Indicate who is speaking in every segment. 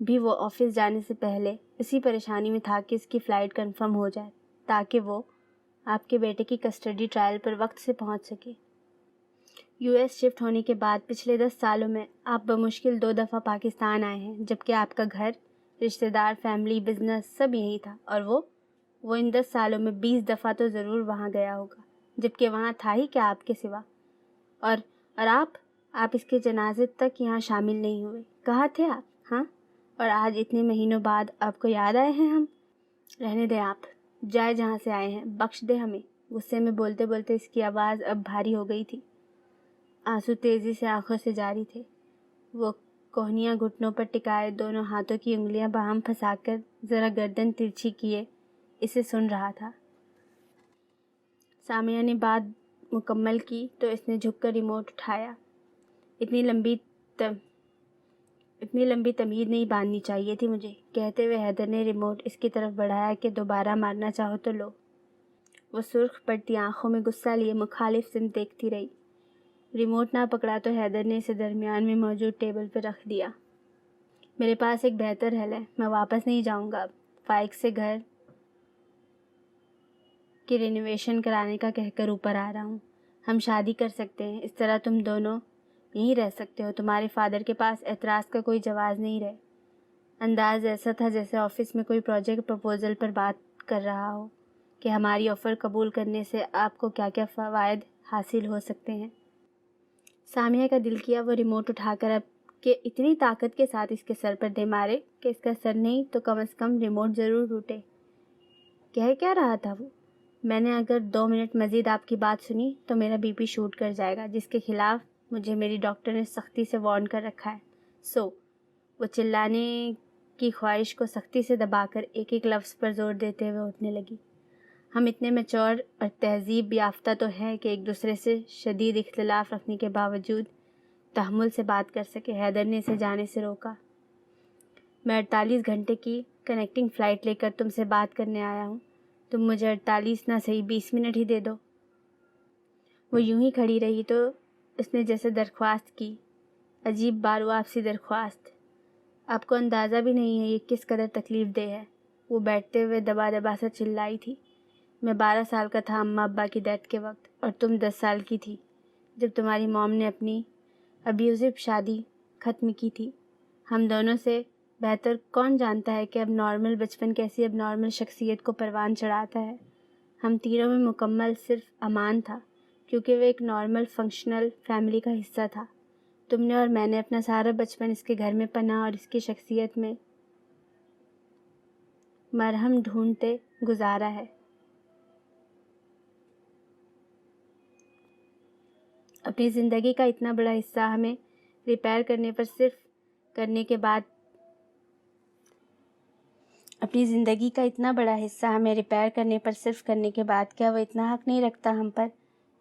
Speaker 1: بھی وہ آفس جانے سے پہلے اسی پریشانی میں تھا کہ اس کی فلائٹ کنفرم ہو جائے تاکہ وہ آپ کے بیٹے کی کسٹڈی ٹرائل پر وقت سے پہنچ سکے۔ یو ایس شفٹ ہونے کے بعد پچھلے 10 سالوں میں آپ بمشکل 2 دفعہ پاکستان آئے ہیں، جبکہ آپ کا گھر، رشتہ دار، فیملی، بزنس سب یہی تھا، اور وہ ان 10 سالوں میں 20 دفعہ تو ضرور وہاں گیا ہوگا، جبکہ وہاں تھا ہی کیا آپ کے سوا۔ اور آپ اس کے جنازے تک یہاں شامل نہیں ہوئے۔ کہاں تھے آپ؟ ہاں، اور آج اتنے مہینوں بعد آپ کو یاد آئے ہیں ہم؟ رہنے دیں، آپ جائے جہاں سے آئے ہیں، بخش دے ہمیں۔ غصے میں بولتے بولتے اس کی آواز اب بھاری ہو گئی تھی، آنسو تیزی سے آنکھوں سے جاری تھے۔ وہ کوہنیاں گھٹنوں پر ٹکائے دونوں ہاتھوں کی انگلیاں باہم پھنسا کر ذرا گردن ترچھی کیے اسے سن رہا تھا۔ سامیہ نے بات مکمل کی تو اس نے جھک کر ریموٹ اٹھایا۔ اتنی لمبی تمہید نہیں باندھنی چاہیے تھی مجھے، کہتے ہوئے حیدر نے ریموٹ اس کی طرف بڑھایا کہ دوبارہ مارنا چاہو تو لو۔ وہ سرخ پڑتی آنکھوں میں غصہ لیے مخالف سمت دیکھتی رہی۔ ریموٹ نہ پکڑا تو حیدر نے اسے درمیان میں موجود ٹیبل پر رکھ دیا۔ میرے پاس ایک بہتر حل ہے، میں واپس نہیں جاؤں گا اب۔ فائق سے گھر کی رینوویشن کرانے کا کہہ کر اوپر آ رہا ہوں۔ ہم شادی کر سکتے ہیں، اس طرح تم دونوں یہیں رہ سکتے ہو۔ تمہارے فادر کے پاس اعتراض کا کوئی جواز نہیں رہے۔ انداز ایسا تھا جیسے آفس میں کوئی پروجیکٹ پرپوزل پر بات کر رہا ہو کہ ہماری آفر قبول کرنے سے آپ کو کیا کیا فوائد حاصل ہو سکتے ہیں۔ سامیہ کا دل کیا وہ ریموٹ اٹھا کر اب کہ اتنی طاقت کے ساتھ اس کے سر پر دے مارے کہ اس کا سر نہیں تو کم از کم ریموٹ ضرور ٹوٹے۔ کہہ کیا رہا تھا وہ؟ میں نے اگر 2 منٹ مزید آپ کی بات سنی تو میرا بی پی شوٹ کر جائے گا، جس کے خلاف مجھے میری ڈاکٹر نے سختی سے وارن کر رکھا ہے۔ وہ چلانے کی خواہش کو سختی سے دبا کر ایک ایک لفظ پر زور دیتے ہوئے اٹھنے لگی۔ ہم اتنے میچور اور تہذیب یافتہ تو ہیں کہ ایک دوسرے سے شدید اختلاف رکھنے کے باوجود تحمل سے بات کر سکے۔ حیدر نے اسے جانے سے روکا۔ میں 48 گھنٹے کی کنیکٹنگ فلائٹ لے کر تم سے بات کرنے آیا ہوں، تم مجھے 48 نہ صحیح 20 منٹ ہی دے دو۔ وہ یوں ہی کھڑی رہی تو اس نے جیسے درخواست کی، عجیب بارو آپسی درخواست۔ آپ کو اندازہ بھی نہیں ہے یہ کس قدر تکلیف دہ ہے۔ وہ بیٹھتے ہوئے دبا دبا سا چلائی تھی۔ میں 12 سال کا تھا اماں ابا کی ڈیتھ کے وقت، اور تم 10 سال کی تھی جب تمہاری موم نے اپنی ابیوزو شادی ختم کی تھی۔ ہم دونوں سے بہتر کون جانتا ہے کہ اب نارمل بچپن کیسی اب نارمل شخصیت کو پروان چڑھاتا ہے۔ ہم تینوں میں مکمل صرف امان تھا، کیونکہ وہ ایک نارمل فنکشنل فیملی کا حصہ تھا۔ تم نے اور میں نے اپنا سارا بچپن اس کے گھر میں پناہ اور اس کی شخصیت میں مرہم ڈھونڈتے گزارا ہے۔ اپنی زندگی کا اتنا بڑا حصہ ہمیں ریپیئر کرنے پر صرف کرنے کے بعد کیا وہ اتنا حق نہیں رکھتا ہم پر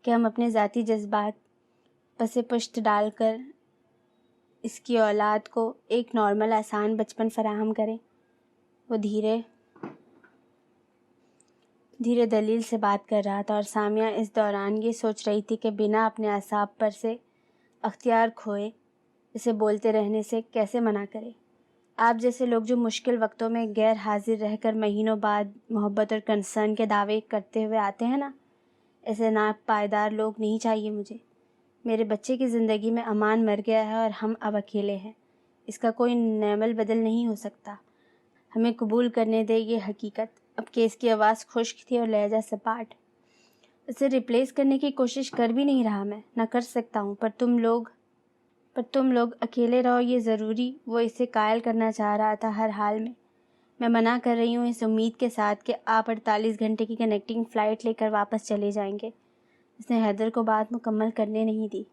Speaker 1: کہ ہم اپنے ذاتی جذبات پس پشت ڈال کر اس کی اولاد کو ایک نارمل آسان بچپن فراہم کریں؟ وہ دھیرے دلیل سے بات کر رہا تھا اور سامیہ اس دوران یہ سوچ رہی تھی کہ بنا اپنے اعصاب پر سے اختیار کھوئے اسے بولتے رہنے سے کیسے منع کرے۔ آپ جیسے لوگ جو مشکل وقتوں میں غیر حاضر رہ کر مہینوں بعد محبت اور کنسرن کے دعوے کرتے ہوئے آتے ہیں نا، ایسے ناپائیدار لوگ نہیں چاہیے مجھے۔ میرے بچے کی زندگی میں امان مر گیا ہے اور ہم اب اکیلے ہیں۔ اس کا کوئی نعمل بدل نہیں ہو سکتا۔ ہمیں قبول کرنے دے یہ حقیقت۔ اب کیس کی آواز خشک تھی اور لہجہ سپاٹ۔ اسے ریپلیس کرنے کی کوشش کر بھی نہیں رہا میں، نہ کر سکتا ہوں، پر تم لوگ اکیلے رہو یہ ضروری۔ وہ اسے قائل کرنا چاہ رہا تھا ہر حال میں منع کر رہی ہوں اس امید کے ساتھ کہ آپ 48 گھنٹے کی کنیکٹنگ فلائٹ لے کر واپس چلے جائیں گے۔ اس نے حیدر کو بات مکمل کرنے نہیں دی۔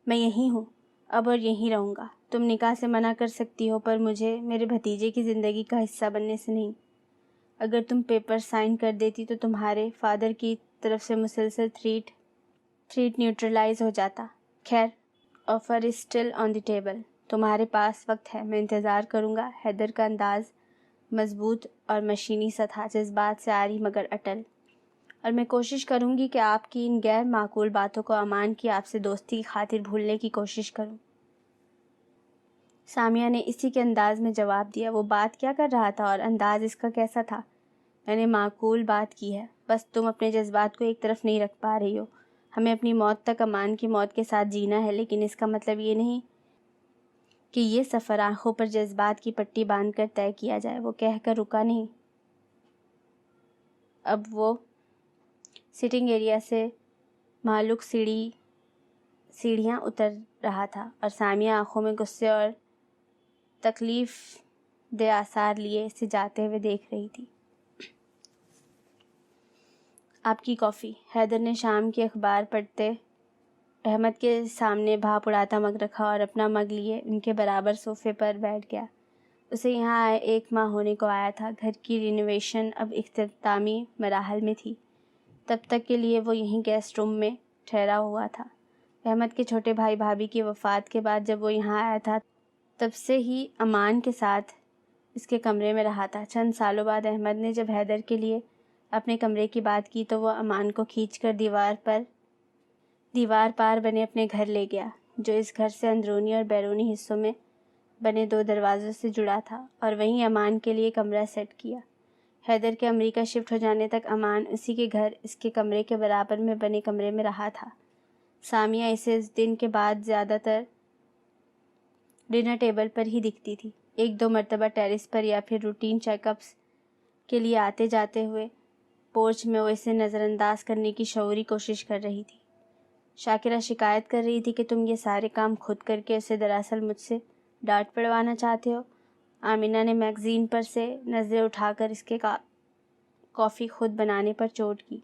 Speaker 1: میں یہیں ہوں اب اور یہیں رہوں گا۔ تم نکاح سے منع کر سکتی ہو پر مجھے میرے بھتیجے کی زندگی کا حصہ بننے سے نہیں۔ اگر تم پیپر سائن کر دیتی تو تمہارے فادر کی طرف سے مسلسل تھریٹ نیوٹرلائز ہو جاتا۔ خیر، offer is still on the table. تمہارے پاس وقت ہے، میں انتظار کروں گا۔ حیدر کا انداز مضبوط اور مشینی سا تھا، جذبات سے عاری مگر اٹل۔ اور میں کوشش کروں گی کہ آپ کی ان غیر معقول باتوں کو امان کی آپ سے دوستی کی خاطر بھولنے کی کوشش کروں۔ سامیہ نے اسی کے انداز میں جواب دیا۔ وہ بات کیا کر رہا تھا اور انداز اس کا کیسا تھا؟ میں نے معقول بات کی ہے، بس تم اپنے جذبات کو ایک طرف نہیں رکھ پا رہی ہو۔ ہمیں اپنی موت تک امان کی موت کے ساتھ جینا ہے، لیکن اس کا مطلب یہ نہیں کہ یہ سفر آنکھوں پر جذبات کی پٹی باندھ کر طے کیا جائے۔ وہ کہہ کر رکا نہیں۔ اب وہ سٹنگ ایریا سے معلوق سیڑھیاں اتر رہا تھا اور سامیہ آنکھوں میں غصے اور تکلیف دہ آثار لیے اسے جاتے ہوئے دیکھ رہی تھی۔ آپ کی کافی۔ حیدر نے شام کے اخبار پڑھتے احمد کے سامنے بھاپ اڑاتا مگ رکھا اور اپنا مگ لیے ان کے برابر صوفے پر بیٹھ گیا۔ اسے یہاں آئے 1 ماہ ہونے کو آیا تھا۔ گھر کی رینوویشن اب اختتامی مراحل میں تھی۔ تب تک کے لیے وہ یہیں گیسٹ روم میں ٹھہرا ہوا تھا۔ احمد کے چھوٹے بھائی بھابھی کی وفات کے بعد جب وہ یہاں آیا تھا تب سے ہی امان کے ساتھ اس کے کمرے میں رہا تھا۔ چند سالوں بعد احمد نے جب حیدر کے لیے اپنے کمرے کی بات کی تو وہ امان کو کھینچ کر دیوار پار بنے اپنے گھر لے گیا، جو اس گھر سے اندرونی اور بیرونی حصوں میں بنے 2 دروازوں سے جڑا تھا، اور وہیں امان کے لیے کمرہ سیٹ کیا۔ حیدر کے امریکہ شفٹ ہو جانے تک امان اسی کے گھر اس کے کمرے کے برابر میں بنے کمرے میں رہا تھا۔ سامیہ اسے اس دن کے بعد زیادہ تر ڈنر ٹیبل پر ہی دکھتی تھی، 1-2 مرتبہ ٹیرس پر یا پھر روٹین چیک اپس کے لیے آتے جاتے ہوئے پورچ میں وہ اسے نظر انداز کرنے کی شعوری کوشش کر رہی تھی۔ شاکرہ شکایت کر رہی تھی کہ تم یہ سارے کام خود کر کے اسے دراصل مجھ سے ڈانٹ پڑوانا چاہتے ہو۔ آمینہ نے میگزین پر سے نظریں اٹھا کر اس کے کافی خود بنانے پر چوٹ کی۔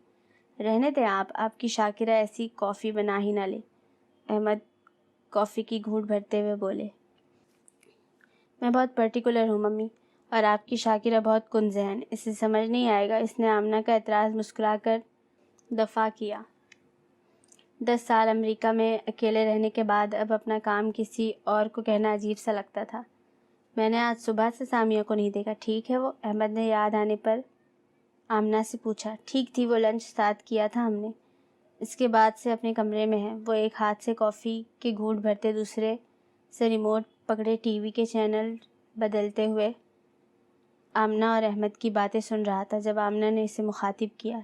Speaker 1: رہنے دیں آپ کی شاکرہ ایسی کافی بنا ہی نہ لے۔ احمد کافی کی گھونٹ بھرتے ہوئے بولے۔ میں بہت پرٹیکولر ہوں ممی، اور آپ کی شاکرہ بہت کن ذہن، اسے سمجھ نہیں آئے گا۔ اس نے آمنہ کا اعتراض مسکرا کر دفاع کیا۔ 10 سال امریکہ میں اکیلے رہنے کے بعد اب اپنا کام کسی اور کو کہنا عجیب سا لگتا تھا۔ میں نے آج صبح سے سامیہ کو نہیں دیکھا، ٹھیک ہے وہ؟ احمد نے یاد آنے پر آمنہ سے پوچھا۔ ٹھیک تھی، وہ لنچ ساتھ کیا تھا ہم نے۔ اس کے بعد سے اپنے کمرے میں ہے۔ وہ ایک ہاتھ سے کافی کے گھونٹ بھرتے دوسرے سے ریموٹ پکڑے ٹی وی کے چینل بدلتے ہوئے آمنہ اور احمد کی باتیں سن رہا تھا۔ جب آمنہ نے اسے مخاطب کیا،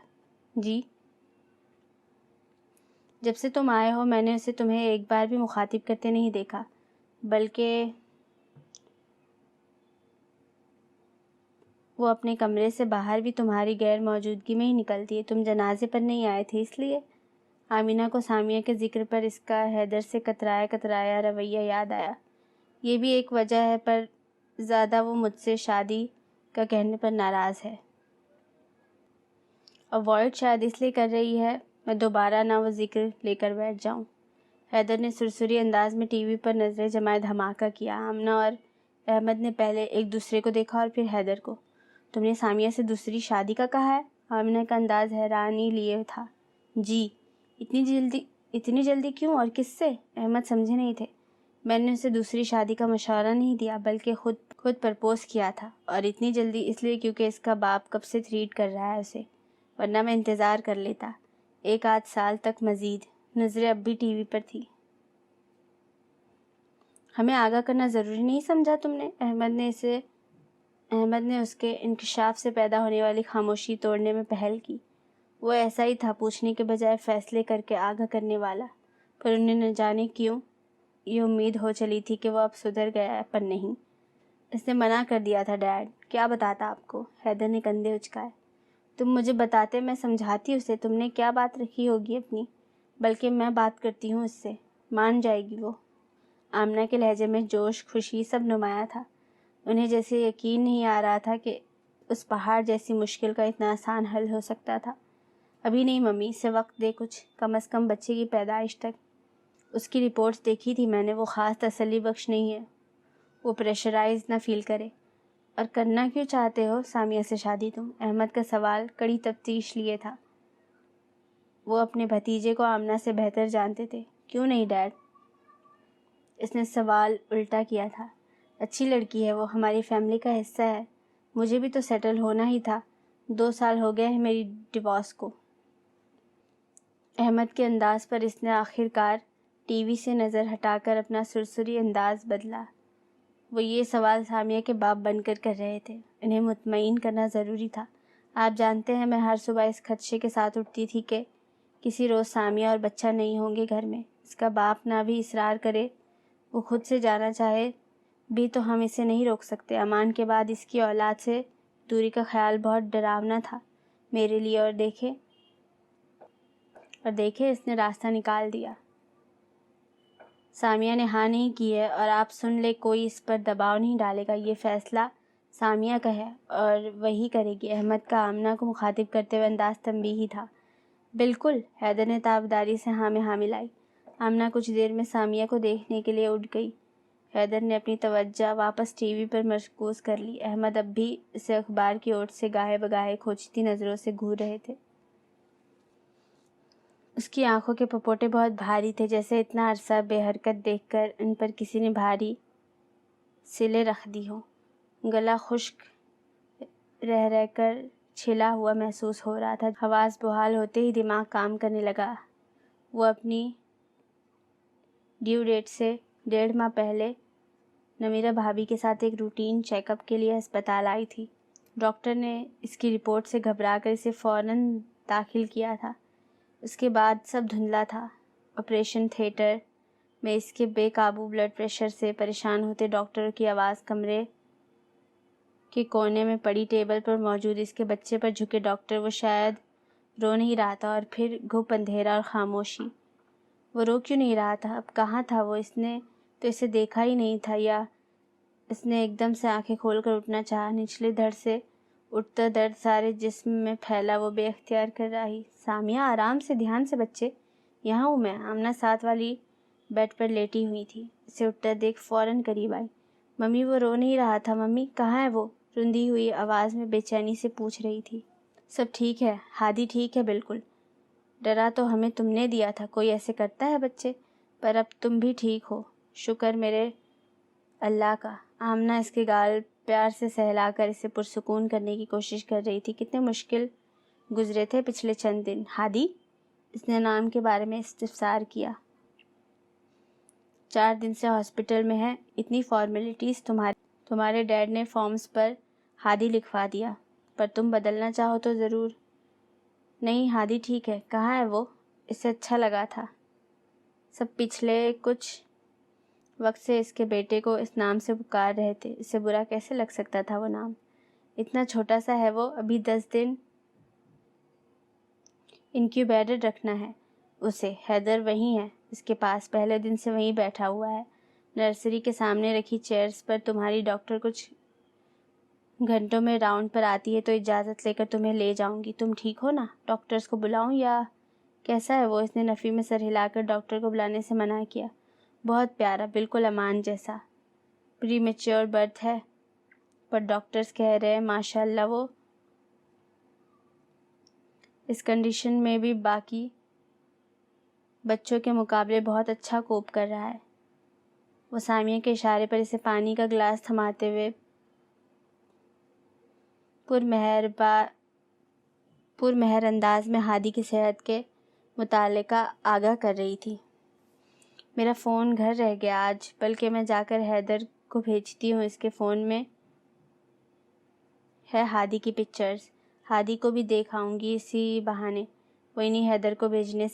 Speaker 1: جی؟ جب سے تم آئے ہو میں نے اسے تمہیں ایک بار بھی مخاطب کرتے نہیں دیکھا، بلکہ وہ اپنے کمرے سے باہر بھی تمہاری غیر موجودگی میں ہی نکلتی ہے۔ تم جنازے پر نہیں آئے تھے اس لیے؟ آمینہ کو سامیہ کے ذکر پر اس کا حیدر سے کترایا رویہ یاد آیا۔ یہ بھی ایک وجہ ہے، پر زیادہ وہ مجھ سے شادی کا کہنے پر ناراض ہے۔ اوائڈ شاید اس لیے کر رہی ہے میں دوبارہ نہ وہ ذکر لے کر بیٹھ جاؤں۔ حیدر نے سرسری انداز میں ٹی وی پر نظریں جمائے دھماکہ کیا۔ آمنہ اور احمد نے پہلے ایک دوسرے کو دیکھا اور پھر حیدر کو۔ تم نے سامیہ سے دوسری شادی کا کہا ہے؟ آمنہ کا انداز حیرانی لیے تھا۔ جی۔ اتنی جلدی کیوں اور کس سے؟ احمد سمجھے نہیں تھے۔ میں نے اسے دوسری شادی کا مشورہ نہیں دیا، بلکہ خود پرپوز کیا تھا، اور اتنی جلدی اس لیے کیونکہ اس کا باپ کب سے ٹریٹ کر رہا ہے اسے، ورنہ میں انتظار کر لیتا 1-8 سال تک مزید۔ نظریں اب بھی ٹی وی پر تھی۔ ہمیں آگاہ کرنا ضروری نہیں سمجھا تم نے؟ احمد نے اس کے انکشاف سے پیدا ہونے والی خاموشی توڑنے میں پہل کی۔ وہ ایسا ہی تھا، پوچھنے کے بجائے فیصلے کر کے آگاہ کرنے والا، پر انہیں نہ جانے کیوں یہ امید ہو چلی تھی کہ وہ اب سدھر گیا ہے، پر نہیں۔ اس نے منع کر دیا تھا ڈیڈ۔ کیا بتاتا آپ کو؟ حیدر نے کندھے اچکائے۔ تم مجھے بتاتے، میں سمجھاتی اسے۔ تم نے کیا بات رکھی ہوگی اپنی؟ بلکہ میں بات کرتی ہوں اس سے، مان جائے گی وہ۔ آمنہ کے لہجے میں جوش، خوشی سب نمایاں تھا۔ انہیں جیسے یقین نہیں آ رہا تھا کہ اس پہاڑ جیسی مشکل کا اتنا آسان حل ہو سکتا تھا۔ ابھی نہیں ممی، اسے وقت دے کچھ، کم از کم بچے کی پیدائش تک۔ اس کی رپورٹس دیکھی تھی میں نے، وہ خاص تسلی بخش نہیں ہے۔ وہ پریشرائز نہ فیل کرے۔ اور کرنا کیوں چاہتے ہو سامیہ سے شادی تم؟ احمد کا سوال کڑی تفتیش لیے تھا۔ وہ اپنے بھتیجے کو آمنہ سے بہتر جانتے تھے۔ کیوں نہیں ڈیڈ؟ اس نے سوال الٹا کیا تھا۔ اچھی لڑکی ہے وہ، ہماری فیملی کا حصہ ہے۔ مجھے بھی تو سیٹل ہونا ہی تھا۔ 2 سال ہو گئے ہیں میری ڈیورس کو۔ احمد کے انداز پر اس نے آخر کار ٹی وی سے نظر ہٹا کر اپنا سرسری انداز بدلا۔ وہ یہ سوال سامیہ کے باپ بن کر رہے تھے۔ انہیں مطمئن کرنا ضروری تھا۔ آپ جانتے ہیں میں ہر صبح اس خدشے کے ساتھ اٹھتی تھی کہ کسی روز سامیہ اور بچہ نہیں ہوں گے گھر میں۔ اس کا باپ نہ بھی اصرار کرے، وہ خود سے جانا چاہے بھی تو ہم اسے نہیں روک سکتے۔ امان کے بعد اس کی اولاد سے دوری کا خیال بہت ڈراونا تھا میرے لیے، اور دیکھے اس نے راستہ نکال دیا۔ سامیہ نے ہاں نہیں کی ہے، اور آپ سن لے کوئی اس پر دباؤ نہیں ڈالے گا۔ یہ فیصلہ سامیہ کا ہے اور وہی کرے گی۔ احمد کا آمنہ کو مخاطب کرتے ہوئے انداز تنبیہی تھا۔ بالکل، حیدر نے تابعداری سے ہاں میں ہاں ملائی۔ آمنہ کچھ دیر میں سامیہ کو دیکھنے کے لیے اٹھ گئی۔ حیدر نے اپنی توجہ واپس ٹی وی پر مرکوز کر لی۔ احمد اب بھی اسے اخبار کی اوٹ سے گاہے بگاہے کھوجتی نظروں سے گھور رہے تھے۔ اس کی آنکھوں کے پپوٹے بہت بھاری تھے، جیسے اتنا عرصہ بے حرکت دیکھ کر ان پر کسی نے بھاری سلے رکھ دی ہوں۔ گلا خشک رہ کر چھلا ہوا محسوس ہو رہا تھا۔ حواس بحال ہوتے ہی دماغ کام کرنے لگا۔ وہ اپنی ڈیو ڈیٹ سے 1.5 ماہ پہلے نمیرہ بھابھی کے ساتھ ایک روٹین چیک اپ کے لیے ہسپتال آئی تھی۔ ڈاکٹر نے اس کی رپورٹ سے گھبرا کر اسے فوراً داخل کیا تھا۔ اس کے بعد سب دھندلا تھا۔ آپریشن تھیٹر میں اس کے بے قابو بلڈ پریشر سے پریشان ہوتے ڈاکٹروں کی آواز، کمرے کے کونے میں پڑی ٹیبل پر موجود اس کے بچے پر جھکے ڈاکٹر۔ وہ شاید رو نہیں رہا تھا، اور پھر گھپ اندھیرا اور خاموشی۔ وہ رو کیوں نہیں رہا تھا؟ اب کہاں تھا وہ؟ اس نے تو اسے دیکھا ہی نہیں تھا، یا اس نے ایک دم سے آنکھیں کھول کر اٹھنا چاہا؟ نچلے دھڑ سے اٹھتا درد سارے جسم میں پھیلا، وہ بے اختیار کر رہی۔ سامیہ آرام سے، دھیان سے بچے، یہاں ہوں میں۔ آمنہ ساتھ والی بیڈ پر لیٹی ہوئی تھی۔ اسے اٹھتا دیکھ فوراً قریب آئی۔ ممی وہ رو نہیں رہا تھا، ممی کہاں ہے وہ؟ رندی ہوئی آواز میں بے چینی سے پوچھ رہی تھی۔ سب ٹھیک ہے ہادی، ٹھیک ہے بالکل۔ ڈرا تو ہمیں تم نے دیا تھا، کوئی ایسے کرتا ہے بچے؟ پر اب تم بھی ٹھیک ہو، شکر میرے اللہ کا۔ آمنہ اس کے گال پیار سے سہلا کر اسے پرسکون کرنے کی کوشش کر رہی تھی۔ کتنے مشکل گزرے تھے پچھلے چند دن۔ ہادی؟ اس نے نام کے بارے میں استفسار کیا۔ 4 دن سے ہاسپٹل میں ہے۔ اتنی فارمیلٹیز تمہارے ڈیڈ نے فارمز پر ہادی لکھوا دیا، پر تم بدلنا چاہو تو ضرور۔ نہیں، ہادی ٹھیک ہے۔ کہاں ہے وہ؟ اسے اچھا لگا تھا۔ سب پچھلے کچھ وقت سے اس کے بیٹے کو اس نام سے پکار رہے تھے۔ اسے برا کیسے لگ سکتا تھا وہ نام؟ اتنا چھوٹا سا ہے وہ، ابھی 10 دن انکیوبیٹر رکھنا ہے اسے۔ حیدر وہیں ہے اس کے پاس، پہلے دن سے وہیں بیٹھا ہوا ہے۔ نرسری کے سامنے رکھی چیئرز پر تمہاری ڈاکٹر کچھ گھنٹوں میں راؤنڈ پر آتی ہے، تو اجازت لے کر تمہیں لے جاؤں گی۔ تم ٹھیک ہو نا؟ ڈاکٹرز کو بلاؤں یا کیسا ہے وہ؟ اس نے نفی میں سر ہلا کر ڈاکٹر کو بلانے سے منع کیا۔ بہت پیارا، بالکل امان جیسا۔ پری میچور برتھ ہے، پر ڈاکٹرز کہہ رہے ہیں ماشاءاللہ وہ اس کنڈیشن میں بھی باقی بچوں کے مقابلے بہت اچھا کوپ کر رہا ہے۔ وہ سامیہ کے اشارے پر اسے پانی کا گلاس تھماتے ہوئے پرمہر انداز میں ہادی کی صحت کے متعلقہ آگاہ کر رہی تھی۔ میرا فون گھر رہ گیا آج، بلکہ میں جا کر حیدر کو بھیجتی ہوں۔ اس کے فون میں ہے ہادی کی پکچرز، ہادی کو بھی دیکھ آؤں گی اسی بہانے۔ وہ انہیں حیدر کو بھیجنے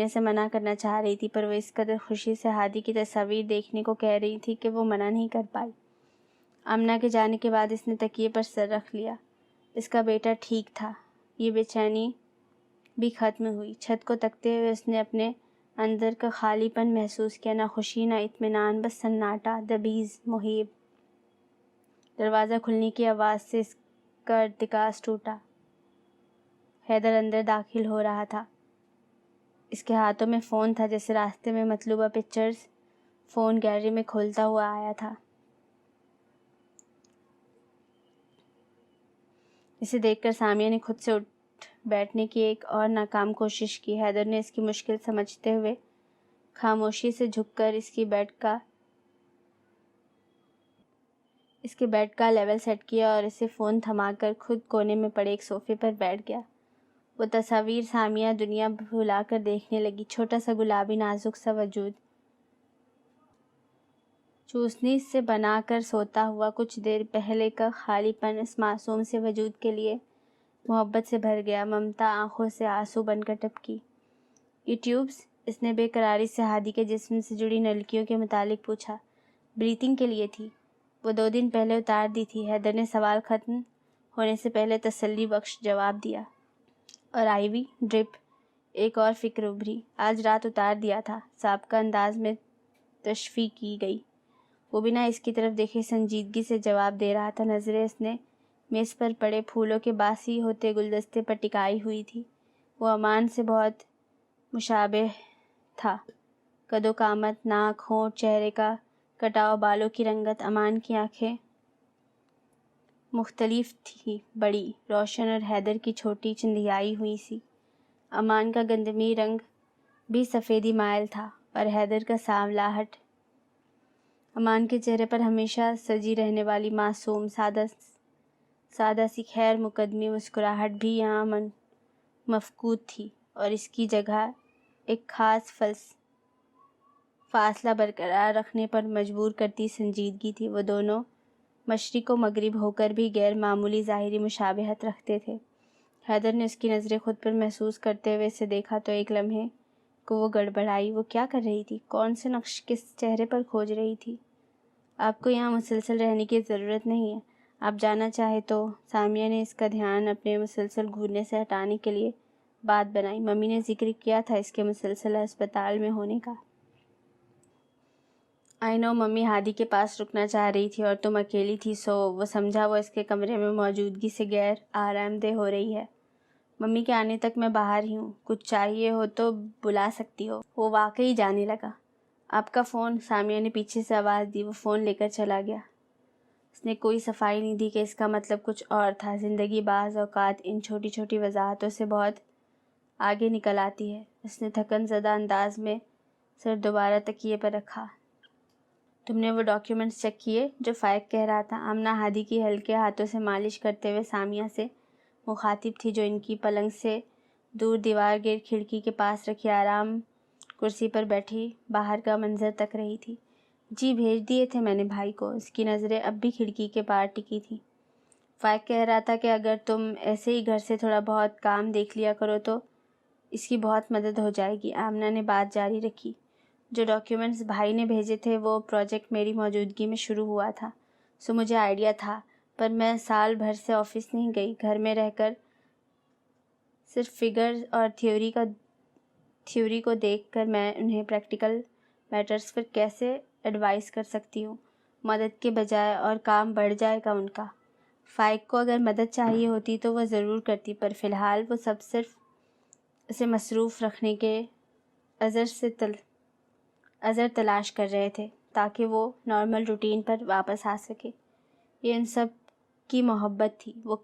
Speaker 1: سے منع کرنا چاہ رہی تھی، پر وہ اس قدر خوشی سے ہادی کی تصاویر دیکھنے کو کہہ رہی تھی کہ وہ منع نہیں کر پائی۔ آمنہ کے جانے کے بعد اس نے تکیے پر سر رکھ لیا۔ اس کا بیٹا ٹھیک تھا، یہ بے چینی بھی ختم ہوئی۔ چھت کو تکتے ہوئے اس نے اپنے اندر کا خالی پن محسوس کیا، نہ خوشی نہ اطمینان، بس سناٹا، دبیز، محیب۔ دروازہ کھلنے کی آواز سے اس کا ارتکاز ٹوٹا۔ حیدر اندر داخل ہو رہا تھا۔ اس کے ہاتھوں میں فون تھا، جیسے راستے میں مطلوبہ پکچرز فون گیلری میں کھولتا ہوا آیا تھا۔ اسے دیکھ کر سامیہ نے خود سے اٹھ بیٹھنے کی ایک اور ناکام کوشش کی۔ حیدر نے اس کی مشکل سمجھتے ہوئے خاموشی سے جھک کر اس کے بیڈ کا لیول سیٹ کیا اور اسے فون تھما کر خود کونے میں پڑے ایک صوفے پر بیٹھ گیا۔ وہ تصاویر سامیہ دنیا بھلا کر دیکھنے لگی۔ چھوٹا سا گلابی نازک سا وجود، چوسنی سے بنا کر سوتا ہوا کچھ دیر پہلے کا خالی پن اس معصوم سے وجود کے لیے محبت سے بھر گیا۔ ممتا آنکھوں سے آنسو بن کر ٹپکی۔ یہ ٹیوبس؟ اس نے بے قراری سے ہادی کے جسم سے جڑی نلکیوں کے متعلق پوچھا۔ بریتنگ کے لیے تھی، وہ 2 دن پہلے اتار دی تھی۔ حیدر نے سوال ختم ہونے سے پہلے تسلی بخش جواب دیا۔ اور آئی وی ڈرپ؟ ایک اور فکر ابھری۔ آج رات اتار دیا تھا، سابقہ انداز میں تشفی کی گئی۔ وہ بنا اس کی طرف دیکھے سنجیدگی سے جواب دے رہا تھا۔ نظریں اس نے میز پر پڑے پھولوں کے باسی ہوتے گلدستے پر ٹکائی ہوئی تھی۔ وہ امان سے بہت مشابہ تھا۔ قد و قامت، ناک، ہونٹ، چہرے کا کٹاؤ، بالوں کی رنگت۔ امان کی آنکھیں مختلف تھی، بڑی، روشن اور حیدر کی چھوٹی، چندیائی ہوئی سی۔ امان کا گندمی رنگ بھی سفیدی مائل تھا اور حیدر کا سانولاہٹ۔ امان کے چہرے پر ہمیشہ سجی رہنے والی معصوم سادہ سی خیر مقدمی مسکراہٹ بھی یہاں مفقود تھی، اور اس کی جگہ ایک خاص فاصلہ برقرار رکھنے پر مجبور کرتی سنجیدگی تھی۔ وہ دونوں مشرق و مغرب ہو کر بھی غیر معمولی ظاہری مشابہت رکھتے تھے۔ حیدر نے اس کی نظریں خود پر محسوس کرتے ہوئے اسے دیکھا تو ایک لمحے کو وہ گڑبڑائی۔ وہ کیا کر رہی تھی؟ کون سے نقش کس چہرے پر کھوج رہی تھی؟ آپ کو یہاں مسلسل رہنے کی ضرورت نہیں ہے، آپ جانا چاہے تو۔ سامیہ نے اس کا دھیان اپنے مسلسل گھورنے سے ہٹانے کے لیے بات بنائی۔ ممی نے ذکر کیا تھا اس کے مسلسل ہسپتال میں ہونے کا۔ آئی نو، ممی ہادی کے پاس رکنا چاہ رہی تھی اور تم اکیلی تھی، سو وہ سمجھا وہ اس کے کمرے میں موجودگی سے غیر آرام دہ ہو رہی ہے۔ ممی کے آنے تک میں باہر ہی ہوں، کچھ چاہیے ہو تو بلا سکتی ہو۔ وہ واقعی جانے لگا۔ آپ کا فون؟ سامیہ نے پیچھے سے آواز دی۔ وہ فون لے کر چلا گیا۔ اس نے کوئی صفائی نہیں دی کہ اس کا مطلب کچھ اور تھا۔ زندگی بعض اوقات ان چھوٹی چھوٹی وضاحتوں سے بہت آگے نکل آتی ہے۔ اس نے تھکن زدہ انداز میں سر دوبارہ تکیے پر رکھا۔ تم نے وہ ڈاکیومنٹس چیک کیے جو فائق کہہ رہا تھا؟ آمنہ ہادی کی ہلکے ہاتھوں سے مالش کرتے ہوئے سامیہ سے مخاطب تھی، جو ان کی پلنگ سے دور دیوار گیر کھڑکی کے پاس رکھی آرام کرسی پر بیٹھی باہر کا منظر تک رہی تھی۔ جی، بھیج دیے تھے میں نے بھائی کو۔ اس کی نظریں اب بھی کھڑکی کے پار ٹکی تھیں۔ فائق کہہ رہا تھا کہ اگر تم ایسے ہی گھر سے تھوڑا بہت کام دیکھ لیا کرو تو اس کی بہت مدد ہو جائے گی۔ آمنہ نے بات جاری رکھی۔ جو ڈاکیومنٹس بھائی نے بھیجے تھے وہ پروجیکٹ میری موجودگی میں شروع ہوا تھا، سو مجھے آئیڈیا تھا، پر میں سال بھر سے آفس نہیں گئی۔ گھر میں رہ کر صرف فگرز اور تھیوری کو دیکھ کر میں انہیں پریکٹیکل میٹرز پر کیسے ایڈوائز کر سکتی ہوں؟ مدد کے بجائے اور کام بڑھ جائے گا ان کا۔ فائق کو اگر مدد چاہیے ہوتی تو وہ ضرور کرتی، پر فی الحال وہ سب صرف اسے مصروف رکھنے کے عذر تلاش کر رہے تھے تاکہ وہ نارمل روٹین پر واپس آ سکے۔ یہ ان سب کی محبت تھی، وہ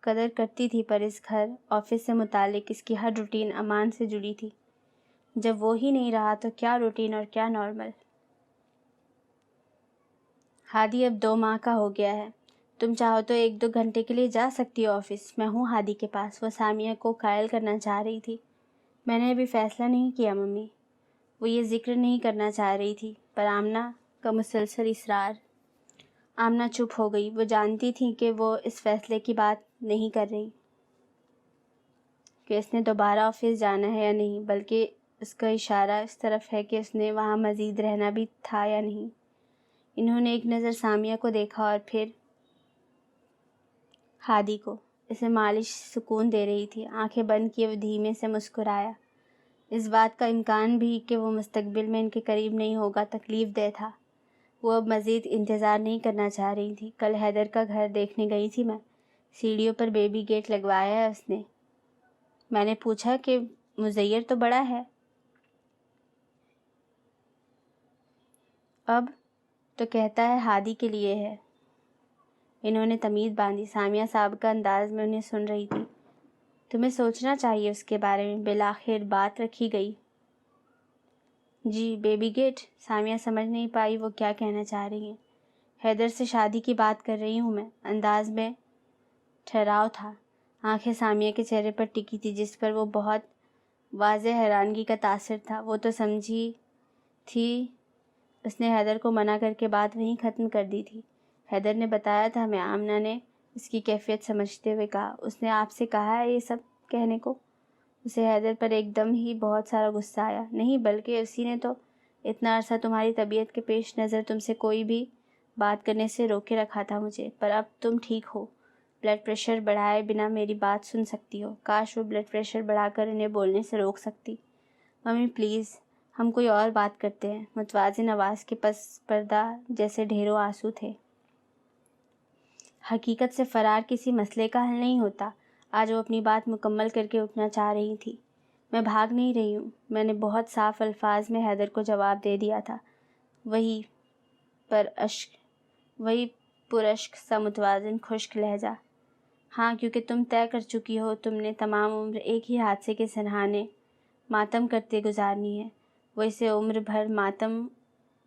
Speaker 1: قدر کرتی تھی، پر اس گھر آفس سے متعلق اس کی ہر روٹین امان سے جڑی تھی۔ جب وہ ہی نہیں رہا تو کیا روٹین اور کیا نارمل؟ ہادی اب 2 ماہ کا ہو گیا ہے، تم چاہو تو 1-2 گھنٹے کے لیے جا سکتی ہو آفس، میں ہوں ہادی کے پاس۔ وہ سامیہ کو قائل کرنا چاہ رہی تھی۔ میں نے ابھی فیصلہ نہیں کیا ممی۔ وہ یہ ذکر نہیں کرنا چاہ رہی تھی، پر آمنہ کا مسلسل اصرار۔ آمنہ چپ ہو گئی۔ وہ جانتی تھی کہ وہ اس فیصلے کی بات نہیں کر رہی کہ اس نے دوبارہ آفس جانا ہے یا نہیں، بلکہ اس کا اشارہ اس طرف ہے کہ اس نے وہاں مزید رہنا بھی تھا یا نہیں۔ انہوں نے ایک نظر سامیہ کو دیکھا اور پھر ہادی کو۔ اسے مالش سکون دے رہی تھی۔ آنکھیں بند کیے وہ دھیمے سے مسکرایا۔ اس بات کا امکان بھی کہ وہ مستقبل میں ان کے قریب نہیں ہوگا تکلیف دہ تھا۔ وہ اب مزید انتظار نہیں کرنا چاہ رہی تھی۔ کل حیدر کا گھر دیکھنے گئی تھی میں، سیڑھیوں پر بیبی گیٹ لگوایا ہے اس نے۔ میں نے پوچھا کہ مزیر تو بڑا ہے۔ اب تو کہتا ہے ہادی کے لیے ہے۔ انہوں نے تمیز باندھی۔ سامیہ سابقہ انداز میں انہیں سن رہی تھی۔ تمہیں سوچنا چاہیے اس کے بارے میں۔ بالآخر بات رکھی گئی۔ جی، بیبی گیٹ؟ سامیہ سمجھ نہیں پائی وہ کیا کہنا چاہ رہی ہیں۔ حیدر سے شادی کی بات کر رہی ہوں میں۔ انداز میں ٹھہراؤ تھا۔ آنکھیں سامیہ کے چہرے پر ٹکی تھی جس پر وہ بہت واضح حیرانگی کا تاثر تھا۔ وہ تو سمجھی تھی اس نے حیدر کو منع کر کے بات وہیں ختم کر دی تھی۔ حیدر نے بتایا تھا ہمیں، آمنہ نے اس کی کیفیت سمجھتے ہوئے کہا۔ اس نے آپ سے کہا ہے یہ سب کہنے کو؟ اسے حیدر پر ایک دم ہی بہت سارا غصہ آیا۔ نہیں، بلکہ اسی نے تو اتنا عرصہ تمہاری طبیعت کے پیش نظر تم سے کوئی بھی بات کرنے سے روکے رکھا تھا مجھے، پر اب تم ٹھیک ہو، بلڈ پریشر بڑھائے بنا میری بات سن سکتی ہو۔ کاش وہ بلڈ پریشر بڑھا کر انہیں بولنے سے روک سکتی۔ ممی پلیز، ہم کوئی اور بات کرتے ہیں۔ متوازن آواز کے پس پردہ جیسے ڈھیروں آنسو تھے۔ حقیقت سے فرار کسی مسئلے کا حل نہیں ہوتا۔ آج وہ اپنی بات مکمل کر کے اٹھنا چاہ رہی تھی۔ میں بھاگ نہیں رہی ہوں، میں نے بہت صاف الفاظ میں حیدر کو جواب دے دیا تھا۔ وہی پراشک سا متوازن خشک لہجہ۔ ہاں، کیونکہ تم طے کر چکی ہو، تم نے تمام عمر ایک ہی حادثے کے سرہانے ماتم کرتے گزارنی ہے۔ وہ اسے عمر بھر ماتم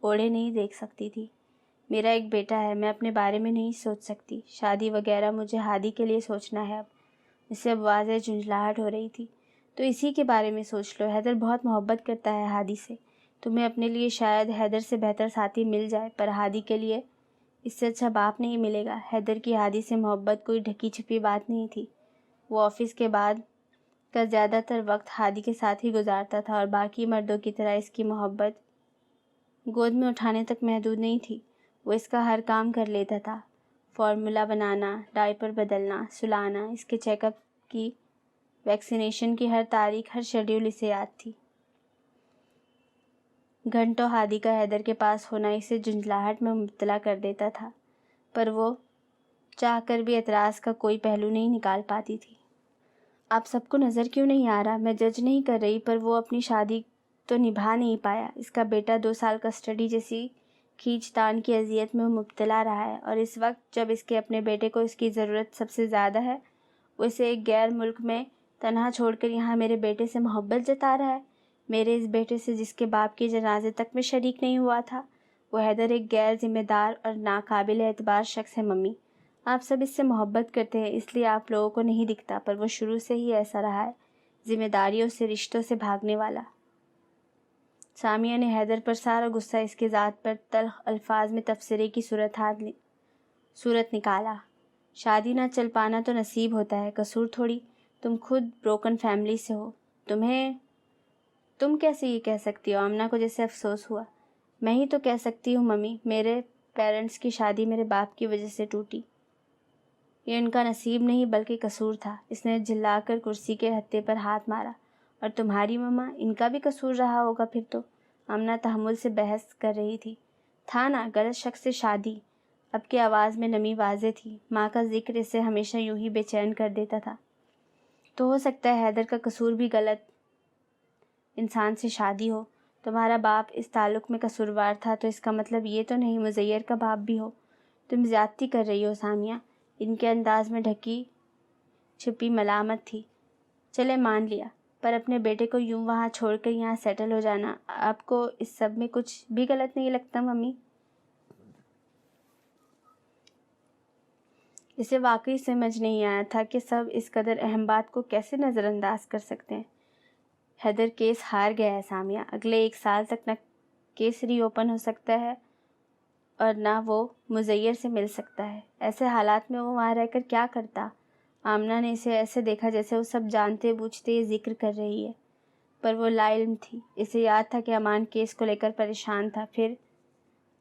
Speaker 1: اوڑھے نہیں دیکھ سکتی تھی۔ میرا ایک بیٹا ہے، میں اپنے بارے میں نہیں سوچ سکتی۔ شادی وغیرہ مجھے ہادی کے لیے سوچنا ہے اب۔ اسے اب واضح جھنجھلاہٹ ہو رہی تھی۔ تو اسی کے بارے میں سوچ لو۔ حیدر بہت محبت کرتا ہے ہادی سے۔ تمہیں اپنے لیے شاید حیدر سے بہتر ساتھی مل جائے، پر ہادی کے لیے اس سے اچھا باپ نہیں ملے گا۔ حیدر کی ہادی سے محبت کوئی ڈھکی چھپی بات نہیں تھی۔ وہ آفس کے بعد کا زیادہ تر وقت ہادی کے ساتھ ہی گزارتا تھا، اور باقی مردوں کی طرح اس کی محبت گود میں اٹھانے تک محدود نہیں تھی۔ وہ اس کا ہر کام کر لیتا تھا، فارمولا بنانا، ڈائپر بدلنا، سلانا، اس کے چیک اپ کی، ویکسینیشن کی ہر تاریخ، ہر شیڈول اسے یاد تھی۔ گھنٹوں ہادی کا حیدر کے پاس ہونا اسے جھنجھلاہٹ میں مبتلا کر دیتا تھا، پر وہ چاہ کر بھی اعتراض کا کوئی پہلو نہیں نکال پاتی تھی۔ آپ سب کو نظر کیوں نہیں آ رہا؟ میں جج نہیں کر رہی، پر وہ اپنی شادی تو نبھا نہیں پایا۔ اس کا بیٹا 2 سال کسٹڈی جیسی کھینچ تان کی اذیت میں مبتلا رہا ہے، اور اس وقت جب اس کے اپنے بیٹے کو اس کی ضرورت سب سے زیادہ ہے، وہ اسے ایک غیر ملک میں تنہا چھوڑ کر یہاں میرے بیٹے سے محبت جتا رہا ہے، میرے اس بیٹے سے جس کے باپ کے جنازے تک میں شریک نہیں ہوا تھا۔ وہ حیدر ایک غیر ذمہ دار اور ناقابل اعتبار شخص ہے ممی۔ آپ سب اس سے محبت کرتے ہیں، اس لیے آپ لوگوں کو نہیں دکھتا، پر وہ شروع سے ہی ایسا رہا ہے، ذمہ داریوں سے، رشتوں سے بھاگنے والا۔ سامیہ نے حیدر پر سارا غصہ اس کے ذات پر تلخ الفاظ میں تبصرے کی صورت نکالا۔ شادی نہ چل پانا تو نصیب ہوتا ہے، قصور تھوڑی، تم خود بروکن فیملی سے ہو۔ تم کیسے یہ کہہ سکتی ہو؟ آمنہ کو جیسے افسوس ہوا۔ میں ہی تو کہہ سکتی ہوں ممی، میرے پیرنٹس کی شادی میرے باپ کی وجہ سے ٹوٹی۔ یہ ان کا نصیب نہیں بلکہ قصور تھا۔ اس نے جھلا کر کرسی کے ہتھے پر ہاتھ مارا۔ اور تمہاری مما، ان کا بھی قصور رہا ہوگا پھر تو۔ آمنہ تحمل سے بحث کر رہی تھی۔ تھا نا، غلط شخص سے شادی۔ اب کی آواز میں نمی واضح تھی۔ ماں کا ذکر اسے ہمیشہ یوں ہی بے چین کر دیتا تھا۔ تو ہو سکتا ہے حیدر کا قصور بھی غلط انسان سے شادی ہو۔ تمہارا باپ اس تعلق میں قصوروار تھا تو اس کا مطلب یہ تو نہیں مزیر کا باپ بھی ہو۔ تم زیادتی کر رہی ہو سامیہ۔ ان کے انداز میں ڈھکی چھپی ملامت تھی۔ چلے مان لیا، پر اپنے بیٹے کو یوں وہاں چھوڑ کر یہاں سیٹل ہو جانا آپ کو اس سب میں کچھ بھی غلط نہیں لگتا ممی؟ اسے واقعی سمجھ نہیں آیا تھا کہ سب اس قدر اہم بات کو کیسے نظر انداز کر سکتے ہیں۔ حیدر کیس ہار گیا ہے سامیہ۔ اگلے 1 سال تک نہ کیس ری اوپن ہو سکتا ہے اور نہ وہ مزیر سے مل سکتا ہے۔ ایسے حالات میں وہ وہاں رہ کر کیا کرتا؟ آمنہ نے اسے ایسے دیکھا جیسے وہ سب جانتے بوجھتے یہ ذکر کر رہی ہے، پر وہ لا علم تھی۔ اسے یاد تھا کہ امان کیس کو لے کر پریشان تھا، پھر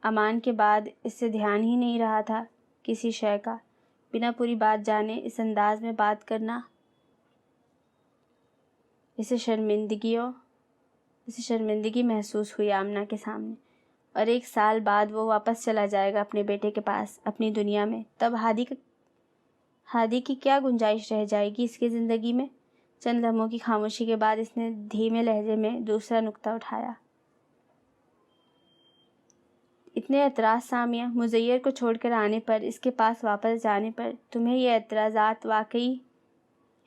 Speaker 1: امان کے بعد اس سے دھیان ہی نہیں رہا تھا کسی شے کا۔ بنا پوری بات جانے اس انداز میں بات کرنا اسے شرمندگی محسوس ہوئی آمنہ کے سامنے۔ اور 1 سال بعد وہ واپس چلا جائے گا اپنے بیٹے کے پاس، اپنی دنیا میں۔ تب ہادی کی کیا گنجائش رہ جائے گی اس کی زندگی میں؟ چند لمحوں کی خاموشی کے بعد اس نے دھیمے لہجے میں دوسرا نکتہ اٹھایا۔ اتنے اعتراض سامیہ، مزیر کو چھوڑ کر آنے پر، اس کے پاس واپس جانے پر، تمہیں یہ اعتراضات واقعی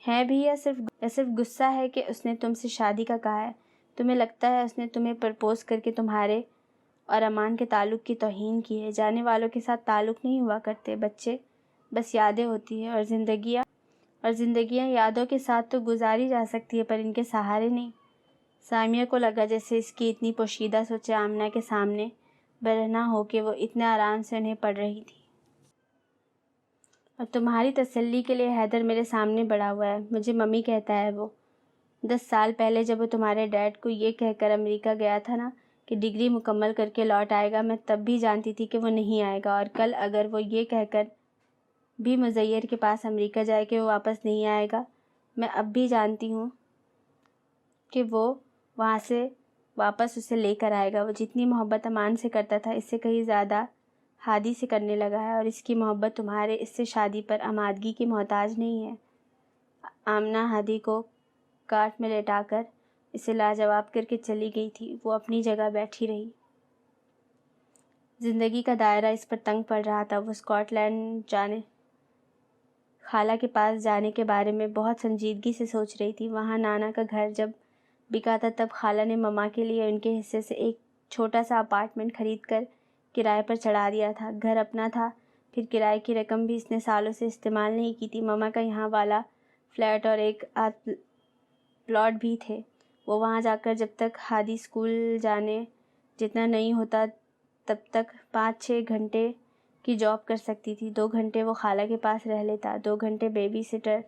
Speaker 1: ہیں بھی یا صرف غصہ ہے کہ اس نے تم سے شادی کا کہا ہے؟ تمہیں لگتا ہے اس نے تمہیں پرپوز کر کے تمہارے اور امان کے تعلق کی توہین کی ہے؟ جانے والوں کے ساتھ تعلق نہیں ہوا کرتے بچے، بس یادیں ہوتی ہیں، اور زندگیاں یادوں کے ساتھ تو گزاری جا سکتی ہے، پر ان کے سہارے نہیں۔ سامیہ کو لگا جیسے اس کی اتنی پوشیدہ سوچیں آمنہ کے سامنے برہنہ ہو کہ وہ اتنے آرام سے انہیں پڑھ رہی تھی۔ اور تمہاری تسلی کے لیے حیدر میرے سامنے بڑا ہوا ہے، مجھے ممی کہتا ہے وہ۔ 10 سال پہلے جب وہ تمہارے ڈیڈ کو یہ کہہ کر امریکہ گیا تھا نا کہ ڈگری مکمل کر کے لوٹ آئے گا، میں تب بھی جانتی تھی کہ وہ نہیں آئے گا، اور کل اگر وہ یہ کہہ کر بھی مزیر کے پاس امریکہ جائے کہ وہ واپس نہیں آئے گا، میں اب بھی جانتی ہوں کہ وہ وہاں سے واپس اسے لے کر آئے گا۔ وہ جتنی محبت امان سے کرتا تھا اس سے کہیں زیادہ ہادی سے کرنے لگا ہے، اور اس کی محبت تمہارے اس سے شادی پر آمادگی کی محتاج نہیں ہے۔ آمنہ ہادی کو کاٹ میں لٹا کر اسے لاجواب کر کے چلی گئی تھی۔ وہ اپنی جگہ بیٹھی رہی۔ زندگی کا دائرہ اس پر تنگ پڑ رہا تھا۔ وہ اسکاٹ لینڈ جانے، خالہ کے پاس جانے کے بارے میں بہت سنجیدگی سے سوچ رہی تھی۔ وہاں نانا کا گھر جب بکا تھا تب خالہ نے مما کے لیے ان کے حصے سے ایک چھوٹا سا اپارٹمنٹ خرید کر کرائے پر چڑھا دیا تھا۔ گھر اپنا تھا، پھر کرائے کی رقم بھی اس نے سالوں سے استعمال نہیں کی تھی۔ مما کا یہاں والا فلیٹ اور ایک آدھ پلاٹ بھی تھے۔ وہ وہاں جا کر جب تک ہادی اسکول جانے جتنا نہیں ہوتا تب تک 5-6 گھنٹے کی جاب کر سکتی تھی۔ 2 گھنٹے وہ خالہ کے پاس رہ لیتا، 2 گھنٹے بیبی سٹر،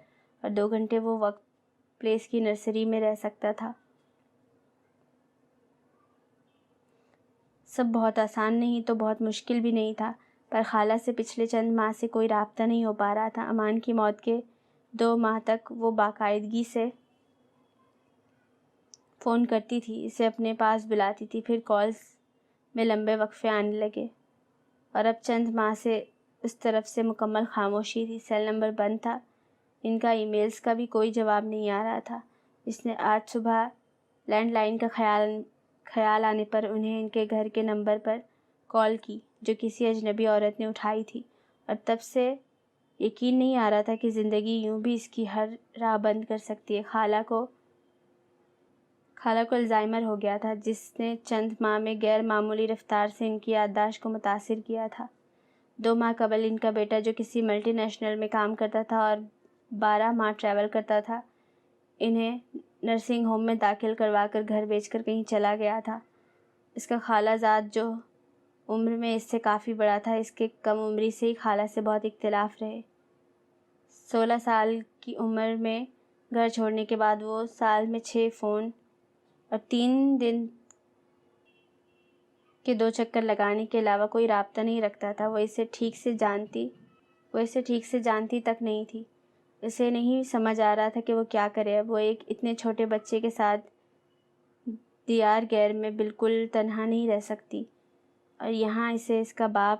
Speaker 1: اور 2 گھنٹے وہ ورک پلیس کی نرسری میں رہ سکتا تھا۔ سب بہت آسان نہیں تو بہت مشکل بھی نہیں تھا، پر خالہ سے پچھلے چند ماہ سے کوئی رابطہ نہیں ہو پا رہا تھا۔ امان کی موت کے 2 ماہ تک وہ باقاعدگی سے فون کرتی تھی، اسے اپنے پاس بلاتی تھی، پھر کالز میں لمبے وقفے آنے لگے، اور اب چند ماہ سے اس طرف سے مکمل خاموشی تھی۔ سیل نمبر بند تھا، ان کا ای میلز کا بھی کوئی جواب نہیں آ رہا تھا۔ اس نے آج صبح لینڈ لائن کا خیال آنے پر انہیں ان کے گھر کے نمبر پر کال کی جو کسی اجنبی عورت نے اٹھائی تھی، اور تب سے یقین نہیں آ رہا تھا کہ زندگی یوں بھی اس کی ہر راہ بند کر سکتی ہے۔ خالہ کو الزائمر ہو گیا تھا، جس نے چند ماہ میں غیر معمولی رفتار سے ان کی یادداشت کو متاثر کیا تھا۔ 2 ماہ قبل ان کا بیٹا جو کسی ملٹی نیشنل میں کام کرتا تھا اور 12 ماہ ٹریول کرتا تھا، انہیں نرسنگ ہوم میں داخل کروا کر گھر بیچ کر کہیں چلا گیا تھا۔ اس کا خالہ زاد جو عمر میں اس سے کافی بڑا تھا، اس کے کم عمری سے ہی خالہ سے بہت اختلاف رہے۔ 16 سال کی عمر میں گھر چھوڑنے کے بعد وہ سال میں 6 فون اور 3 دن کے 2 چکر لگانے کے علاوہ کوئی رابطہ نہیں رکھتا تھا۔ وہ اسے ٹھیک سے جانتی تک نہیں تھی۔ اسے نہیں سمجھ آ رہا تھا کہ وہ کیا کرے۔ اب وہ ایک اتنے چھوٹے بچے کے ساتھ دیار غیر میں بالکل تنہا نہیں رہ سکتی، اور یہاں اسے اس کا باپ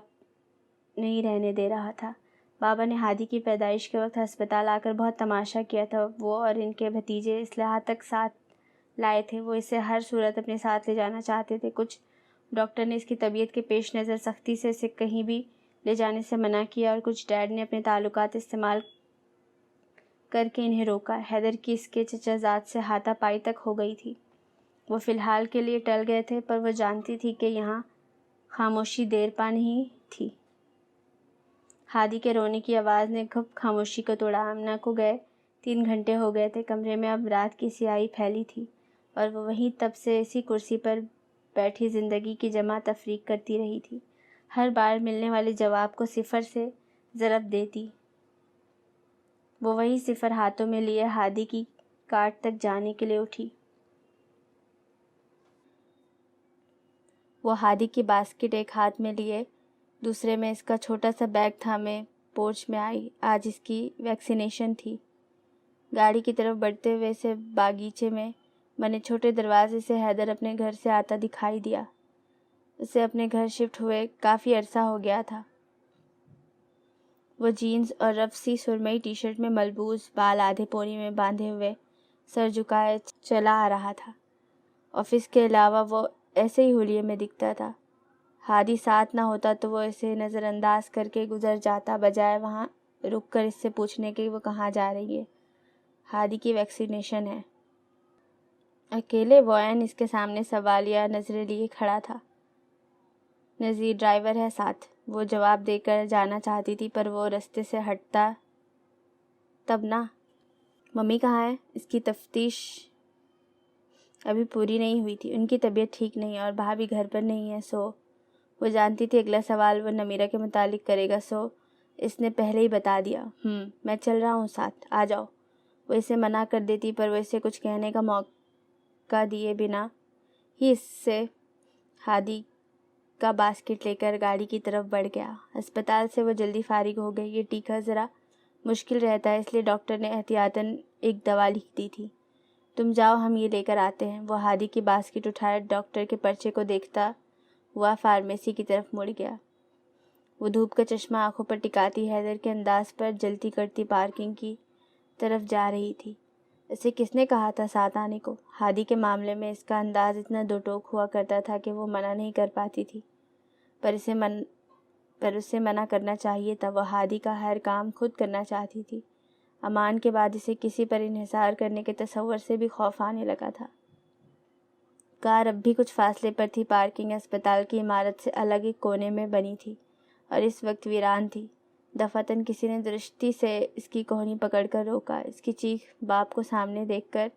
Speaker 1: نہیں رہنے دے رہا تھا۔ بابا نے ہادی کی پیدائش کے وقت ہسپتال آ کر بہت تماشا کیا تھا۔ وہ اور ان کے بھتیجے اصلاح تک ساتھ لائے تھے۔ وہ اسے ہر صورت اپنے ساتھ لے جانا چاہتے تھے۔ کچھ ڈاکٹر نے اس کی طبیعت کے پیش نظر سختی سے اسے کہیں بھی لے جانے سے منع کیا، اور کچھ ڈیڈ نے اپنے تعلقات استعمال کر کے انہیں روکا۔ حیدر کی اس کے چچا زاد سے ہاتھا پائی تک ہو گئی تھی۔ وہ فی الحال کے لیے ٹل گئے تھے، پر وہ جانتی تھی کہ یہاں خاموشی دیر پا نہیں تھی۔ ہادی کے رونے کی آواز نے گھپ خاموشی کو توڑا۔ آمنہ کو گئے 3 گھنٹے ہو گئے تھے۔ کمرے میں اب رات کی سیاہی پھیلی تھی، اور وہ وہیں تب سے اسی کرسی پر بیٹھی زندگی کی جمع تفریق کرتی رہی تھی۔ ہر بار ملنے والے جواب کو 0 سے ضرب دیتی۔ وہ وہی 0 ہاتھوں میں لیے ہادی کی کاٹ تک جانے کے لیے اٹھی۔ وہ ہادی کی باسکٹ ایک ہاتھ میں لیے، دوسرے میں اس کا چھوٹا سا بیگ تھامے پورچ میں آئی۔ آج اس کی ویکسینیشن تھی۔ گاڑی کی طرف بڑھتے ہوئے اسے باغیچے میں بنے چھوٹے دروازے سے حیدر اپنے گھر سے آتا دکھائی دیا۔ اسے اپنے گھر شفٹ ہوئے کافی عرصہ ہو گیا تھا۔ وہ جینز اور رف سی سرمئی ٹی شرٹ میں ملبوس، بال آدھے پونی میں باندھے ہوئے سر جھکائے چلا آ رہا تھا۔ آفس کے علاوہ وہ ایسے ہی حلیے میں دکھتا تھا۔ ہادی ساتھ نہ ہوتا تو وہ اسے نظر انداز کر کے گزر جاتا، بجائے وہاں رک کر اس سے پوچھنے کے وہ کہاں جا رہی ہے۔ ہادی کی ویکسینیشن ہے۔ اکیلے وائن اس کے سامنے سوالیہ نظریں لیے کھڑا تھا۔ نذیر ڈرائیور ہے ساتھ۔ وہ جواب دے کر جانا چاہتی تھی، پر وہ رستے سے ہٹتا تب نہ۔ ممی کہاں ہے؟ اس کی تفتیش ابھی پوری نہیں ہوئی تھی۔ ان کی طبیعت ٹھیک نہیں اور بھابھی گھر پر نہیں ہے، سو وہ جانتی تھی اگلا سوال وہ نمیرہ کے متعلق کرے گا، سو اس نے پہلے ہی بتا دیا۔ میں چل رہا ہوں ساتھ، آ جاؤ۔ وہ اسے منع کر دیتی پر وہ اسے کچھ کہنے کا موقع دیے بنا ہی اس سے ہادی کا باسکٹ لے کر گاڑی کی طرف بڑھ گیا۔ اسپتال سے وہ جلدی فارغ ہو گئی۔ یہ ٹیکہ ذرا مشکل رہتا ہے، اس لیے ڈاکٹر نے احتیاطاً ایک دوا لکھ دی تھی۔ تم جاؤ، ہم یہ لے کر آتے ہیں۔ وہ ہادی کی باسکٹ اٹھائے ڈاکٹر کے پرچے کو دیکھتا ہوا فارمیسی کی طرف مڑ گیا۔ وہ دھوپ کا چشمہ آنکھوں پر ٹکاتی حیدر کے انداز پر جلتی کرتی پارکنگ کی طرف جا رہی تھی۔ اسے کس نے کہا تھا ساتھ آنے کو؟ ہادی کے معاملے میں اس کا انداز اتنا دو ٹوک ہوا کرتا تھا کہ وہ منع نہیں کر پاتی تھی، پر اسے منع کرنا چاہیے تھا۔ وہ ہادی کا ہر کام خود کرنا چاہتی تھی۔ امان کے بعد اسے کسی پر انحصار کرنے کے تصور سے بھی خوف آنے لگا تھا۔ کار اب بھی کچھ فاصلے پر تھی۔ پارکنگ اسپتال کی عمارت سے الگ ایک کونے میں بنی تھی اور اس وقت ویران تھی۔ دفعتاً کسی نے درستی سے اس کی کوہنی پکڑ کر روکا۔ اس کی چیخ باپ کو سامنے دیکھ کر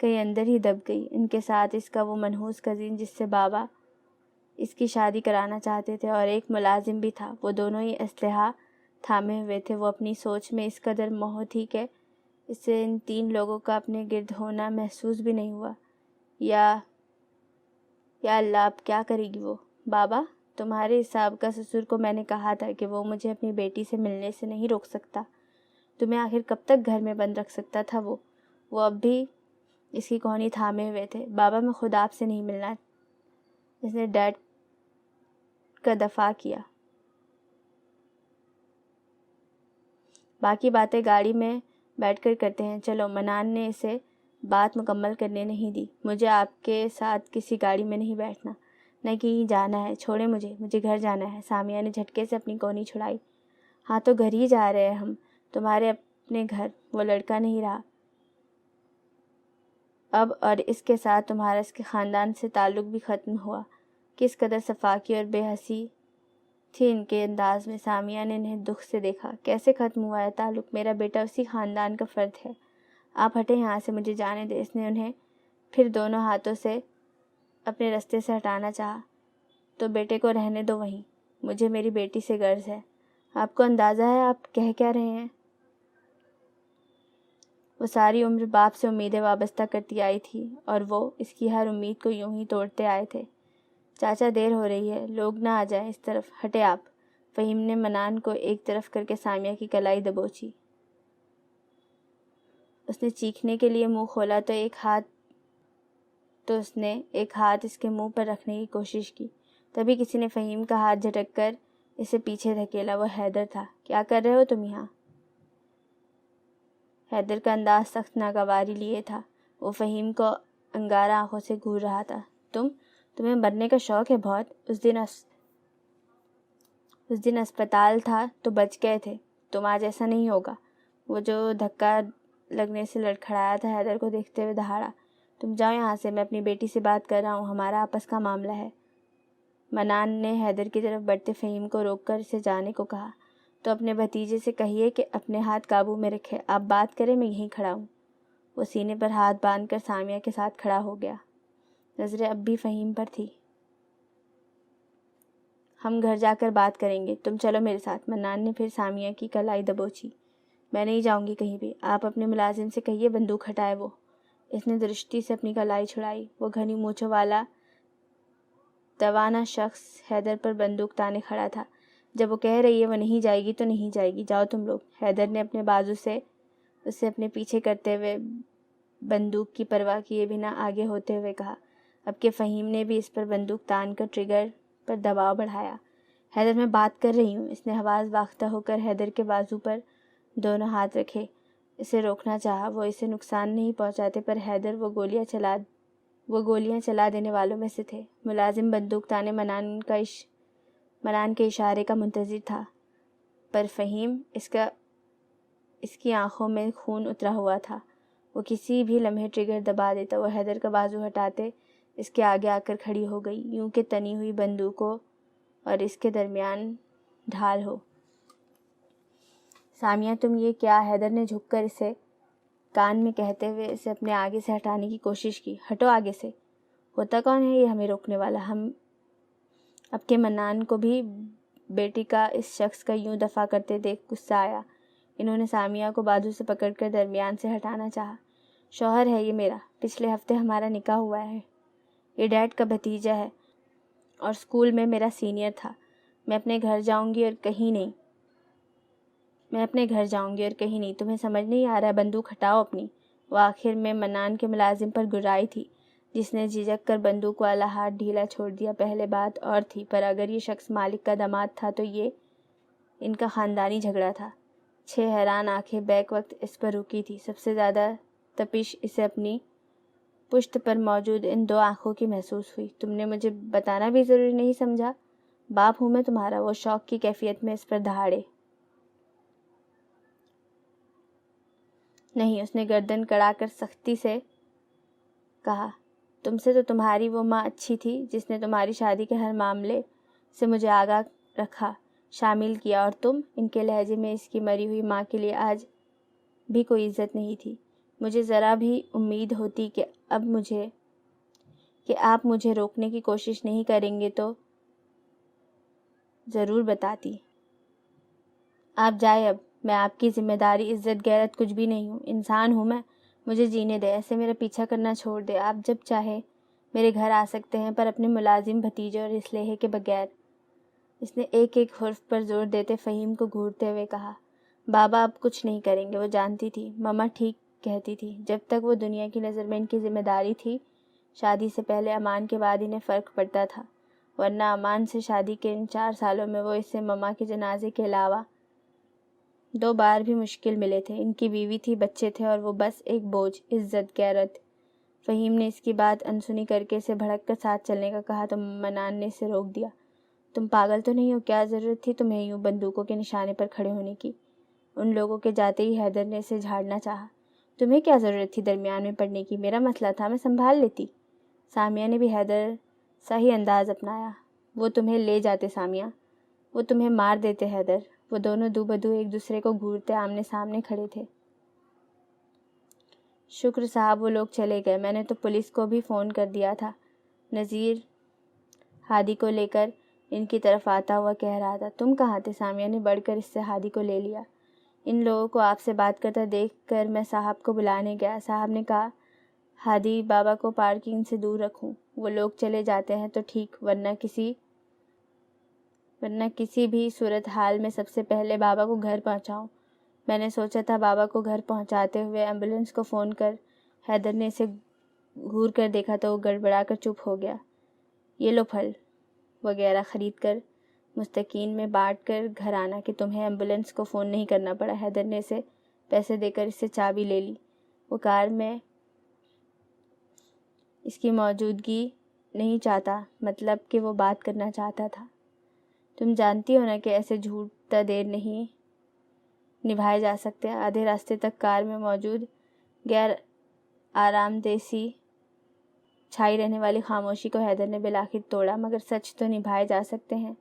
Speaker 1: کہیں اندر ہی دب گئی۔ ان کے ساتھ اس کا وہ منحوس کزن جس سے بابا اس کی شادی کرانا چاہتے تھے، اور ایک ملازم بھی تھا۔ وہ دونوں ہی اسلحہ تھامے ہوئے تھے۔ وہ اپنی سوچ میں اس قدر موہو تھی کہ اسے ان 3 لوگوں کا اپنے گرد ہونا محسوس بھی نہیں ہوا۔ یا اللہ، اب کیا کرے گی وہ؟ بابا، تمہارے حساب کا سسر کو میں نے کہا تھا کہ وہ مجھے اپنی بیٹی سے ملنے سے نہیں روک سکتا۔ تمہیں آخر کب تک گھر میں بند رکھ سکتا تھا وہ اب بھی اس کی کوہنی تھامے ہوئے تھے۔ بابا، میں خود آپ سے نہیں ملنا۔ اس نے ڈیڈ کا دفاع کیا۔ باقی باتیں گاڑی میں بیٹھ کر کرتے ہیں، چلو۔ منان نے اسے بات مکمل کرنے نہیں دی۔ مجھے آپ کے ساتھ کسی گاڑی میں نہیں بیٹھنا، نہ کہیں جانا ہے۔ چھوڑیں مجھے گھر جانا ہے۔ سامیہ نے جھٹکے سے اپنی کوہنی چھڑائی۔ ہاں تو گھر ہی جا رہے ہیں ہم، تمہارے اپنے گھر۔ وہ لڑکا نہیں رہا اب، اور اس کے ساتھ تمہارا اس کے خاندان سے تعلق بھی ختم ہوا۔ کس قدر صفاقی اور بے حسی تھی ان کے انداز میں۔ سامیہ نے انہیں دکھ سے دیکھا۔ کیسے ختم ہوا ہے تعلق؟ میرا بیٹا اسی خاندان کا فرد ہے۔ آپ ہٹیں یہاں سے، مجھے جانے دیں۔ اس نے انہیں پھر دونوں ہاتھوں سے اپنے رستے سے ہٹانا چاہا۔ تو بیٹے کو رہنے دو وہیں، مجھے میری بیٹی سے غرض ہے۔ آپ کو اندازہ ہے آپ کہہ کیا رہے ہیں؟ وہ ساری عمر باپ سے امیدیں وابستہ کرتی آئی تھی اور وہ اس کی ہر امید کو یوں ہی توڑتے آئے تھے۔ چاچا، دیر ہو رہی ہے، لوگ نہ آ جائیں اس طرف، ہٹے آپ۔ فہیم نے منان کو ایک طرف کر کے سامیہ کی کلائی دبوچی۔ اس نے چیخنے کے لیے منہ کھولا تو اس نے ایک ہاتھ اس کے منہ پر رکھنے کی کوشش کی۔ تبھی کسی نے فہیم کا ہاتھ جھٹک کر اسے پیچھے دھکیلا۔ وہ حیدر تھا۔ کیا کر رہے ہو تم یہاں؟ حیدر کا انداز سخت ناگواری لیے تھا۔ وہ فہیم کو انگارہ آنکھوں سے گھور رہا تھا۔ تمہیں مرنے کا شوق ہے بہت۔ اس دن اسپتال تھا تو بچ گئے تھے تم، آج ایسا نہیں ہوگا۔ وہ جو دھکا لگنے سے لڑکھڑایا تھا حیدر کو دیکھتے ہوئے دہاڑا۔ تم جاؤ یہاں سے، میں اپنی بیٹی سے بات کر رہا ہوں، ہمارا آپس کا معاملہ ہے۔ منان نے حیدر کی طرف بڑھتے فہیم کو روک کر اسے جانے کو کہا۔ تو اپنے بھتیجے سے کہیے کہ اپنے ہاتھ قابو میں رکھے، آپ بات کریں، میں یہیں کھڑا ہوں۔ وہ سینے پر ہاتھ باندھ کر سامیہ کے ساتھ کھڑا ہو گیا۔ نظریں اب بھی فہیم پر تھی۔ ہم گھر جا کر بات کریں گے، تم چلو میرے ساتھ۔ منان نے پھر سامیہ کی کلائی دبوچی۔ میں نہیں جاؤں گی کہیں بھی، آپ اپنے ملازم سے کہیے بندوق ہٹائے وہ۔ اس نے درستی سے اپنی کلائی چھڑائی۔ وہ گھنی مونچھوں والا توانا شخص حیدر پر بندوق تانے کھڑا تھا۔ جب وہ کہہ رہی ہے وہ نہیں جائے گی تو نہیں جائے گی، جاؤ تم لوگ۔ حیدر نے اپنے بازو سے اسے اپنے پیچھے کرتے ہوئے بندوق کی پرواہ کیے بنا آگے ہوتے ہوئے کہا۔ اب کہ فہیم نے بھی اس پر بندوق تان کر ٹریگر پر دباؤ بڑھایا۔ حیدر، میں بات کر رہی ہوں۔ اس نے حواس باختہ ہو کر حیدر کے بازو پر دونوں ہاتھ رکھے۔ اسے روکنا چاہا، وہ اسے نقصان نہیں پہنچاتے، پر حیدر وہ گولیاں چلا دینے والوں میں سے تھے۔ ملازم بندوق تانے منان کے اشارے کا منتظر تھا، پر فہیم اس کی آنکھوں میں خون اترا ہوا تھا۔ وہ کسی بھی لمحے ٹریگر دبا دیتا۔ وہ حیدر کا بازو ہٹاتے اس کے آگے آ کر کھڑی ہو گئی، یوں کہ تنی ہوئی بندوقوں اور اس کے درمیان ڈھال ہو۔ سامیہ، تم یہ کیا؟ حیدر نے جھک کر اسے کان میں کہتے ہوئے اسے اپنے آگے سے ہٹانے کی کوشش کی۔ ہٹو آگے سے۔ ہوتا کون ہے یہ ہمیں روکنے والا؟ اب کے منان کو بھی بیٹی کا اس شخص کا یوں دفاع کرتے دیکھ غصہ آیا۔ انہوں نے سامیہ کو بازو سے پکڑ کر درمیان سے ہٹانا چاہا۔ شوہر ہے یہ میرا، پچھلے ہفتے ہمارا نکاح ہوا ہے، یہ ڈیڈ کا بھتیجا ہے اور اسکول میں میرا سینئر تھا۔ میں اپنے گھر جاؤں گی اور کہیں نہیں، تمہیں سمجھ نہیں آ رہا ہے؟ بندوق ہٹاؤ اپنی۔ وہ آخر میں منان کے ملازم پر گرائی تھی، جس نے جھجک کر بندوق والا ہاتھ ڈھیلا چھوڑ دیا۔ پہلے بات اور تھی، پر اگر یہ شخص مالک کا داماد تھا تو یہ ان کا خاندانی جھگڑا تھا۔ 6 حیران آنکھیں بیک وقت اس پر رکی تھی۔ سب سے زیادہ تپش اسے اپنی پشت پر موجود ان 2 آنکھوں کی محسوس ہوئی۔ تم نے مجھے بتانا بھی ضروری نہیں سمجھا؟ باپ ہوں میں تمہارا، وہ شوق کی کیفیت میں اس پر دہاڑے۔ نہیں، اس نے گردن کڑا کر سختی سے کہا۔ تم سے تو تمہاری وہ ماں اچھی تھی جس نے تمہاری شادی کے ہر معاملے سے مجھے آگاہ رکھا، شامل کیا، اور تم؟ ان کے لہجے میں اس کی مری ہوئی ماں کے لیے آج بھی کوئی عزت نہیں تھی۔ مجھے ذرا بھی امید ہوتی کہ آپ مجھے روکنے کی کوشش نہیں کریں گے تو ضرور بتاتی۔ آپ جائے اب، میں آپ کی ذمہ داری، عزت، غیرت کچھ بھی نہیں ہوں، انسان ہوں میں، مجھے جینے دے، ایسے میرا پیچھا کرنا چھوڑ دے۔ آپ جب چاہے میرے گھر آ سکتے ہیں، پر اپنے ملازم بھتیجے اور اسلحے کے بغیر۔ اس نے ایک ایک حرف پر زور دیتے فہیم کو گھورتے ہوئے کہا۔ بابا اب کچھ نہیں کریں گے، وہ جانتی تھی، ماما ٹھیک کہتی تھی۔ جب تک وہ دنیا کی نظر میں ان کی ذمہ داری تھی، شادی سے پہلے امان کے بعد انہیں فرق پڑتا تھا، ورنہ امان سے شادی کے ان 4 سالوں میں وہ اسے ماما کے جنازے کے علاوہ 2 بار بھی مشکل ملے تھے۔ ان کی بیوی تھی، بچے تھے، اور وہ بس ایک بوجھ، عزت، غیرت۔ فہیم نے اس کی بات انسنی کر کے اسے بھڑک کر ساتھ چلنے کا کہا تو منان نے اسے روک دیا۔ تم پاگل تو نہیں ہو؟ کیا ضرورت تھی تمہیں یوں بندوقوں کے نشانے پر کھڑے ہونے کی؟ ان لوگوں کے جاتے ہی حیدر نے اسے جھاڑنا چاہا۔ تمہیں کیا ضرورت تھی درمیان میں پڑنے کی؟ میرا مسئلہ تھا، میں سنبھال لیتی۔ سامیہ نے بھی حیدر سا ہی انداز اپنایا۔ وہ تمہیں لے جاتے سامیہ، وہ تمہیں مار دیتے حیدر۔ وہ دونوں دو بدو ایک دوسرے کو گھورتے آمنے سامنے کھڑے تھے۔ شکر صاحب وہ لوگ چلے گئے، میں نے تو پولیس کو بھی فون کر دیا تھا۔ نذیر ہادی کو لے کر ان کی طرف آتا ہوا کہہ رہا تھا۔ تم کہاں تھے؟ سامیہ نے بڑھ کر اس سے ہادی کو لے لیا۔ ان لوگوں کو آپ سے بات کرتا دیکھ کر میں صاحب کو بلانے گیا۔ صاحب نے کہا ہادی بابا کو پارکنگ سے دور رکھوں، وہ لوگ چلے جاتے ہیں تو ٹھیک، ورنہ کسی بھی صورتحال میں سب سے پہلے بابا کو گھر پہنچاؤں۔ میں نے سوچا تھا بابا کو گھر پہنچاتے ہوئے ایمبولینس کو فون کر۔ حیدر نے اسے گھور کر دیکھا تو وہ گڑبڑا کر چپ ہو گیا۔ یہ لو پھل وغیرہ خرید کر مستقین میں بانٹ کر گھر آنا کہ تمہیں ایمبولینس کو فون نہیں کرنا پڑا۔ حیدر نے اسے پیسے دے کر اس سے چابی لے لی۔ وہ کار میں اس کی موجودگی نہیں چاہتا، مطلب کہ وہ بات کرنا چاہتا تھا۔ تم جانتی ہو نا کہ ایسے جھوٹا دیر نہیں نبھائے جا سکتے۔ آدھے راستے تک کار میں موجود غیر آرام دہ سی چھائی رہنے والی خاموشی کو حیدر نے بالآخر توڑا۔ مگر سچ تو نبھائے جا سکتے ہیں،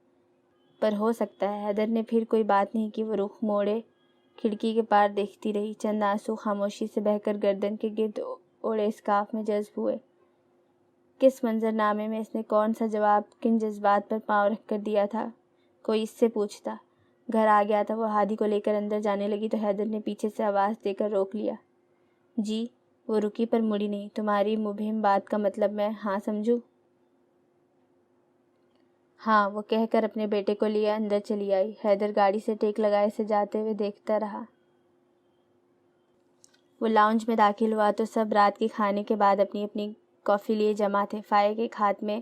Speaker 1: پر ہو سکتا ہے۔ حیدر نے پھر کوئی بات نہیں کی، وہ رخ موڑے کھڑکی کے پار دیکھتی رہی۔ چند آنسو خاموشی سے بہہ کر گردن کے گرد اوڑے اسکارف میں جذب ہوئے۔ کس منظرنامے میں اس نے کون سا جواب کن جذبات پر پاؤں رکھ کر دیا تھا؟ کوئی اس سے پوچھتا۔ گھر آ گیا تھا۔ وہ ہادی کو لے کر اندر جانے لگی تو حیدر نے پیچھے سے آواز دے کر روک لیا۔ جی؟ وہ رکی پر مڑی نہیں۔ تمہاری مبہم بات کا مطلب میں ہاں سمجھوں؟ ہاں، وہ کہہ کر اپنے بیٹے کو لیے اندر چلی آئی۔ حیدر گاڑی سے ٹیک لگائے اسے جاتے ہوئے دیکھتا رہا۔ وہ لاؤنج میں داخل ہوا تو سب رات کے کھانے کے بعد اپنی اپنی کافی لیے جمع تھے۔ فائق ایک ہاتھ میں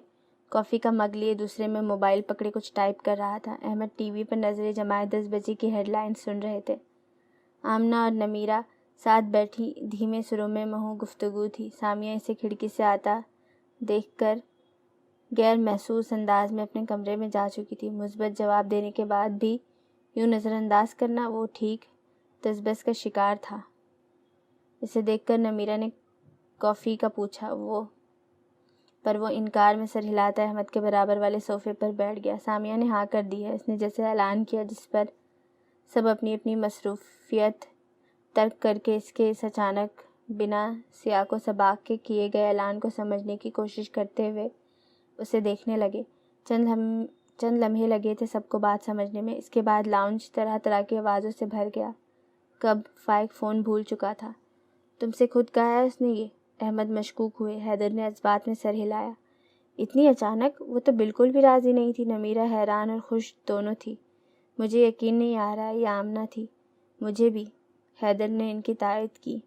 Speaker 1: کافی کا مگ لیے دوسرے میں موبائل پکڑے کچھ ٹائپ کر رہا تھا۔ احمد ٹی وی پر نظریں جمائے 10 بجے کی ہیڈ لائنز سن رہے تھے۔ آمنہ اور نمیرہ ساتھ بیٹھی دھیمے سروں میں محو گفتگو تھی۔ سامیہ اسے کھڑکی سے آتا دیکھ کر غیر محسوس انداز میں اپنے کمرے میں جا چکی تھی۔ مثبت جواب دینے کے بعد بھی یوں نظر انداز کرنا، وہ ٹھیک تذبذب کا شکار تھا۔ اسے دیکھ کر نمیرہ نے کافی کا پوچھا، پر وہ انکار میں سر ہلاتا احمد کے برابر والے صوفے پر بیٹھ گیا۔ سامیہ نے ہاں کر دی ہے، اس نے جیسے اعلان کیا، جس پر سب اپنی اپنی مصروفیت ترک کر کے اس اچانک بنا سیاق و سباق کے کیے گئے اعلان کو سمجھنے کی کوشش کرتے ہوئے اسے دیکھنے لگے۔ چند لمحے لگے تھے سب کو بات سمجھنے میں۔ اس کے بعد لاؤنج طرح طرح کی آوازوں سے بھر گیا۔ کب فائق فون بھول چکا تھا۔ تم سے خود کہا ہے اس نے یہ؟ احمد مشکوک ہوئے۔ حیدر نے اس بات میں سر ہلایا۔ اتنی اچانک؟ وہ تو بالکل بھی راضی نہیں تھی۔ نمیرہ حیران اور خوش دونوں تھی۔ مجھے یقین نہیں آ رہا یہ آمنہ تھی۔ مجھے بھی، حیدر نے ان کی تائید کی۔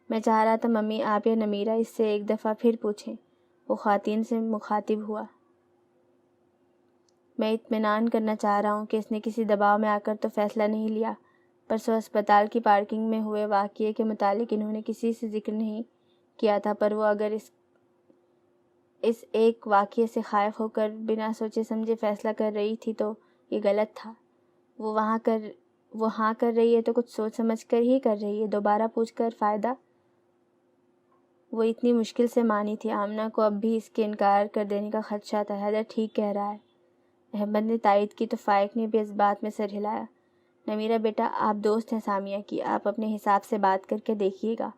Speaker 1: میں چاہ رہا تھا ممی آپ یا نمیرہ اس سے ایک دفعہ پھر پوچھیں۔ وہ خواتین سے مخاطب ہوا۔ میں اطمینان کرنا چاہ رہا ہوں کہ اس نے کسی دباؤ میں آ کر تو فیصلہ نہیں لیا۔ پرسوں ہسپتال کی پارکنگ میں ہوئے واقعے کے متعلق انہوں نے کسی سے ذکر نہیں کیا تھا، پر وہ اگر اس ایک واقعے سے خائف ہو کر بنا سوچے سمجھے فیصلہ کر رہی تھی تو یہ غلط تھا۔ وہ ہاں کر رہی ہے تو کچھ سوچ سمجھ کر ہی کر رہی ہے۔ دوبارہ پوچھ کر فائدہ؟ وہ اتنی مشکل سے مانی تھی۔ آمنہ کو اب بھی اس کے انکار کر دینے کا خدشہ تھا۔ حیدر ٹھیک کہہ رہا ہے، احمد نے تائید کی تو فائق نے بھی اس بات میں سر ہلایا۔ نمیرہ بیٹا آپ دوست ہیں سامیہ کی، آپ اپنے حساب سے بات کر کے دیکھیے گا۔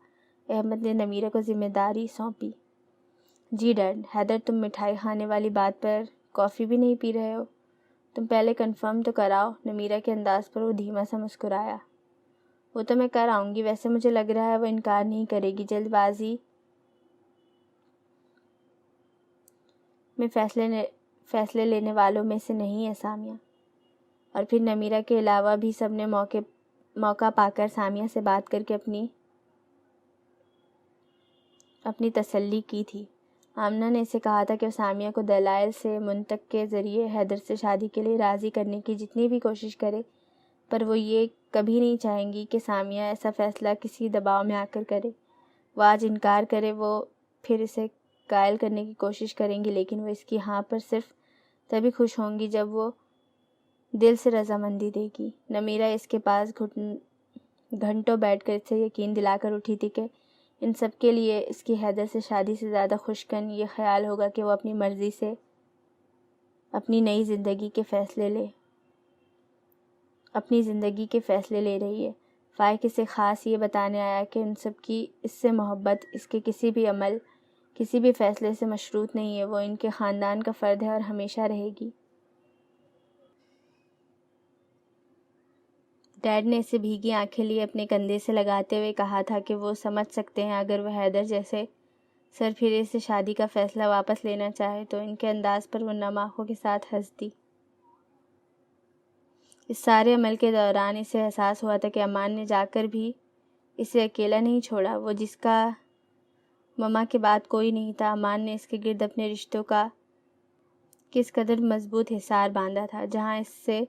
Speaker 1: احمد نے نمیرہ کو ذمہ داری سونپی۔ جی ڈیڈ۔ حیدر تم مٹھائی کھانے والی بات پر کافی بھی نہیں پی رہے ہو؟ تم پہلے کنفرم تو کراؤ۔ نمیرہ کے انداز پر وہ دھیما سا مسکرایا۔ وہ تو میں کر آؤں گی، ویسے مجھے لگ رہا ہے وہ انکار نہیں کرے گی۔ جلد بازی میں فیصلے لینے والوں میں سے نہیں ہے سامیہ۔ اور پھر نمیرہ کے علاوہ بھی سب نے موقع پا کر سامیہ سے بات کر کے اپنی تسلی کی تھی۔ آمنہ نے اسے کہا تھا کہ وہ سامیہ کو دلائل سے منطق کے ذریعے حیدر سے شادی کے لیے راضی کرنے کی جتنی بھی کوشش کرے، پر وہ یہ کبھی نہیں چاہیں گی کہ سامیہ ایسا فیصلہ کسی دباؤ میں آ کر کرے۔ وہ آج انکار کرے، وہ پھر اسے قائل کرنے کی کوشش کریں گی، لیکن وہ اس کی ہاں پر صرف تبھی خوش ہوں گی جب وہ دل سے رضامندی دے گی۔ نمیرہ اس کے پاس گھنٹوں بیٹھ کر اسے یقین دلا کر اٹھی تھی کہ ان سب کے لیے اس کی حیدر سے شادی سے زیادہ خوشکن یہ خیال ہوگا کہ وہ اپنی مرضی سے اپنی زندگی کے فیصلے لے رہی ہے۔ فائق اسے خاص یہ بتانے آیا کہ ان سب کی اس سے محبت اس کے کسی بھی عمل، کسی بھی فیصلے سے مشروط نہیں ہے۔ وہ ان کے خاندان کا فرد ہے اور ہمیشہ رہے گی۔ ڈیڈ نے اسے بھیگی آنکھیں لیے اپنے کندھے سے لگاتے ہوئے کہا تھا کہ وہ سمجھ سکتے ہیں اگر وہ حیدر جیسے سر پھیرے سے شادی کا فیصلہ واپس لینا چاہے تو۔ ان کے انداز پر وہ نم آنکھوں کے ساتھ ہنس دی۔ اس سارے عمل کے دوران اسے احساس ہوا تھا کہ امان نے جا کر بھی اسے اکیلا نہیں چھوڑا۔ وہ جس کا مما کے بعد کوئی نہیں تھا، امان نے اس کے گرد اپنے رشتوں کا کس قدر مضبوط حصار باندھا تھا۔ جہاں اس سے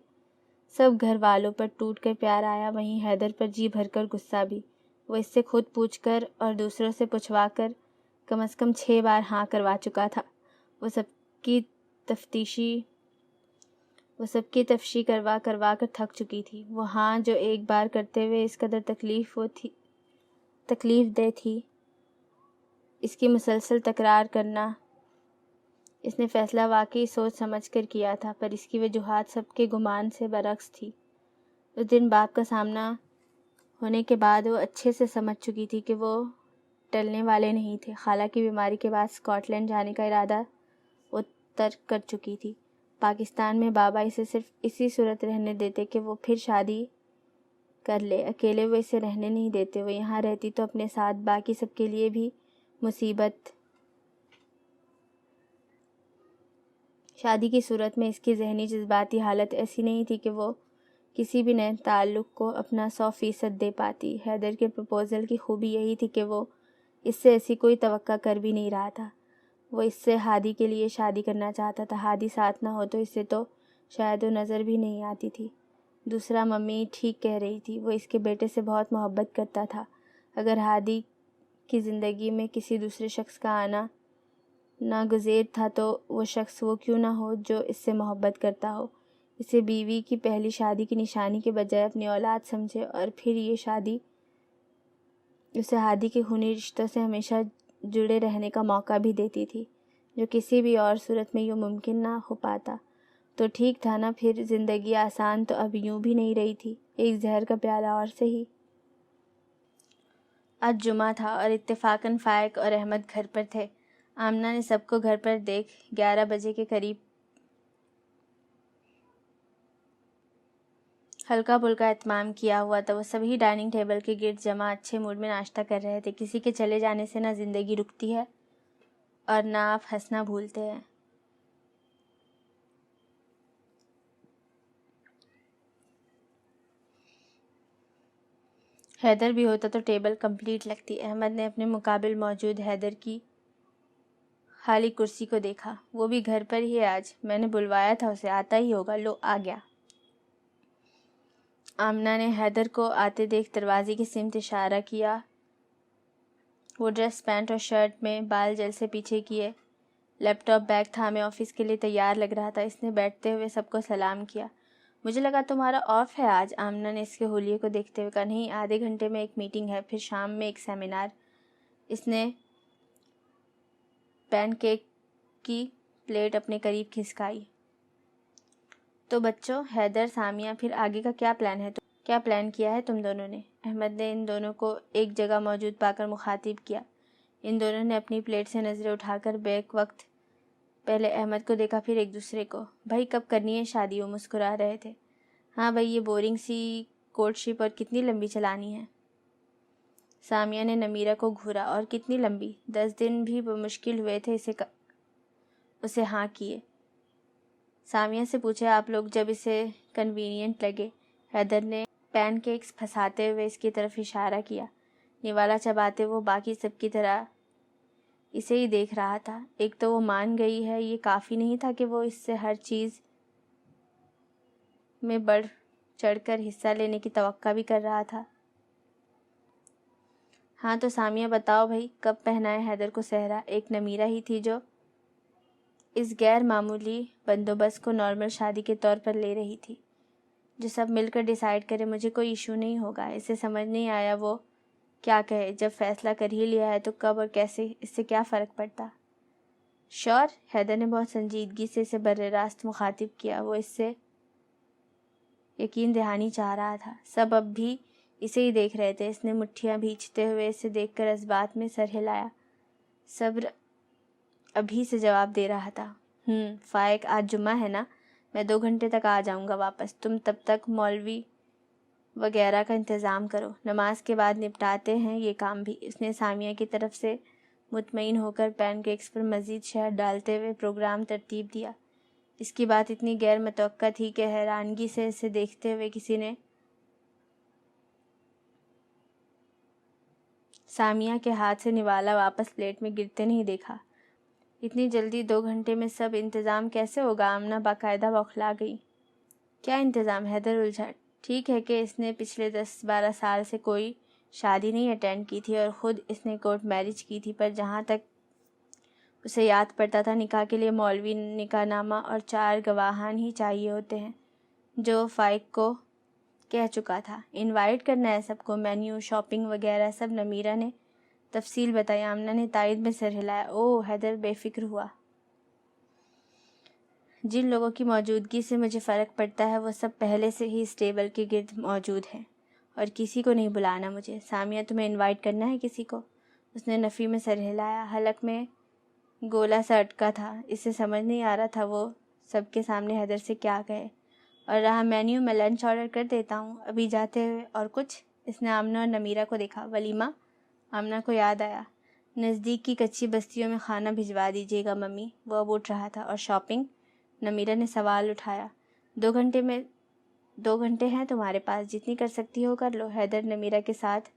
Speaker 1: سب گھر والوں پر ٹوٹ کر پیار آیا، وہیں حیدر پر جی بھر کر غصہ بھی۔ وہ اس سے خود پوچھ کر اور دوسروں سے پوچھوا کر کم از کم 6 بار ہاں کروا چکا تھا۔ وہ سب کی تفشی کروا کر تھک چکی تھی۔ وہ ہاں جو ایک بار کرتے ہوئے اس قدر تکلیف دہ تھی، اس کی مسلسل تکرار کرنا۔ اس نے فیصلہ واقعی سوچ سمجھ کر کیا تھا، پر اس کی وجوہات سب کے گمان سے برعکس تھی۔ اس دن باپ کا سامنا ہونے کے بعد وہ اچھے سے سمجھ چکی تھی کہ وہ ٹلنے والے نہیں تھے۔ خالہ کی بیماری کے بعد اسکاٹ لینڈ جانے کا ارادہ وہ ترک کر چکی تھی۔ پاکستان میں بابا اسے صرف اسی صورت رہنے دیتے کہ وہ پھر شادی کر لے، اکیلے وہ اسے رہنے نہیں دیتے۔ وہ یہاں رہتی تو اپنے ساتھ باقی سب کے لیے بھی مصیبت۔ شادی کی صورت میں اس کی ذہنی جذباتی حالت ایسی نہیں تھی کہ وہ کسی بھی نئے تعلق کو اپنا 100% دے پاتی۔ حیدر کے پروپوزل کی خوبی یہی تھی کہ وہ اس سے ایسی کوئی توقع کر بھی نہیں رہا تھا۔ وہ اس سے ہادی کے لیے شادی کرنا چاہتا تھا۔ ہادی ساتھ نہ ہو تو اسے تو شاید وہ نظر بھی نہیں آتی تھی۔ دوسرا ممی ٹھیک کہہ رہی تھی، وہ اس کے بیٹے سے بہت محبت کرتا تھا۔ اگر ہادی کی زندگی میں کسی دوسرے شخص کا آنا ناگزیر تھا تو وہ شخص وہ کیوں نہ ہو جو اس سے محبت کرتا ہو، اسے بیوی کی پہلی شادی کی نشانی کے بجائے اپنی اولاد سمجھے، اور پھر یہ شادی اسے ہادی کے خونی رشتوں سے ہمیشہ جڑے رہنے کا موقع بھی دیتی تھی، جو کسی بھی اور صورت میں یوں ممکن نہ ہو پاتا۔ تو ٹھیک تھا نا، پھر زندگی آسان تو اب یوں بھی نہیں رہی تھی۔ ایک زہر کا پیالہ اور سہی۔ آج جمعہ تھا اور اتفاقاً فائق اور احمد گھر پر تھے۔ آمنہ نے سب کو گھر پر دیکھ 11 بجے کے قریب ہلکا پھلکا اہتمام کیا ہوا تھا۔ وہ سبھی ڈائننگ ٹیبل کے گرد جمع اچھے موڈ میں ناشتہ کر رہے تھے۔ کسی کے چلے جانے سے نہ زندگی رکتی ہے اور نہ آپ ہنسنا بھولتے ہیں۔ حیدر بھی ہوتا تو ٹیبل کمپلیٹ لگتی۔ احمد نے اپنے مقابل موجود حیدر کی خالی کرسی کو دیکھا۔ وہ بھی گھر پر ہی ہے آج، میں نے بلوایا تھا اسے، آتا ہی ہوگا، لو آ گیا۔ آمنہ نے حیدر کو آتے دیکھ دروازے کی سمت اشارہ کیا۔ وہ ڈریس پینٹ اور شرٹ میں، بال جل سے پیچھے کیے، لیپ ٹاپ بیگ تھامے آفس کے لیے تیار لگ رہا تھا۔ اس نے بیٹھتے ہوئے سب کو سلام کیا۔ مجھے لگا تمہارا آف ہے آج۔ آمنہ نے اس کے حلیے کو دیکھتے ہوئے کہا، نہیں، آدھے گھنٹے میں ایک میٹنگ ہے، پھر شام میں ایک سیمینار۔ اس نے پین کیک کی پلیٹ اپنے قریب کھسکائی۔ تو بچوں، حیدر، سامیہ، پھر آگے کا کیا پلان کیا ہے تم دونوں نے؟ احمد نے ان دونوں کو ایک جگہ موجود پا کر مخاطب کیا۔ ان دونوں نے اپنی پلیٹ سے نظریں اٹھا کر بیک وقت پہلے احمد کو دیکھا، پھر ایک دوسرے کو۔ بھائی کب کرنی ہے شادی؟ وہ مسکرا رہے تھے۔ ہاں بھائی، یہ بورنگ سی کورٹشپ اور کتنی لمبی چلانی ہے؟ سامیہ نے نمیرہ کو گھورا۔ اور کتنی لمبی؟ 10 دن بھی مشکل ہوئے تھے اسے ہاں کیے۔ سامیہ سے پوچھے آپ لوگ جب اسے کنوینئنٹ لگے۔ حیدر نے پین کیکس پھنساتے ہوئے اس کی طرف اشارہ کیا۔ نوالا چباتے وہ باقی سب کی طرح اسے ہی دیکھ رہا تھا۔ ایک تو وہ مان گئی ہے، یہ کافی نہیں تھا کہ وہ اس سے ہر چیز میں بڑھ چڑھ کر حصہ لینے کی توقع بھی کر رہا تھا۔ ہاں تو سامیہ بتاؤ بھائی، کب پہنائے حیدر کو صحرا؟ ایک نمیرہ ہی تھی جو اس غیر معمولی بندوبست کو نارمل شادی کے طور پر لے رہی تھی، جو سب مل کر ڈیسائیڈ کرے۔ مجھے کوئی ایشو نہیں ہوگا۔ اسے سمجھ نہیں آیا وہ کیا کہے۔ جب فیصلہ کر ہی لیا ہے تو کب اور کیسے، اس سے کیا فرق پڑتا؟ شور؟ حیدر نے بہت سنجیدگی سے اسے براہ راست مخاطب کیا۔ وہ اس سے یقین دہانی چاہ رہا تھا۔ سب اب بھی اسے ہی دیکھ رہے تھے۔ اس نے مٹھیاں بھینچتے ہوئے اسے دیکھ کر اس بات میں سر ہلایا۔ صبر ابھی سے جواب دے رہا تھا۔ فائق، آج جمعہ ہے نا؟ میں 2 گھنٹے تک آ جاؤں گا واپس۔ تم تب تک مولوی وغیرہ کا انتظام کرو، نماز کے بعد نپٹاتے ہیں یہ کام بھی۔ اس نے سامیہ کی طرف سے مطمئن ہو کر پین کیکس پر مزید شہد ڈالتے ہوئے پروگرام ترتیب دیا۔ اس کی بات اتنی غیر متوقع تھی کہ حیرانگی سے اسے دیکھتے ہوئے کسی نے سامیہ کے ہاتھ سے نوالا واپس پلیٹ میں گرتے نہیں دیکھا۔ اتنی جلدی 2 گھنٹے میں سب انتظام کیسے ہوگا؟ آمنہ باقاعدہ بوکھلا گئی۔ کیا انتظام؟ حیدر الجھا۔ ٹھیک ہے کہ اس نے پچھلے 10-12 سال سے کوئی شادی نہیں اٹینڈ کی تھی اور خود اس نے کورٹ میرج کی تھی، پر جہاں تک اسے یاد پڑتا تھا نکاح کے لیے مولوی نکاح نامہ اور 4 گواہان ہی چاہیے ہوتے ہیں، جو فائق کو کہہ چکا تھا۔ انوائٹ کرنا ہے سب کو، مینیو، شاپنگ وغیرہ سب نمیرہ نے تفصیل بتائی۔ آمنہ نے تائید میں سر ہلایا۔ اوہ! حیدر بے فکر ہوا۔ جن لوگوں کی موجودگی سے مجھے فرق پڑتا ہے وہ سب پہلے سے ہی اس ٹیبل کے گرد موجود ہیں، اور کسی کو نہیں بلانا مجھے۔ سامیہ، تمہیں انوائٹ کرنا ہے کسی کو؟ اس نے نفی میں سر ہلایا۔ حلق میں گولا سا اٹکا تھا۔ اسے سمجھ نہیں آ رہا تھا وہ سب کے سامنے حیدر سے کیا کہے۔ اور رہا مینیو، میں لنچ آرڈر کر دیتا ہوں ابھی جاتے ہوئے۔ اور کچھ؟ اس نے آمنہ اور نمیرہ کو دیکھا۔ ولیمہ؟ آمنہ کو یاد آیا۔ نزدیک کی کچی بستیوں میں کھانا بھجوا دیجیے گا ممی۔ وہ اب اٹھ رہا تھا۔ اور شاپنگ؟ نمیرہ نے سوال اٹھایا۔ 2 گھنٹے ہیں تمہارے پاس، جتنی کر سکتی ہو کر لو۔ حیدر نمیرہ کے ساتھ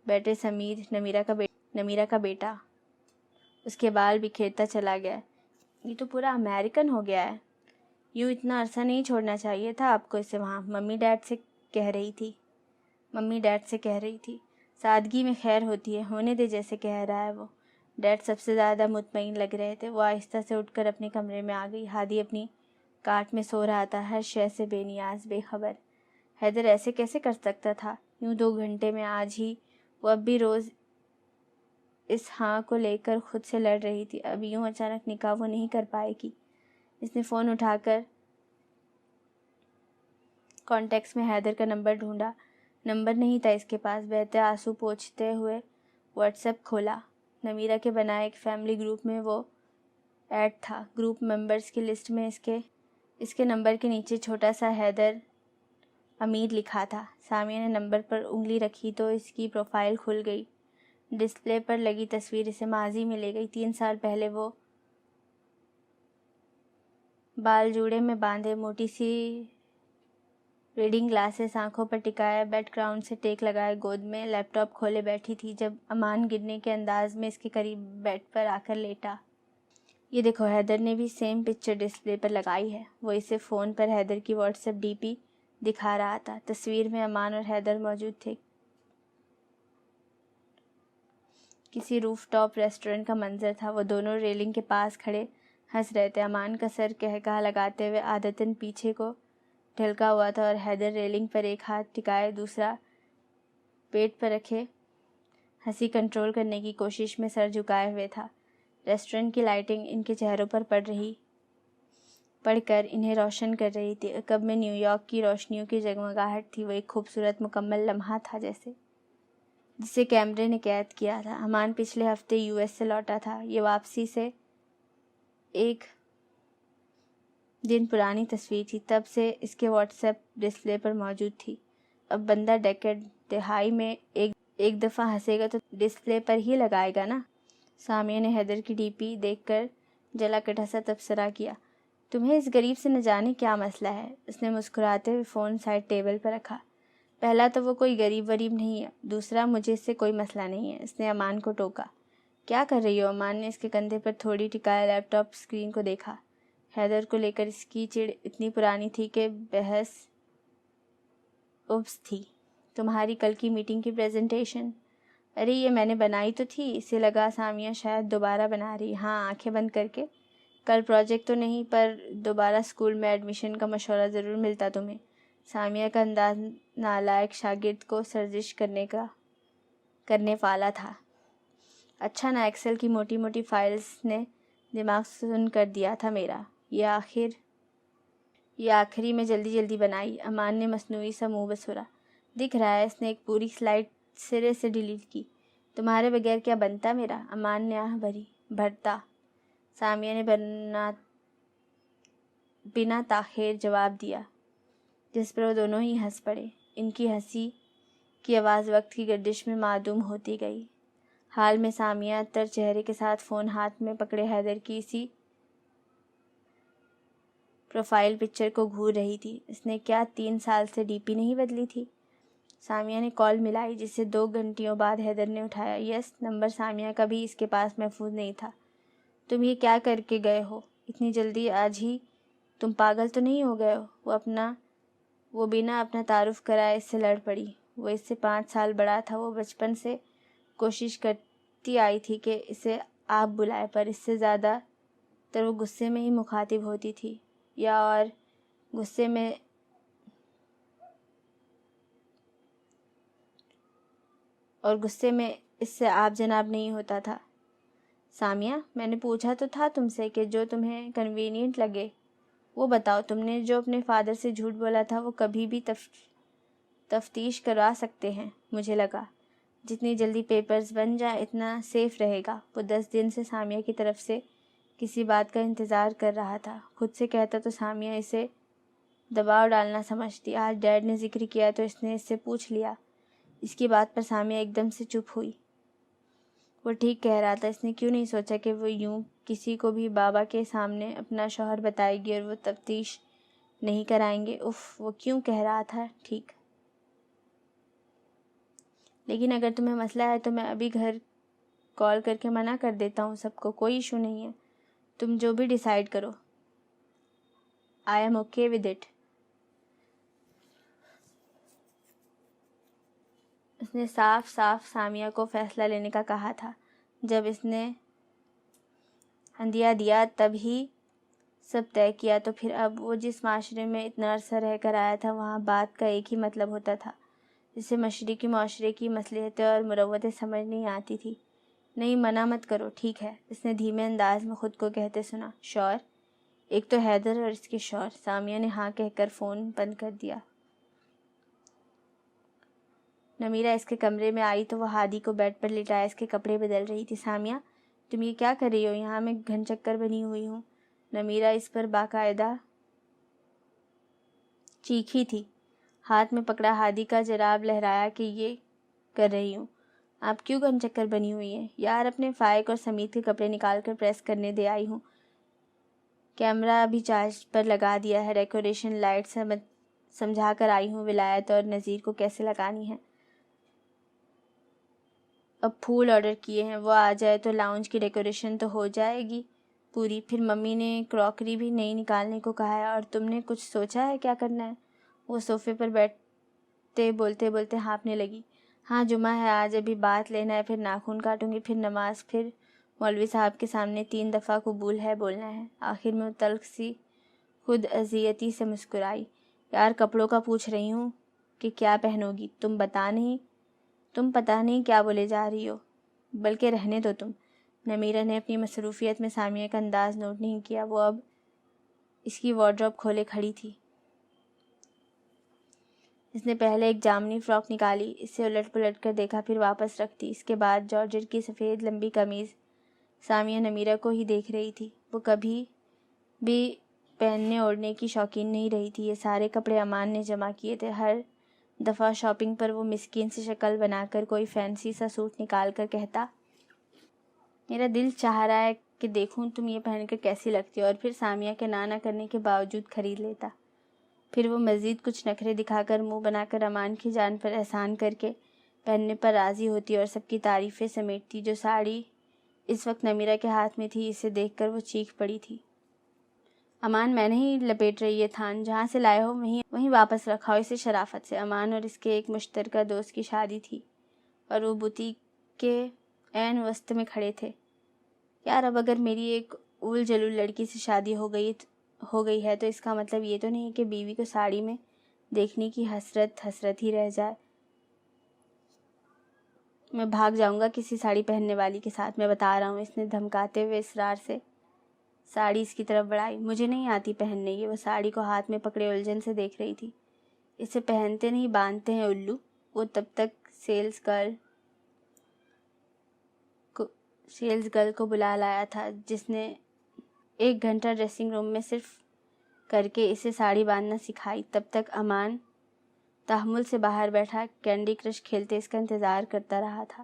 Speaker 1: بیٹھے سمیر، نمیرہ کا بیٹا، اس کے بال بکھیرتا چلا گیا۔ یہ تو پورا امریکن ہو گیا ہے۔ یوں اتنا عرصہ نہیں چھوڑنا چاہیے تھا آپ کو اسے وہاں۔ ممی ڈیڈ سے کہہ رہی تھی۔ سادگی میں خیر ہوتی ہے، ہونے دے جیسے کہہ رہا ہے وہ۔ ڈیڈ سب سے زیادہ مطمئن لگ رہے تھے۔ وہ آہستہ سے اٹھ کر اپنے کمرے میں آ گئی۔ ہادی اپنی کاٹ میں سو رہا تھا، ہر شے سے بے نیاز، بے خبر۔ حیدر ایسے کیسے کر سکتا تھا یوں 2 گھنٹے میں؟ آج ہی وہ اب بھی روز اس ہاں کو لے کر خود سے لڑ رہی تھی۔ اب یوں اچانک نکاح وہ نہیں کر پائے گی۔ اس نے فون اٹھا کر کانٹیکٹس میں حیدر کا نمبر ڈھونڈا۔ نمبر نہیں تھا اس کے پاس۔ بہتے آنسو پوچھتے ہوئے واٹس ایپ کھولا۔ نمیرہ کے بنائے ایک فیملی گروپ میں وہ ایڈ تھا۔ گروپ ممبرز کی لسٹ میں اس کے نمبر کے نیچے چھوٹا سا حیدر امیر لکھا تھا۔ سامیہ نے نمبر پر انگلی رکھی تو اس کی پروفائل کھل گئی۔ ڈسپلے پر لگی تصویر اسے ماضی میں لے گئی۔ 3 سال پہلے وہ بال جوڑے میں باندھے، موٹی سی ریڈنگ گلاسز آنکھوں پر ٹکائے، بیک گراؤنڈ سے ٹیک لگائے، گود میں لیپ ٹاپ کھولے بیٹھی تھی جب امان گرنے کے انداز میں اس کے قریب بیڈ پر آ کر لیٹا۔ یہ دیکھو، حیدر نے بھی سیم پکچر ڈسپلے پر لگائی ہے۔ وہ اسے فون پر حیدر کی واٹس ایپ ڈی پی دکھا رہا تھا۔ تصویر میں امان اور حیدر موجود تھے۔ کسی روف ٹاپ ریسٹورنٹ کا منظر تھا۔ وہ دونوں ریلنگ کے پاس کھڑے ہنس رہے تھے۔ امان کا سر قہقہا لگاتے ہوئے عادتاً پیچھے کو ڈھلکا ہوا تھا اور حیدر ریلنگ پر ایک ہاتھ ٹکائے دوسرا پیٹ پر رکھے ہنسی کنٹرول کرنے کی کوشش میں سر جھکائے ہوئے تھا۔ ریسٹورنٹ کی لائٹنگ ان کے چہروں پر پڑ کر انہیں روشن کر رہی تھی۔ عقب میں نیو یارک کی روشنیوں کی جگمگاہٹ تھی۔ وہ ایک خوبصورت مکمل لمحہ تھا جسے کیمرے نے قید کیا تھا۔ امان پچھلے ہفتے یو ایس سے لوٹا تھا۔ یہ واپسی سے ایک دن پرانی تصویر تھی، تب سے اس کے واٹس ایپ ڈسپلے پر موجود تھی۔ اب بندہ ڈیکیڈ دہائی میں ایک دفعہ ہنسے گا تو ڈسپلے پر ہی لگائے گا نا۔ سامیہ نے حیدر کی ڈی پی دیکھ کر جلا کٹا سا تبصرہ کیا۔ تمہیں اس غریب سے نہ جانے کیا مسئلہ ہے؟ اس نے مسکراتے ہوئے فون سائڈ ٹیبل پر رکھا۔ پہلا تو وہ کوئی غریب نہیں ہے، دوسرا مجھے اس سے کوئی مسئلہ نہیں ہے۔ اس نے امان کو ٹوکا۔ کیا کر رہی ہو؟ امان نے اس کے کندھے پر تھوڑی ٹکائے لیپ ٹاپ اسکرین کو دیکھا۔ حیدر کو لے کر اس کی چڑ اتنی پرانی تھی کہ بحث ابس تھی۔ تمہاری کل کی میٹنگ کی پریزنٹیشن؟ ارے یہ میں نے بنائی تو تھی۔ اسے لگا سامیہ شاید دوبارہ بنا رہی۔ ہاں، آنکھیں بند کر کے۔ کل پروجیکٹ تو نہیں، پر دوبارہ اسکول میں ایڈمیشن کا مشورہ ضرور ملتا تمہیں۔ سامیہ کا انداز نالائق شاگرد کو سرزنش کرنے والا تھا۔ اچھا نا، ایکسل کی موٹی موٹی فائلز نے دماغ سن کر دیا تھا میرا۔ یہ آخری میں جلدی بنائی۔ امان نے مصنوعی سا منہ بسورا۔ دکھ رہا ہے۔ اس نے ایک پوری سلائیڈ سرے سے ڈیلیٹ کی۔ تمہارے بغیر کیا بنتا میرا؟ امان نے آہ بھرتا۔ سامیہ نے بنا تاخیر جواب دیا، جس پر وہ دونوں ہی ہنس پڑے۔ ان کی ہنسی کی آواز وقت کی گردش میں معدوم ہوتی گئی۔ حال میں سامیہ تر چہرے کے ساتھ فون ہاتھ میں پکڑے حیدر کی اسی پروفائل پکچر کو گھور رہی تھی۔ اس نے کیا 3 سال سے ڈی پی نہیں بدلی تھی؟ سامیہ نے کال ملائی، جسے 2 گھنٹیوں بعد حیدر نے اٹھایا۔ یس، نمبر سامیہ کا بھی اس کے پاس محفوظ نہیں تھا۔ تم یہ کیا کر کے گئے ہو اتنی جلدی؟ آج ہی تم پاگل تو نہیں ہو گئے ہو؟ وہ بنا اپنا تعارف کرائے اس سے لڑ پڑی۔ وہ اس سے 5 سال بڑا تھا۔ وہ بچپن سے کوشش کرتی آئی تھی کہ اسے آپ بلائے، پر اس سے زیادہ تر وہ غصے میں ہی مخاطب ہوتی تھی، اور غصے میں اس سے آپ جناب نہیں ہوتا تھا۔ سامیہ، میں نے پوچھا تو تھا تم سے کہ جو تمہیں کنوینئنٹ لگے وہ بتاؤ۔ تم نے جو اپنے فادر سے جھوٹ بولا تھا وہ کبھی بھی تفتیش کروا سکتے ہیں۔ مجھے لگا جتنی جلدی پیپرز بن جائیں اتنا سیف رہے گا۔ وہ 10 دن سے سامیہ کی طرف سے کسی بات کا انتظار کر رہا تھا۔ خود سے کہتا تو سامیہ اسے دباؤ ڈالنا سمجھتی۔ آج ڈیڈ نے ذکر کیا تو اس نے اس سے پوچھ لیا۔ اس کی بات پر سامیہ ایک دم سے چپ ہوئی۔ وہ ٹھیک کہہ رہا تھا۔ اس نے کیوں نہیں سوچا کہ وہ یوں کسی کو بھی بابا کے سامنے اپنا شوہر بتائے گی اور وہ تفتیش نہیں کرائیں گے؟ وہ کیوں کہہ رہا تھا ٹھیک؟ لیکن اگر تمہیں مسئلہ ہے تو میں ابھی گھر کال کر کے منع کر دیتا ہوں سب کو۔ کوئی ایشو نہیں ہے، تم جو بھی ڈیسائیڈ کرو۔ I'm okay with it. اس نے صاف سامیہ کو فیصلہ لینے کا کہا تھا۔ جب اس نے عندیہ دیا تب ہی سب طے کیا، تو پھر اب وہ جس معاشرے میں اتنا عرصہ رہ کر آیا تھا وہاں بات کا ایک ہی مطلب ہوتا تھا، جسے مشرقی معاشرے کی مصلحتیں اور مروتیں سمجھ نہیں آتی تھی۔ نہیں، منع مت کرو، ٹھیک ہے؟ اس نے دھیمے انداز میں خود کو کہتے سنا۔ شور؟ ایک تو حیدر اور اس کے شور۔ سامیہ نے ہاں کہہ کر فون بند کر دیا۔ نمیرہ اس کے کمرے میں آئی تو وہ ہادی کو بیڈ پر لٹائے اس کے کپڑے بدل رہی تھی۔ سامیہ تم یہ کیا کر رہی ہو؟ یہاں میں گھن چکر بنی ہوئی ہوں۔ نمیرہ اس پر باقاعدہ چیخی تھی، ہاتھ میں پکڑا ہادی کا جراب لہرایا کہ یہ کر رہی ہوں۔ آپ کیوں گھن چکر بنی ہوئی ہیں؟ یار اپنے فائق اور سمیت کے کپڑے نکال کر پریس کرنے دے آئی ہوں۔ کیمرہ ابھی چارج پر لگا دیا ہے، ڈیکوریشن لائٹ سمجھا کر آئی ہوں، ولایت اور نذیر کو کیسے لگانی ہے۔ اب پھول آرڈر کیے ہیں، وہ آ جائے تو لاؤنج کی ڈیکوریشن تو ہو جائے گی پوری۔ پھر ممی نے کراکری بھی نئی نکالنے کو کہا ہے۔ اور تم نے کچھ سوچا ہے کیا کرنا ہے؟ وہ صوفے پر بیٹھتے بولتے بولتے ہانپنے لگی۔ ہاں جمعہ ہے آج، ابھی بات لینا ہے، پھر ناخن کاٹوں گی، پھر نماز، پھر مولوی صاحب کے سامنے 3 دفعہ قبول ہے بولنا ہے۔ آخر میں وہ تلخ سی خود اذیتی سے مسکرائی۔ یار کپڑوں کا پوچھ رہی ہوں کہ کیا پہنو گی، تم پتہ نہیں کیا بولے جا رہی ہو، بلکہ رہنے دو تم۔ نمیرہ نے اپنی مصروفیت میں سامیہ کا انداز نوٹ نہیں کیا، وہ اب اس کی وارڈروب کھولے کھڑی تھی۔ اس نے پہلے ایک جامنی فراک نکالی، اسے الٹ پلٹ کر دیکھا، پھر واپس رکھ دی۔ اس کے بعد جارجٹ کی سفید لمبی قمیض۔ سامیہ نمیرہ کو ہی دیکھ رہی تھی، وہ کبھی بھی پہننے اوڑھنے کی شوقین نہیں رہی تھی۔ یہ سارے کپڑے امان نے جمع کیے تھے۔ ہر دفعہ شاپنگ پر وہ مسکین سی شکل بنا کر کوئی فینسی سا سوٹ نکال کر کہتا، میرا دل چاہ رہا ہے کہ دیکھوں تم یہ پہن کر کیسی لگتی ہو، اور پھر سامیہ کے نہ کرنے کے باوجود خرید لیتا۔ پھر وہ مزید کچھ نخرے دکھا کر منہ بنا کر امان کی جان پر احسان کر کے پہننے پر راضی ہوتی اور سب کی تعریفیں سمیٹتی۔ جو ساڑی اس وقت نمیرہ کے ہاتھ میں تھی، اسے دیکھ کر وہ چیخ پڑی تھی، امان میں نہیں لپیٹ رہی یہ تھان، جہاں سے لائے ہو وہیں واپس رکھاؤ اسے شرافت سے۔ امان اور اس کے ایک مشترکہ دوست کی شادی تھی اور وہ بوتیک کے عین وسط میں کھڑے تھے۔ یار اب اگر میری ایک اول جلول لڑکی سے شادی ہو گئی ہے تو اس کا مطلب یہ تو نہیں کہ بیوی کو ساڑی میں دیکھنے کی حسرت ہی رہ جائے۔ میں بھاگ جاؤں گا کسی ساڑی پہننے والی کے ساتھ، میں بتا رہا ہوں۔ اس نے دھمکاتے ہوئے اصرار سے ساڑی اس کی طرف بڑھائی۔ مجھے نہیں آتی پہننے یہ۔ وہ ساڑی کو ہاتھ میں پکڑے الجھن سے دیکھ رہی تھی۔ اسے پہنتے نہیں باندھتے ہیں الو۔ وہ تب تک سیلز گرل کو بلا لایا تھا جس نے 1 گھنٹہ ڈریسنگ روم میں صرف کر کے اسے ساڑی باندھنا سکھائی۔ تب تک امان تحمل سے باہر بیٹھا کینڈی کرش کھیلتے اس کا انتظار کرتا رہا تھا۔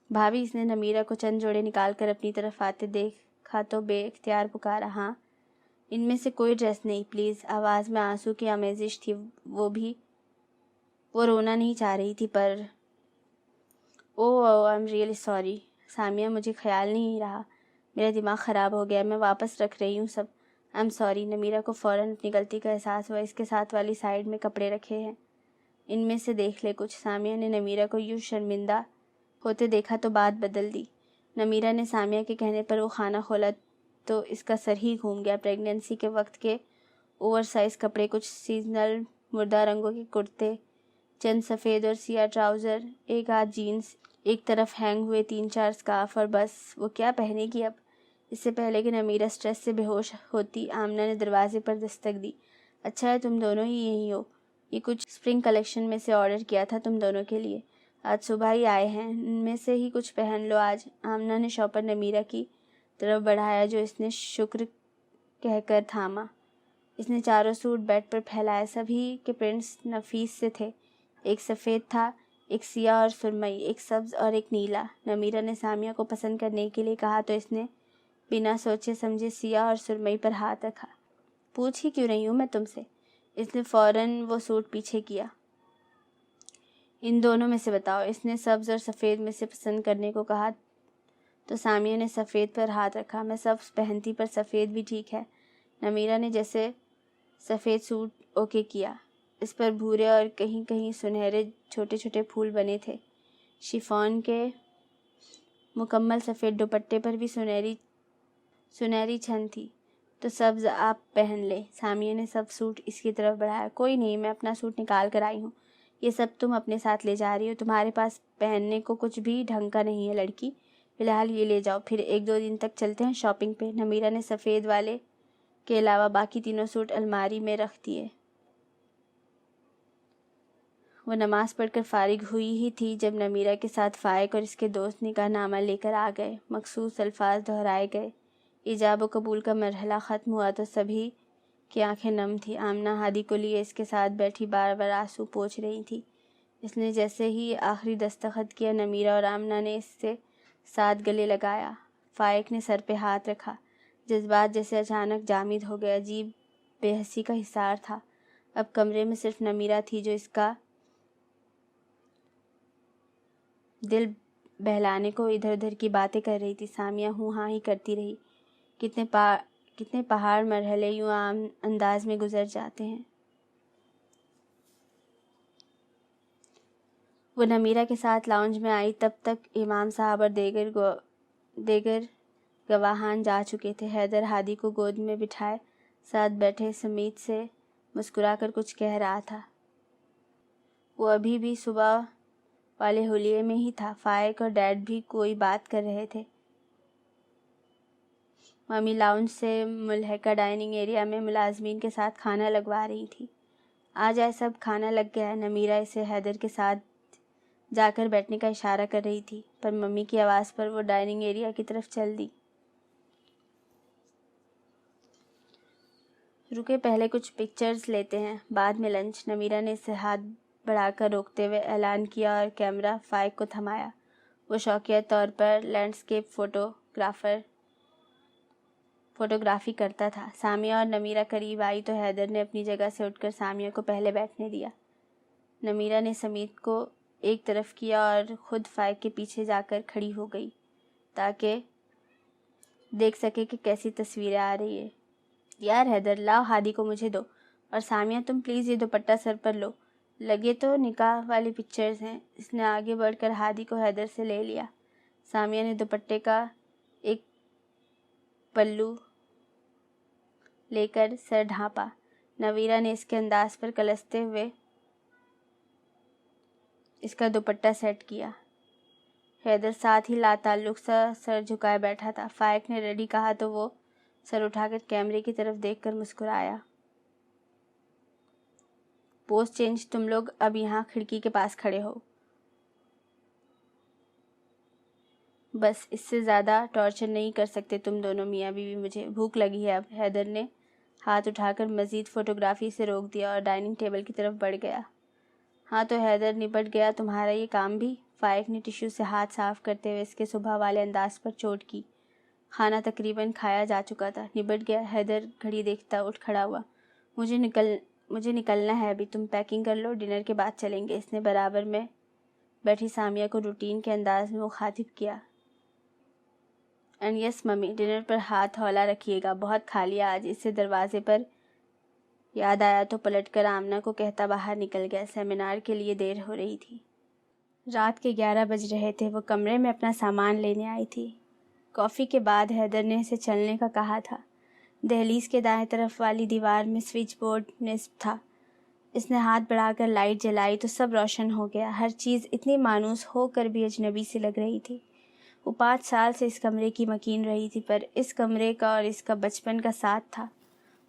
Speaker 1: بھابھی، اس نے نمیرہ کو چند جوڑے نکال کر اپنی طرف آتے دیکھا تو بے اختیار پکارا، ہاں ان میں سے کوئی ڈریس نہیں پلیز۔ آواز میں آنسو کی آمیزش تھی۔ وہ رونا نہیں چاہ رہی تھی پر I am really sorry Samiya, مجھے خیال نہیں رہا، میرا دماغ خراب ہو گیا، میں واپس رکھ رہی ہوں سب، آئی ایم سوری۔ نمیرہ کو فوراً اپنی غلطی کا احساس ہوا۔ اس کے ساتھ والی سائیڈ میں کپڑے رکھے ہیں، ان میں سے دیکھ لے کچھ۔ سامیہ نے نمیرہ کو یوں شرمندہ ہوتے دیکھا تو بات بدل دی۔ نمیرہ نے سامیہ کے کہنے پر وہ خانہ کھولا تو اس کا سر ہی گھوم گیا۔ پریگننسی کے وقت کے اوور سائز کپڑے، کچھ سیزنل مردہ رنگوں کے کرتے، چند سفید اور سیاہ ٹراؤزر، ایک آدھ جینز، ایک طرف ہینگ ہوئے 3-4 اسکارف، اور بس وہ کیا پہنے گی اب۔ اس سے پہلے کہ نمیرہ سٹریس سے بے ہوش ہوتی، آمنہ نے دروازے پر دستک دی۔ اچھا ہے تم دونوں ہی یہیں ہو، یہ کچھ اسپرنگ کلیکشن میں سے آرڈر کیا تھا تم دونوں کے لیے، آج صبح ہی آئے ہیں، ان میں سے ہی کچھ پہن لو آج۔ آمنہ نے شاپر نمیرہ کی طرف بڑھایا جو اس نے شکر کہہ کر تھاما۔ اس نے چاروں سوٹ بیڈ پر پھیلائے، سبھی کے پرنٹس نفیس سے تھے، ایک سفید تھا، ایک سیاہ اور سرمئی، ایک سبز اور ایک نیلا۔ نمیرہ نے سامیہ کو پسند کرنے کے لیے کہا تو اس نے بنا سوچے سمجھے سیاہ اور سرمئی پر ہاتھ رکھا۔ پوچھ ہی کیوں رہی ہوں میں تم سے۔ اس نے فوراً وہ سوٹ پیچھے کیا۔ ان دونوں میں سے بتاؤ۔ اس نے سبز اور سفید میں سے پسند کرنے کو کہا تو سامیہ نے سفید پر ہاتھ رکھا۔ میں سبز پہنتی پر سفید بھی ٹھیک ہے۔ نمیرہ نے جیسے سفید سوٹ اوکے کیا۔ اس پر بھورے اور کہیں کہیں سنہرے چھوٹے چھوٹے پھول بنے تھے۔ شفون کے مکمل سفید دوپٹے پر بھی سنہری چھن تھی۔ تو سبز آپ پہن لیں۔ سامیہ نے سب سوٹ اس کی طرف بڑھایا۔ کوئی نہیں، میں اپنا سوٹ نکال کر آئی ہوں، یہ سب تم اپنے ساتھ لے جا رہی ہو، تمہارے پاس پہننے کو کچھ بھی ڈھنگ کا نہیں ہے لڑکی، فی الحال یہ لے جاؤ، پھر 1-2 دن تک چلتے ہیں شاپنگ پہ۔ نمیرہ نے سفید والے کے علاوہ باقی تینوں سوٹ الماری میں رکھ دیے۔ وہ نماز پڑھ کر فارغ ہوئی ہی تھی جب نمیرہ کے ساتھ فائق اور اس کے دوست نکاح نامہ لے کر آ گئے۔ مخصوص الفاظ دہرائے گئے۔ ایجاب و قبول کا مرحلہ ختم ہوا تو سبھی کی آنکھیں نم تھیں۔ آمنہ ہادی کو لیے اس کے ساتھ بیٹھی بار بار آنسو پوچھ رہی تھی۔ اس نے جیسے ہی آخری دستخط کیا، نمیرہ اور آمنہ نے اس سے ساتھ گلے لگایا۔ فائق نے سر پہ ہاتھ رکھا۔ جذبات جیسے اچانک جامد ہو گئے۔ عجیب بے حسی کا حصار تھا۔ اب کمرے میں صرف نمیرہ تھی جو اس کا دل بہلانے کو ادھر ادھر کی باتیں کر رہی تھی۔ سامیہ ہوں ہاں ہی کرتی رہی۔ کتنے پہاڑ مرحلے یوں عام انداز میں گزر جاتے ہیں۔ وہ نمیرہ کے ساتھ لاؤنج میں آئی تب تک امام صاحب اور دیگر گواہان جا چکے تھے۔ حیدر ہادی کو گود میں بٹھائے ساتھ بیٹھے سمیت سے مسکرا کر کچھ کہہ رہا تھا۔ وہ ابھی بھی صبح والے حلیے میں ہی تھا۔ فائق اور ڈیڈ بھی کوئی بات کر رہے تھے۔ ممی لاؤنج سے ملحقہ ڈائننگ ایریا میں ملازمین کے ساتھ کھانا لگوا رہی تھی۔ آ جائے سب، کھانا لگ گیا ہے۔ نمیرہ اسے حیدر کے ساتھ جا کر بیٹھنے کا اشارہ کر رہی تھی، پر ممی کی آواز پر وہ ڈائننگ ایریا کی طرف چل دی۔ رکے، پہلے کچھ پکچرز لیتے ہیں، بعد میں لنچ۔ نمیرہ نے اسے ہاتھ بڑھا کر روکتے ہوئے اعلان کیا اور کیمرہ فائق کو تھمایا۔ وہ شوقیہ طور پر لینڈسکیپ فوٹوگرافی کرتا تھا۔ سامیہ اور نمیرہ قریب آئی تو حیدر نے اپنی جگہ سے اٹھ کر سامیہ کو پہلے بیٹھنے دیا۔ نمیرہ نے سمیت کو ایک طرف کیا اور خود فائق کے پیچھے جا کر کھڑی ہو گئی تاکہ دیکھ سکے کہ کیسی تصویریں آ رہی ہیں۔ یار حیدر، لاؤ ہادی کو مجھے دو، اور سامیہ تم پلیز یہ دوپٹہ سر پر لو، لگے تو نکاح والی پکچرز ہیں۔ اس نے آگے بڑھ کر ہادی کو حیدر سے لے لیا۔ سامیہ نے دوپٹے کا ایک پلو لے کر سر ڈھانپا۔ نمیرہ نے اس کے انداز پر کلستے ہوئے اس کا دوپٹہ سیٹ کیا۔ حیدر ساتھ ہی لا تعلق سا سر جھکائے بیٹھا تھا۔ فائق نے ریڈی کہا تو وہ سر اٹھا کر کیمرے کی طرف دیکھ کر مسکرایا۔ پوز چینج، تم لوگ اب یہاں کھڑکی کے پاس کھڑے ہو۔ بس اس سے زیادہ ٹارچر نہیں کر سکتے تم دونوں میاں بیوی، مجھے بھوک لگی ہے اب۔ حیدر نے ہاتھ اٹھا کر مزید فوٹوگرافی سے روک دیا اور ڈائننگ ٹیبل کی طرف بڑھ گیا۔ ہاں تو حیدر، نبٹ گیا تمہارا یہ کام بھی؟ فائق نے ٹشو سے ہاتھ صاف کرتے ہوئے اس کے صبح والے انداز پر چوٹ کی۔ کھانا تقریباً کھایا جا چکا تھا۔ نبٹ گیا؟ حیدر گھڑی دیکھتا اٹھ کھڑا ہوا۔ مجھے نکلنا ہے ابھی، تم پیکنگ کر لو، ڈنر کے بعد چلیں گے۔ اس نے برابر میں بیٹھی سامیہ کو روٹین کے انداز میں مخاطب کیا۔ اینڈ یس ممی، ڈنر پر ہاتھ ہولا رکھیے گا، بہت کھا لیا آج۔ اسے دروازے پر یاد آیا تو پلٹ کر آمنہ کو کہتا باہر نکل گیا۔ سیمینار کے لیے دیر ہو رہی تھی۔ رات کے 11 بج رہے تھے۔ وہ کمرے میں اپنا سامان لینے آئی تھی۔ کافی کے بعد حیدر نے اسے چلنے کا کہا تھا۔ دہلیز کے دائیں طرف والی دیوار میں سوئچ بورڈ نصب تھا۔ اس نے ہاتھ بڑھا کر لائٹ جلائی تو سب روشن ہو گیا۔ ہر چیز اتنی مانوس ہو کر بھی اجنبی سی لگ رہی تھی۔ وہ 5 سال سے اس کمرے کی مکین رہی تھی، پر اس کمرے کا اور اس کا بچپن کا ساتھ تھا۔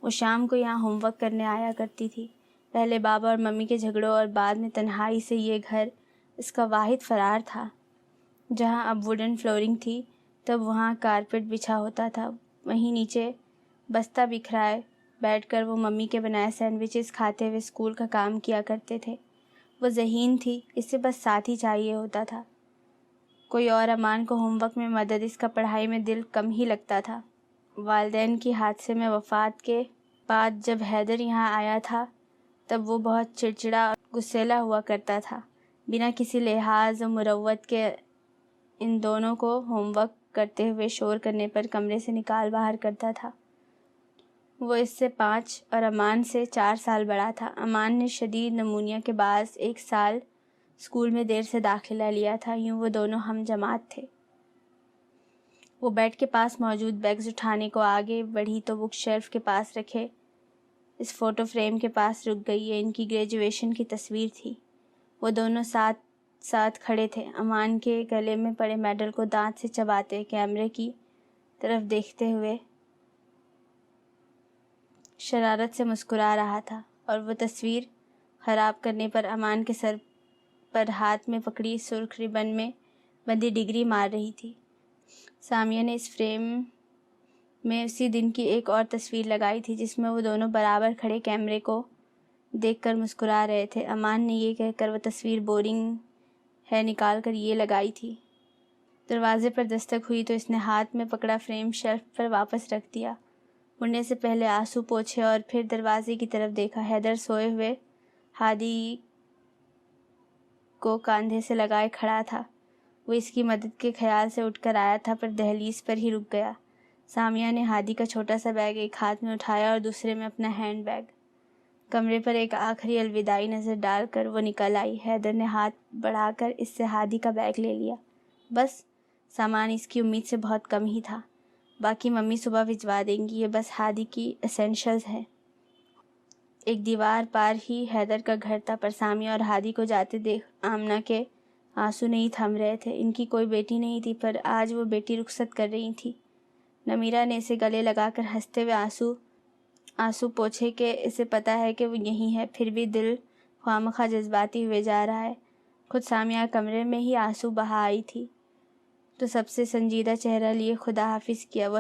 Speaker 1: وہ شام کو یہاں ہوم ورک کرنے آیا کرتی تھی۔ پہلے بابا اور ممی کے جھگڑوں اور بعد میں تنہائی سے یہ گھر اس کا واحد فرار تھا۔ جہاں اب ووڈن فلورنگ تھی، تب وہاں کارپیٹ بچھا ہوتا تھا۔ وہیں نیچے بستہ بکھرائے بیٹھ کر وہ ممی کے بنائے سینڈوچز کھاتے ہوئے اسکول کا کام کیا کرتے تھے۔ وہ ذہین تھی، اسے بس ساتھی چاہیے ہوتا تھا کوئی اور۔ امان کو ہوم ورک میں مدد، اس کا پڑھائی میں دل کم ہی لگتا تھا۔ والدین کی حادثے میں وفات کے بعد جب حیدر یہاں آیا تھا تب وہ بہت چڑچڑا اور غصیلا ہوا کرتا تھا۔ بنا کسی لحاظ و مروت کے ان دونوں کو ہوم ورک کرتے ہوئے شور کرنے پر کمرے سے نکال باہر کرتا تھا۔ وہ اس سے 5 اور امان سے 4 سال بڑا تھا۔ امان نے شدید نمونیا کے باعث 1 سال اسکول میں دیر سے داخلہ لیا تھا۔ یوں وہ دونوں ہم جماعت تھے۔ وہ بیڈ کے پاس موجود بیگز اٹھانے کو آگے بڑھی تو بک شیلف کے پاس رکھے اس فوٹو فریم کے پاس رک گئی۔ یہ ان کی گریجویشن کی تصویر تھی۔ وہ دونوں ساتھ ساتھ کھڑے تھے، امان کے گلے میں پڑے میڈل کو دانت سے چباتے، کیمرے کی طرف دیکھتے ہوئے شرارت سے مسکرا رہا تھا، اور وہ تصویر خراب کرنے پر امان کے سر پر ہاتھ میں پکڑی سرخ ربن میں بندی ڈگری مار رہی تھی۔ سامیہ نے اس فریم میں اسی دن کی ایک اور تصویر لگائی تھی جس میں وہ دونوں برابر کھڑے کیمرے کو دیکھ کر مسکرا رہے تھے۔ امان نے یہ کہہ کر وہ تصویر بورنگ ہے نکال کر یہ لگائی تھی۔ دروازے پر دستک ہوئی تو اس نے ہاتھ میں پکڑا فریم شیلف پر واپس رکھ دیا۔ مڑنے سے پہلے آنسو پوچھے اور پھر دروازے کی طرف دیکھا۔ حیدر سوئے ہوئے ہادی کو کاندھے سے لگائے کھڑا تھا۔ وہ اس کی مدد کے خیال سے اٹھ کر آیا تھا پر دہلیز پر ہی رک گیا۔ سامیہ نے ہادی کا چھوٹا سا بیگ ایک ہاتھ میں اٹھایا اور دوسرے میں اپنا ہینڈ بیگ۔ کمرے پر ایک آخری الوداعی نظر ڈال کر وہ نکل آئی۔ حیدر نے ہاتھ بڑھا کر اس سے ہادی کا بیگ لے لیا۔ بس سامان اس کی امید سے بہت کم ہی تھا۔ باقی ممی صبح بھجوا دیں گی، یہ بس ہادی کی اسینشلز ہیں۔ ایک دیوار پار ہی حیدر کا گھر تھا پر سامیہ اور ہادی کو جاتے دیکھ آمنہ کے آنسو نہیں تھم رہے تھے۔ ان کی کوئی بیٹی نہیں تھی پر آج وہ بیٹی رخصت کر رہی تھی۔ نمیرہ نے اسے گلے لگا کر ہنستے ہوئے آنسو پوچھے کہ اسے پتا ہے کہ وہ یہیں ہے پھر بھی دل خواہ جذباتی ہوئے جا رہا ہے۔ خود سامیہ کمرے میں ہی آنسو بہا آئی تھی تو سب سے سنجیدہ چہرہ لیے خدا حافظ کیا۔ وہ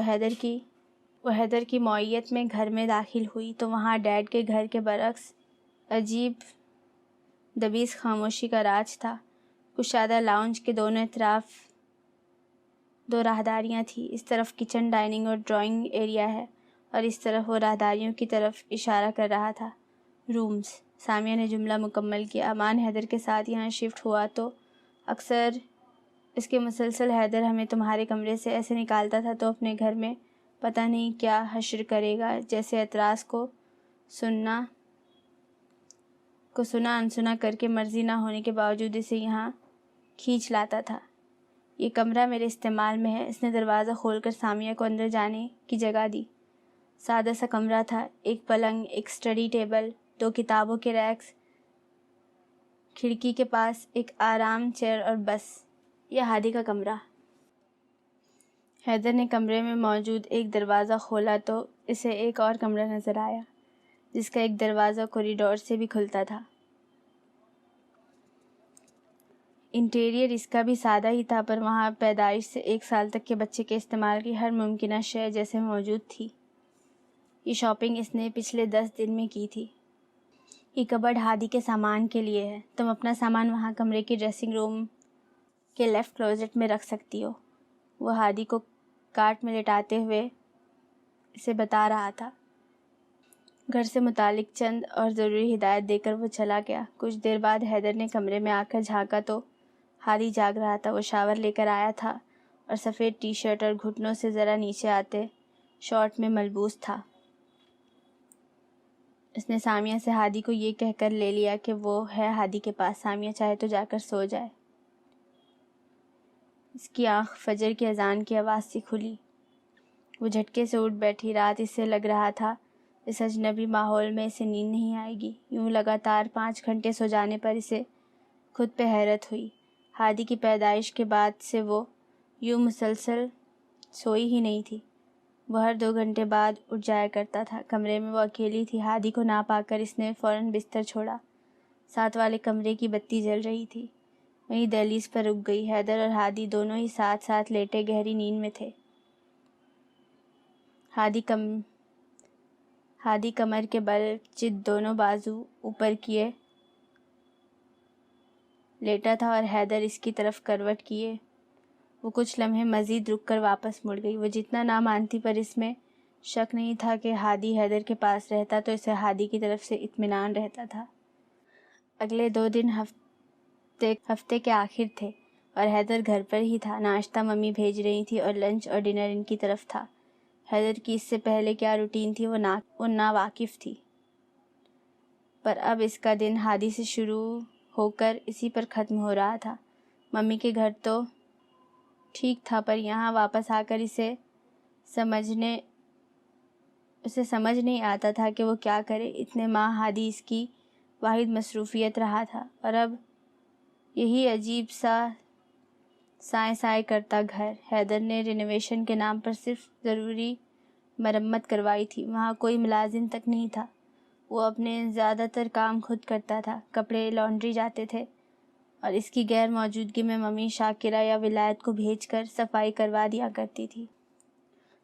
Speaker 1: حیدر کی معیت میں گھر میں داخل ہوئی تو وہاں ڈیڈ کے گھر کے برعکس عجیب دبیس خاموشی کا راج تھا۔ کشادہ لاؤنج کے دونوں اطراف 2 راہداریاں تھیں۔ اس طرف کچن، ڈائننگ اور ڈرائنگ ایریا ہے اور اس طرف وہ راہداریوں کی طرف اشارہ کر رہا تھا۔ رومز، سامیہ نے جملہ مکمل کیا۔ امان حیدر کے ساتھ یہاں شفٹ ہوا تو اکثر اس کے مسلسل حیدر ہمیں تمہارے کمرے سے ایسے نکالتا تھا تو اپنے گھر میں پتہ نہیں کیا حشر کرے گا جیسے اعتراض کو سنا انسنا کر کے مرضی نہ ہونے کے باوجود اسے یہاں کھینچ لاتا تھا۔ یہ کمرہ میرے استعمال میں ہے۔ اس نے دروازہ کھول کر سامیہ کو اندر جانے کی جگہ دی۔ سادہ سا کمرہ تھا، ایک پلنگ، ایک اسٹڈی ٹیبل، 2 کتابوں کے ریکس، کھڑکی کے پاس ایک آرام چیئر اور بس۔ یہ ہادی کا کمرہ۔ حیدر نے کمرے میں موجود ایک دروازہ کھولا تو اسے ایک اور کمرہ نظر آیا جس کا ایک دروازہ کوریڈور سے بھی کھلتا تھا۔ انٹیریئر اس کا بھی سادہ ہی تھا پر وہاں پیدائش سے 1 سال تک کے بچے کے استعمال کی ہر ممکنہ شے جیسے موجود تھی۔ یہ شاپنگ اس نے پچھلے 10 دن میں کی تھی۔ یہ کبرڈ ہادی کے سامان کے لیے ہے۔ تم اپنا سامان وہاں کمرے کی ڈریسنگ روم کے لیفٹ کلوزٹ میں رکھ سکتی ہو۔ وہ ہادی کو کارٹ میں لٹاتے ہوئے اسے بتا رہا تھا۔ گھر سے متعلق چند اور ضروری ہدایت دے کر وہ چلا گیا۔ کچھ دیر بعد حیدر نے کمرے میں آ کر جھانکا تو ہادی جاگ رہا تھا۔ وہ شاور لے کر آیا تھا اور سفید ٹی شرٹ اور گھٹنوں سے ذرا نیچے آتے شارٹ میں ملبوس تھا۔ اس نے سامیہ سے ہادی کو یہ کہہ کر لے لیا کہ وہ ہے ہادی کے پاس، سامیہ چاہے تو جا کر سو جائے۔ اس کی آنکھ فجر کی اذان کی آواز سے کھلی۔ وہ جھٹکے سے اٹھ بیٹھی۔ رات اسے لگ رہا تھا اس اجنبی ماحول میں اسے نیند نہیں آئے گی۔ یوں لگاتار 5 گھنٹے سو جانے پر اسے خود پہ حیرت ہوئی۔ ہادی کی پیدائش کے بعد سے وہ یوں مسلسل سوئی ہی نہیں تھی۔ وہ ہر 2 گھنٹے بعد اٹھ جایا کرتا تھا۔ کمرے میں وہ اکیلی تھی۔ ہادی کو نہ پا کر اس نے فوراً بستر چھوڑا۔ ساتھ والے کمرے کی بتی جل رہی تھی۔ وہیں دہلیز پر رک گئی۔ حیدر اور ہادی دونوں ہی ساتھ ساتھ لیٹے گہری نیند میں تھے۔ ہادی کمر کے بل چت دونوں بازو اوپر کیے لیٹا تھا اور حیدر اس کی طرف کروٹ کیے۔ وہ کچھ لمحے مزید رک کر واپس مڑ گئی۔ وہ جتنا نہ مانتی پر اس میں شک نہیں تھا کہ ہادی حیدر کے پاس رہتا تو اسے ہادی کی طرف سے اطمینان رہتا تھا۔ اگلے 2 دن ہفتے کے آخر تھے اور حیدر گھر پر ہی تھا۔ ناشتہ ممی بھیج رہی تھی اور لنچ اور ڈنر ان کی طرف تھا۔ حیدر کی اس سے پہلے کیا روٹین تھی وہ ناواقف تھی، پر اب اس کا دن ہادی سے شروع ہو کر اسی پر ختم ہو رہا تھا۔ ممی کے گھر تو ٹھیک تھا پر یہاں واپس آ کر اسے سمجھ نہیں آتا تھا کہ وہ کیا کرے۔ اتنے ماہ ہادی اس کی واحد مصروفیت رہا تھا اور اب یہی عجیب سا سائیں کرتا گھر۔ حیدر نے رینوویشن کے نام پر صرف ضروری مرمت کروائی تھی۔ وہاں کوئی ملازم تک نہیں تھا۔ وہ اپنے زیادہ تر کام خود کرتا تھا۔ کپڑے لانڈری جاتے تھے اور اس کی غیر موجودگی میں ممی شاکرہ یا ولایت کو بھیج کر صفائی کروا دیا کرتی تھی۔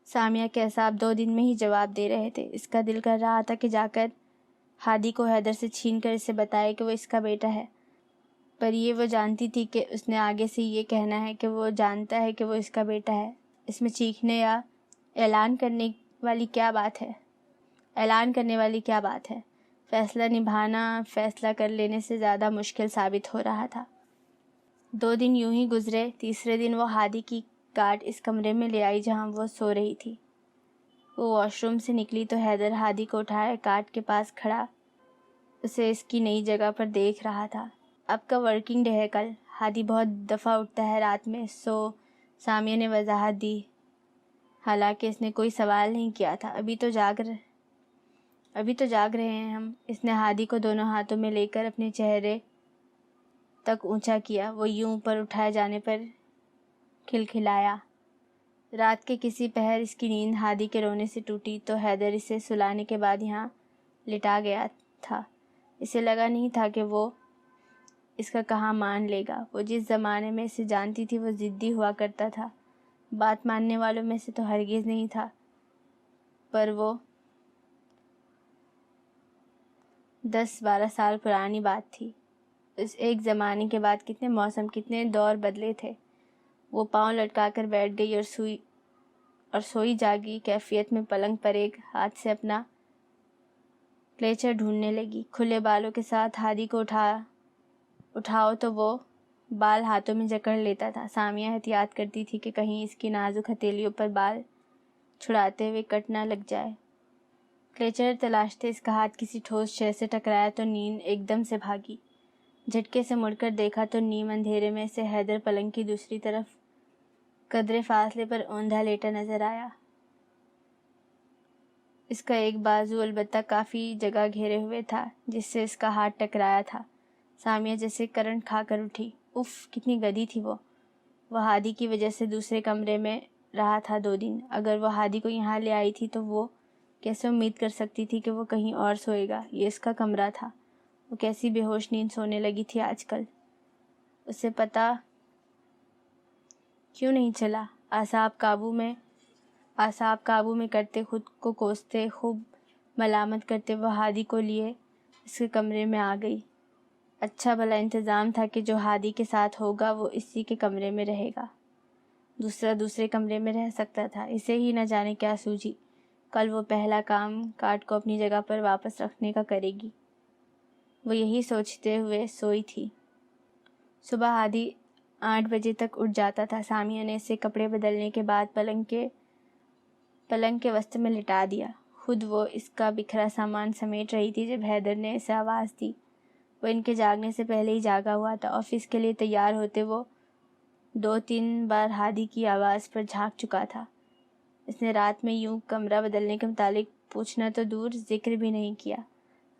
Speaker 1: سامیہ کے اعصاب 2 دن میں ہی جواب دے رہے تھے۔ اس کا دل کر رہا تھا کہ جا کر ہادی کو حیدر سے چھین کر اسے بتائے کہ وہ اس کا بیٹا ہے، پر یہ وہ جانتی تھی کہ اس نے آگے سے یہ کہنا ہے کہ وہ جانتا ہے کہ وہ اس کا بیٹا ہے۔ اس میں چیخنے یا اعلان کرنے والی کیا بات ہے؟ فیصلہ نبھانا فیصلہ کر لینے سے زیادہ مشکل ثابت ہو رہا تھا۔ 2 دن یوں ہی گزرے۔ تیسرے دن وہ ہادی کی کاٹ اس کمرے میں لے آئی جہاں وہ سو رہی تھی۔ وہ واش روم سے نکلی تو حیدر ہادی کو اٹھائے کاٹ کے پاس کھڑا اسے اس کی نئی جگہ پر دیکھ رہا تھا۔ اب کا ورکنگ ڈے ہے کل، ہادی بہت دفعہ اٹھتا ہے رات میں، سامیہ نے وضاحت دی، حالانکہ اس نے کوئی سوال نہیں کیا تھا۔ ابھی تو جاگ رہے ہیں ہم۔ اس نے ہادی کو دونوں ہاتھوں میں لے کر اپنے چہرے تک اونچا کیا۔ وہ یوں اوپر اٹھائے جانے پر کھلکھلایا۔ رات کے کسی پہر اس کی نیند ہادی کے رونے سے ٹوٹی تو حیدر اسے سلانے کے بعد یہاں لٹا گیا تھا۔ اسے لگا نہیں تھا کہ وہ اس کا کہاں مان لے گا۔ وہ جس زمانے میں اسے جانتی تھی وہ ضدی ہوا کرتا تھا، بات ماننے والوں میں سے تو ہرگز نہیں تھا، پر وہ 10-12 سال پرانی بات تھی۔ اس ایک زمانے کے بعد کتنے موسم، کتنے دور بدلے تھے۔ وہ پاؤں لٹکا کر بیٹھ گئی اور سوئی جاگی کیفیت میں پلنگ پر ایک ہاتھ سے اپنا کلیچر ڈھونڈنے لگی۔ کھلے بالوں کے ساتھ ہادی کو اٹھاؤ تو وہ بال ہاتھوں میں جکڑ لیتا تھا۔ سامیہ احتیاط کرتی تھی کہ کہیں اس کی نازک ہتھیلیوں پر بال چھڑاتے ہوئے کٹ نہ لگ جائے۔ کلیچر تلاشتے اس کا ہاتھ کسی ٹھوس شے سے ٹکرایا تو نیند ایک دم سے بھاگی۔ جھٹکے سے مڑ کر دیکھا تو نیم اندھیرے میں سے حیدر پلنگ کی دوسری طرف قدرے فاصلے پر اوندا لیٹا نظر آیا۔ اس کا ایک بازو البتہ کافی جگہ گھیرے ہوئے تھا جس سے اس کا ہاتھ ٹکرایا تھا۔ سامیہ جیسے کرنٹ کھا کر اٹھی۔ اف، کتنی گدی تھی وہ ہادی کی وجہ سے دوسرے کمرے میں رہا تھا 2 دن۔ اگر وہ ہادی کو یہاں لے آئی تھی تو وہ کیسے امید کر سکتی تھی کہ وہ کہیں اور سوئے گا؟ یہ اس کا کمرہ تھا۔ وہ کیسی بے ہوش نیند سونے لگی تھی آج کل، اسے پتہ کیوں نہیں چلا؟ اعصاب قابو میں کرتے، خود کو کوستے، خوب ملامت کرتے وہ ہادی کو لیے اس کے کمرے میں آ گئی۔ اچھا بھلا انتظام تھا کہ جو ہادی کے ساتھ ہوگا وہ اسی کے کمرے میں رہے گا، دوسرے کمرے میں رہ سکتا تھا۔ اسے ہی نہ جانے کیا سوجی، کل وہ پہلا کام کاٹ کو اپنی جگہ پر واپس رکھنے کا کرے گی۔ وہ یہی سوچتے ہوئے سوئی تھی۔ صبح ہادی 8 بجے تک اٹھ جاتا تھا۔ سامیہ نے اسے کپڑے بدلنے کے بعد پلنگ کے وسط میں لٹا دیا۔ خود وہ اس کا بکھرا سامان سمیٹ رہی تھی جب حیدر نے اسے آواز دی۔ وہ ان کے جاگنے سے پہلے ہی جاگا ہوا تھا۔ آفس کے لیے تیار ہوتے وہ 2-3 بار ہادی کی آواز پر جھانک چکا تھا۔ اس نے رات میں یوں کمرہ بدلنے کے متعلق پوچھنا تو دور، ذکر بھی نہیں کیا۔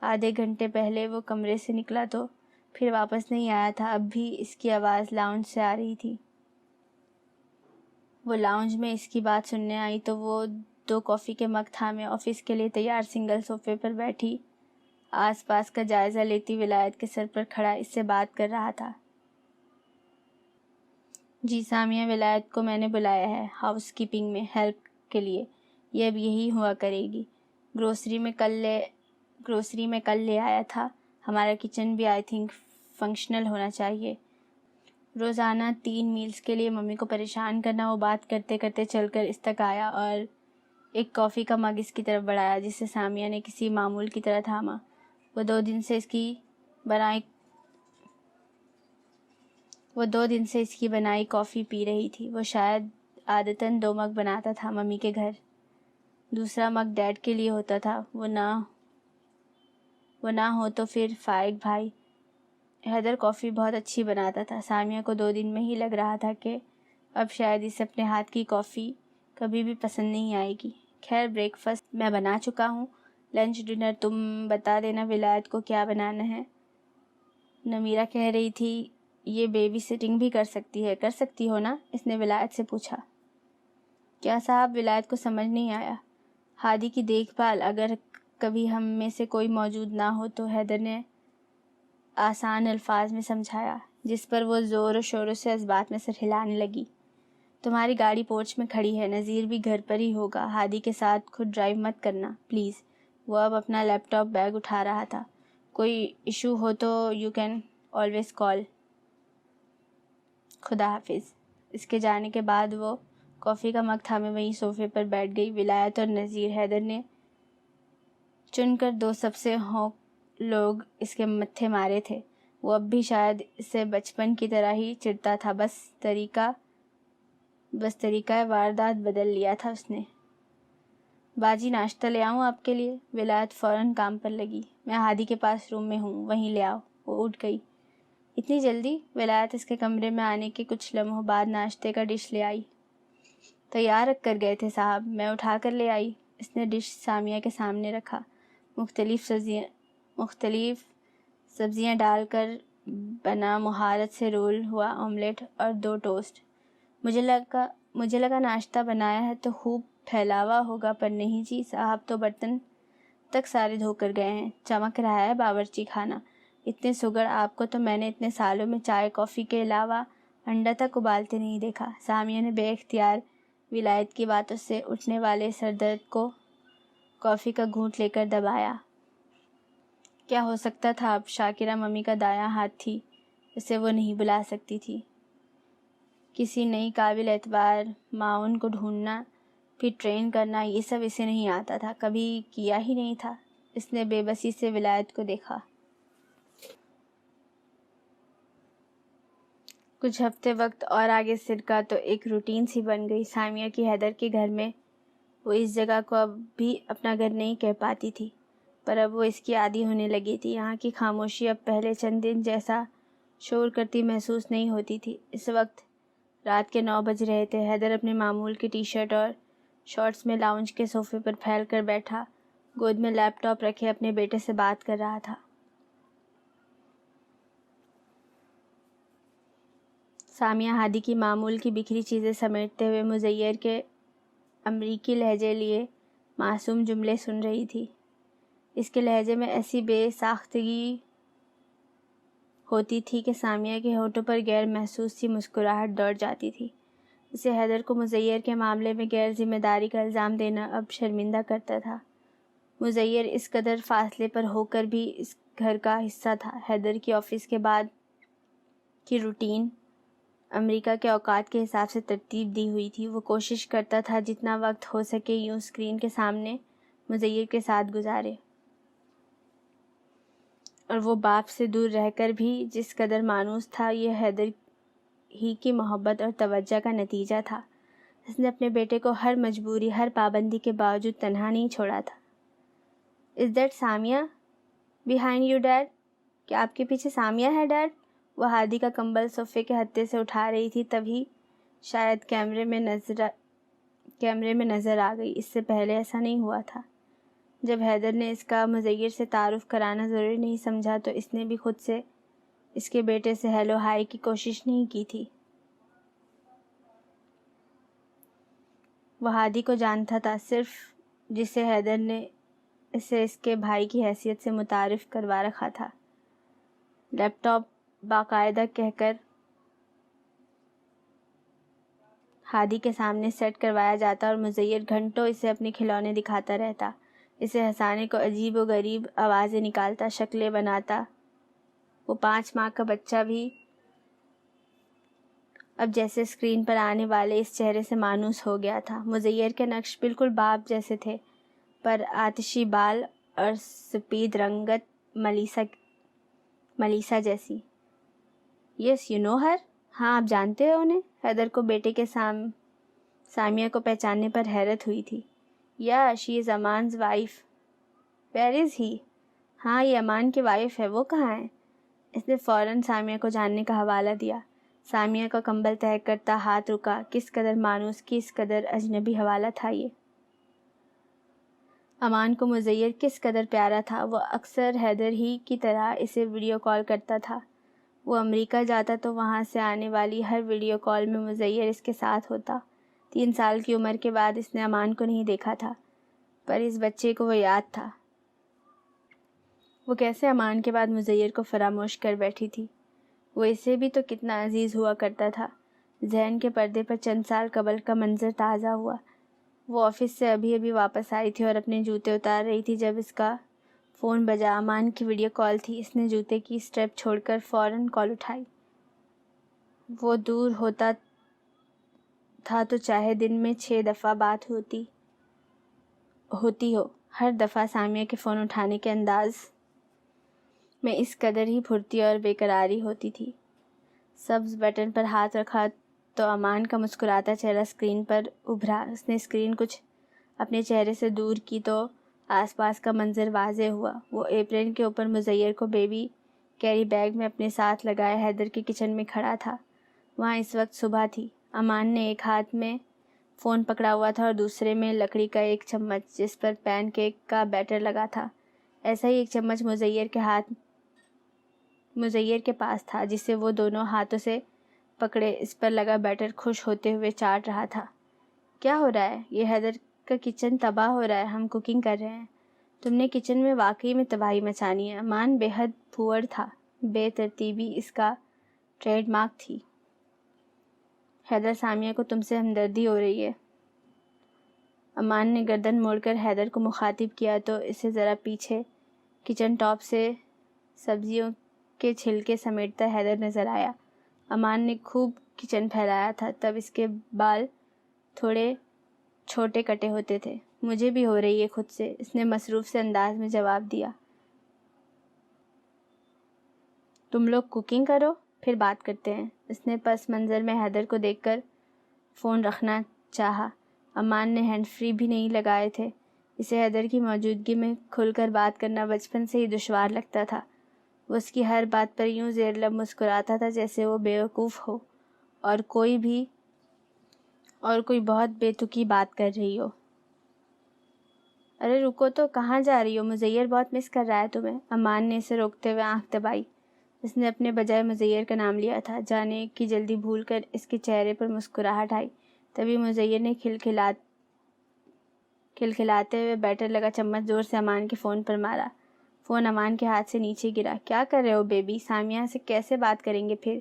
Speaker 1: آدھے گھنٹے پہلے وہ کمرے سے نکلا تو پھر واپس نہیں آیا تھا۔ اب بھی اس کی آواز لاؤنج سے آ رہی تھی۔ وہ لاؤنج میں اس کی بات سننے آئی تو وہ 2 کافی کے مگ تھامے آفس کے لیے تیار سنگل صوفے پر بیٹھی آس پاس کا جائزہ لیتی ولایت کے سر پر کھڑا اس سے بات کر رہا تھا۔ جی سامیہ، ولایت کو میں نے بلایا ہے ہاؤس کیپنگ میں ہیلپ کے لیے، یہ اب یہی ہوا کرے گی۔ گروسری میں کل لے آیا تھا۔ ہمارا کچن بھی آئی تھنک فنکشنل ہونا چاہیے۔ روزانہ 3 میلز کے لیے ممی کو پریشان کرنا۔ وہ بات کرتے کرتے چل کر اس تک آیا اور ایک کافی کا مگ اس کی طرف بڑھایا جسے سامیہ نے کسی معمول کی طرح تھاما۔ وہ 2 دن سے اس کی بنائی کافی پی رہی تھی۔ وہ شاید عادتاً 2 مگ بناتا تھا ممی کے گھر، دوسرا مگ ڈیڈ کے لیے ہوتا تھا۔ وہ نہ ہو تو پھر فائق بھائی۔ حیدر کافی بہت اچھی بناتا تھا۔ سامیہ کو 2 دن میں ہی لگ رہا تھا کہ اب شاید اسے اپنے ہاتھ کی کافی کبھی بھی پسند نہیں آئے گی۔ خیر، بریک فاسٹ میں بنا چکا ہوں، لنچ ڈنر تم بتا دینا ولایت کو کیا بنانا ہے۔ نمیرہ کہہ رہی تھی یہ بیبی سٹنگ بھی کر سکتی ہو نا؟ اس نے ولایت سے پوچھا۔ کیا صاحب؟ ولایت کو سمجھ نہیں آیا۔ ہادی کی دیکھ بھال اگر کبھی ہم میں سے کوئی موجود نہ ہو تو حیدر نے آسان الفاظ میں سمجھایا۔ جس پر وہ زور و شوروں سے اسبات میں سر ہلانے لگی۔ تمہاری گاڑی پورچ میں کھڑی ہے، نذیر بھی گھر پر ہی ہوگا، ہادی کے ساتھ خود ڈرائیو مت کرنا پلیز۔ وہ اب اپنا لیپ ٹاپ بیگ اٹھا رہا تھا۔ کوئی ایشو ہو تو یو کین آلویز کال۔ خدا حافظ۔ اس کے جانے کے بعد وہ کافی کا مگ تھامے وہیں صوفے پر بیٹھ گئی۔ ولایت اور نذیر حیدر نے چن کر دو سب سے ہونک لوگ اس کے متھے مارے تھے۔ وہ اب بھی شاید اسے بچپن کی طرح ہی چڑھتا تھا، بس طریقہ واردات بدل لیا تھا اس نے۔ باجی ناشتہ لے آؤں آپ کے لیے؟ ولایت فوراً کام پر لگی۔ میں ہادی کے پاس روم میں ہوں، وہیں لے آؤ۔ وہ اٹھ گئی۔ اتنی جلدی؟ ولایت اس کے کمرے میں آنے کے کچھ لمحوں بعد ناشتے کا ڈش لے آئی۔ تیار رکھ کر گئے تھے صاحب، میں اٹھا کر لے آئی۔ اس نے ڈش سامیہ کے سامنے رکھا۔ مختلف سبزیاں ڈال کر بنا مہارت سے رول ہوا آملیٹ اور 2 ٹوسٹ۔ مجھے لگا ناشتہ بنایا ہے تو خوب پھیلاوا ہوگا، پر نہیں جی، صاحب تو برتن تک سارے دھو کر گئے ہیں۔ چمک رہا ہے باورچی خانہ۔ اتنے سگڑ آپ کو تو میں نے اتنے سالوں میں چائے کافی کے علاوہ انڈا تک ابالتے نہیں دیکھا۔ سامیہ نے بے اختیار ولایت کی باتوں سے اٹھنے والے سردرد کو کافی کا گھونٹ لے کر دبایا۔ کیا ہو سکتا تھا اب؟ شاکرہ ممی کا دایاں ہاتھ تھی، اسے وہ نہیں بلا سکتی تھی۔ کسی نئی قابل اعتبار معاون کو ڈھونڈنا، پھر ٹرین کرنا، یہ سب اسے نہیں آتا تھا، کبھی کیا ہی نہیں تھا۔ اس نے بے بسی سے ولایت کو دیکھا۔ کچھ ہفتے وقت اور آگے سرکا تو ایک روٹین سی بن گئی۔ سامیہ کی حیدر کے گھر میں وہ اس جگہ کو اب بھی اپنا گھر نہیں کہہ پاتی تھی، پر اب وہ اس کی عادی ہونے لگی تھی۔ یہاں کی خاموشی اب پہلے چند دن جیسا شور کرتی محسوس نہیں ہوتی تھی۔ اس وقت رات کے 9 بج رہے تھے۔ حیدر اپنے معمول کی ٹی شرٹ اور شارٹس میں لاؤنج کے صوفے پر پھیل کر بیٹھا، گود میں لیپ ٹاپ رکھے اپنے بیٹے سے بات کر رہا تھا۔ سامیہ ہادی کی معمول کی بکھری چیزیں سمیٹتے ہوئے مزیر کے امریکی لہجے لیے معصوم جملے سن رہی تھی۔ اس کے لہجے میں ایسی بے ساختگی ہوتی تھی کہ سامیہ کے ہونٹوں پر غیر محسوس سی مسکراہٹ دوڑ جاتی تھی۔ اسے حیدر کو مزیر کے معاملے میں غیر ذمہ داری کا الزام دینا اب شرمندہ کرتا تھا۔ مزیر اس قدر فاصلے پر ہو کر بھی اس گھر کا حصہ تھا۔ حیدر کی آفس کے بعد کی روٹین امریکہ کے اوقات کے حساب سے ترتیب دی ہوئی تھی۔ وہ کوشش کرتا تھا جتنا وقت ہو سکے یوں اسکرین کے سامنے مزیر کے ساتھ گزارے، اور وہ باپ سے دور رہ کر بھی جس قدر مانوس تھا، یہ حیدر ہی کی محبت اور توجہ کا نتیجہ تھا۔ اس نے اپنے بیٹے کو ہر مجبوری، ہر پابندی کے باوجود تنہا نہیں چھوڑا تھا۔ Is that Samia behind you dad? کیا آپ کے پیچھے سامیہ ہے ڈیڈ؟ وہ ہادی کا کمبل صوفے کے ہتھے سے اٹھا رہی تھی، تبھی شاید کیمرے میں نظر آ گئی۔ اس سے پہلے ایسا نہیں ہوا تھا۔ جب حیدر نے اس کا مزیر سے تعارف کرانا ضروری نہیں سمجھا تو اس نے بھی خود سے اس کے بیٹے سے ہیلو ہائی کی کوشش نہیں کی تھی۔ وہ ہادی کو جانتا تھا، صرف جسے حیدر نے اسے اس کے بھائی کی حیثیت سے متعارف کروا رکھا تھا۔ لیپ ٹاپ باقاعدہ کہہ کر ہادی کے سامنے سیٹ کروایا جاتا اور مزیر گھنٹوں اسے اپنے کھلونے دکھاتا رہتا، اسے ہنسانے کو عجیب و غریب آوازیں نکالتا، شکلیں بناتا۔ وہ 5 ماہ کا بچہ بھی اب جیسے اسکرین پر آنے والے اس چہرے سے مانوس ہو گیا تھا۔ مزیر کے نقش بالکل باپ جیسے تھے، پر آتشی بال اور سفید رنگت ملیسا جیسی۔ یس یو نو ہر؟ ہاں آپ جانتے ہو انہیں؟ حیدر کو بیٹے کے سامیہ کو پہچاننے پر حیرت ہوئی تھی۔ یا شی از امان's وائف۔ ویئر از ہی؟ ہاں یہ امان کی وائف ہے، وہ کہاں ہے؟ اس نے فوراً سامیہ کو جاننے کا حوالہ دیا۔ سامیہ کا کمبل تہہ کرتا ہاتھ رکا۔ کس قدر مانوس، کس قدر اجنبی حوالہ تھا یہ۔ امان کو مزیر کس قدر پیارا تھا۔ وہ اکثر حیدر ہی کی طرح اسے ویڈیو کال کرتا تھا۔ وہ امریکہ جاتا تو وہاں سے آنے والی ہر ویڈیو کال میں مزیر اس کے ساتھ ہوتا۔ 3 سال کی عمر کے بعد اس نے امان کو نہیں دیکھا تھا، پر اس بچے کو وہ یاد تھا۔ وہ کیسے امان کے بعد مزیر کو فراموش کر بیٹھی تھی؟ وہ اسے بھی تو کتنا عزیز ہوا کرتا تھا۔ ذہن کے پردے پر چند سال قبل کا منظر تازہ ہوا۔ وہ آفس سے ابھی ابھی واپس آئی تھی اور اپنے جوتے اتار رہی تھی جب اس کا فون بجا۔ امان کی ویڈیو کال تھی۔ اس نے جوتے کی اسٹریپ چھوڑ کر فوراً کال اٹھائی۔ وہ دور ہوتا تھا تو چاہے دن میں 6 دفعہ بات ہوتی ہو، ہر دفعہ سامیہ کے فون اٹھانے کے انداز میں اس قدر ہی پھرتی اور بے قراری ہوتی تھی۔ سبز بٹن پر ہاتھ رکھا تو امان کا مسکراتا چہرہ اسکرین پر ابھرا۔ اس نے اسکرین کچھ اپنے چہرے سے دور کی تو آس پاس کا منظر واضح ہوا۔ وہ ایپرن کے اوپر مزیر کو بیبی کیری بیگ میں اپنے ساتھ لگائے حیدر کے کچن میں کھڑا تھا۔ وہاں اس وقت صبح تھی۔ امان نے ایک ہاتھ میں فون پکڑا ہوا تھا اور دوسرے میں لکڑی کا ایک چمچ جس پر پین کیک کا بیٹر لگا تھا۔ ایسا ہی ایک چمچ مزیر کے پاس تھا جسے وہ دونوں ہاتھوں سے پکڑے اس پر لگا بیٹر خوش ہوتے ہوئے چاٹ رہا تھا۔ کیا ہو رہا ہے؟ یہ حیدر کا کچن تباہ ہو رہا ہے، ہم کوکنگ کر رہے ہیں۔ تم نے کچن میں واقعی میں تباہی مچانی ہے۔ امان بے حد پھوڑ تھا۔ بے ترتیبی اس کا ٹریڈ مارک تھی۔ حیدر، سامیہ کو تم سے ہمدردی ہو رہی ہے۔ امان نے گردن موڑ کر حیدر کو مخاطب کیا تو اسے ذرا پیچھے کچن ٹاپ سے سبزیوں کے چھلکے سمیٹتا حیدر نظر آیا۔ امان نے خوب کچن پھیلایا تھا، تب اس کے بال تھوڑے چھوٹے کٹے ہوتے تھے۔ مجھے بھی ہو رہی ہے خود سے، اس نے مصروف سے انداز میں جواب دیا۔ تم لوگ کوکنگ کرو، پھر بات کرتے ہیں۔ اس نے پس منظر میں حیدر کو دیکھ کر فون رکھنا چاہا۔ امان نے ہینڈ فری بھی نہیں لگائے تھے۔ اسے حیدر کی موجودگی میں کھل کر بات کرنا بچپن سے ہی دشوار لگتا تھا۔ وہ اس کی ہر بات پر یوں زیر لب مسکراتا تھا جیسے وہ بیوقوف ہو اور کوئی بہت بے تکی بات کر رہی ہو۔ ارے رکو تو، کہاں جا رہی ہو؟ مزیر بہت مس کر رہا ہے تمہیں۔ امان نے اسے روکتے ہوئے آنکھ دبائی۔ اس نے اپنے بجائے مزیر کا نام لیا تھا۔ جانے کی جلدی بھول کر اس کے چہرے پر مسکراہٹ آئی۔ تبھی مزیر نے کھلکھلاتے ہوئے بیٹر لگا چمچ زور سے امان کے فون پر مارا۔ فون امان کے ہاتھ سے نیچے گرا۔ کیا کر رہے ہو بیبی؟ سامیہ سے کیسے بات کریں گے پھر؟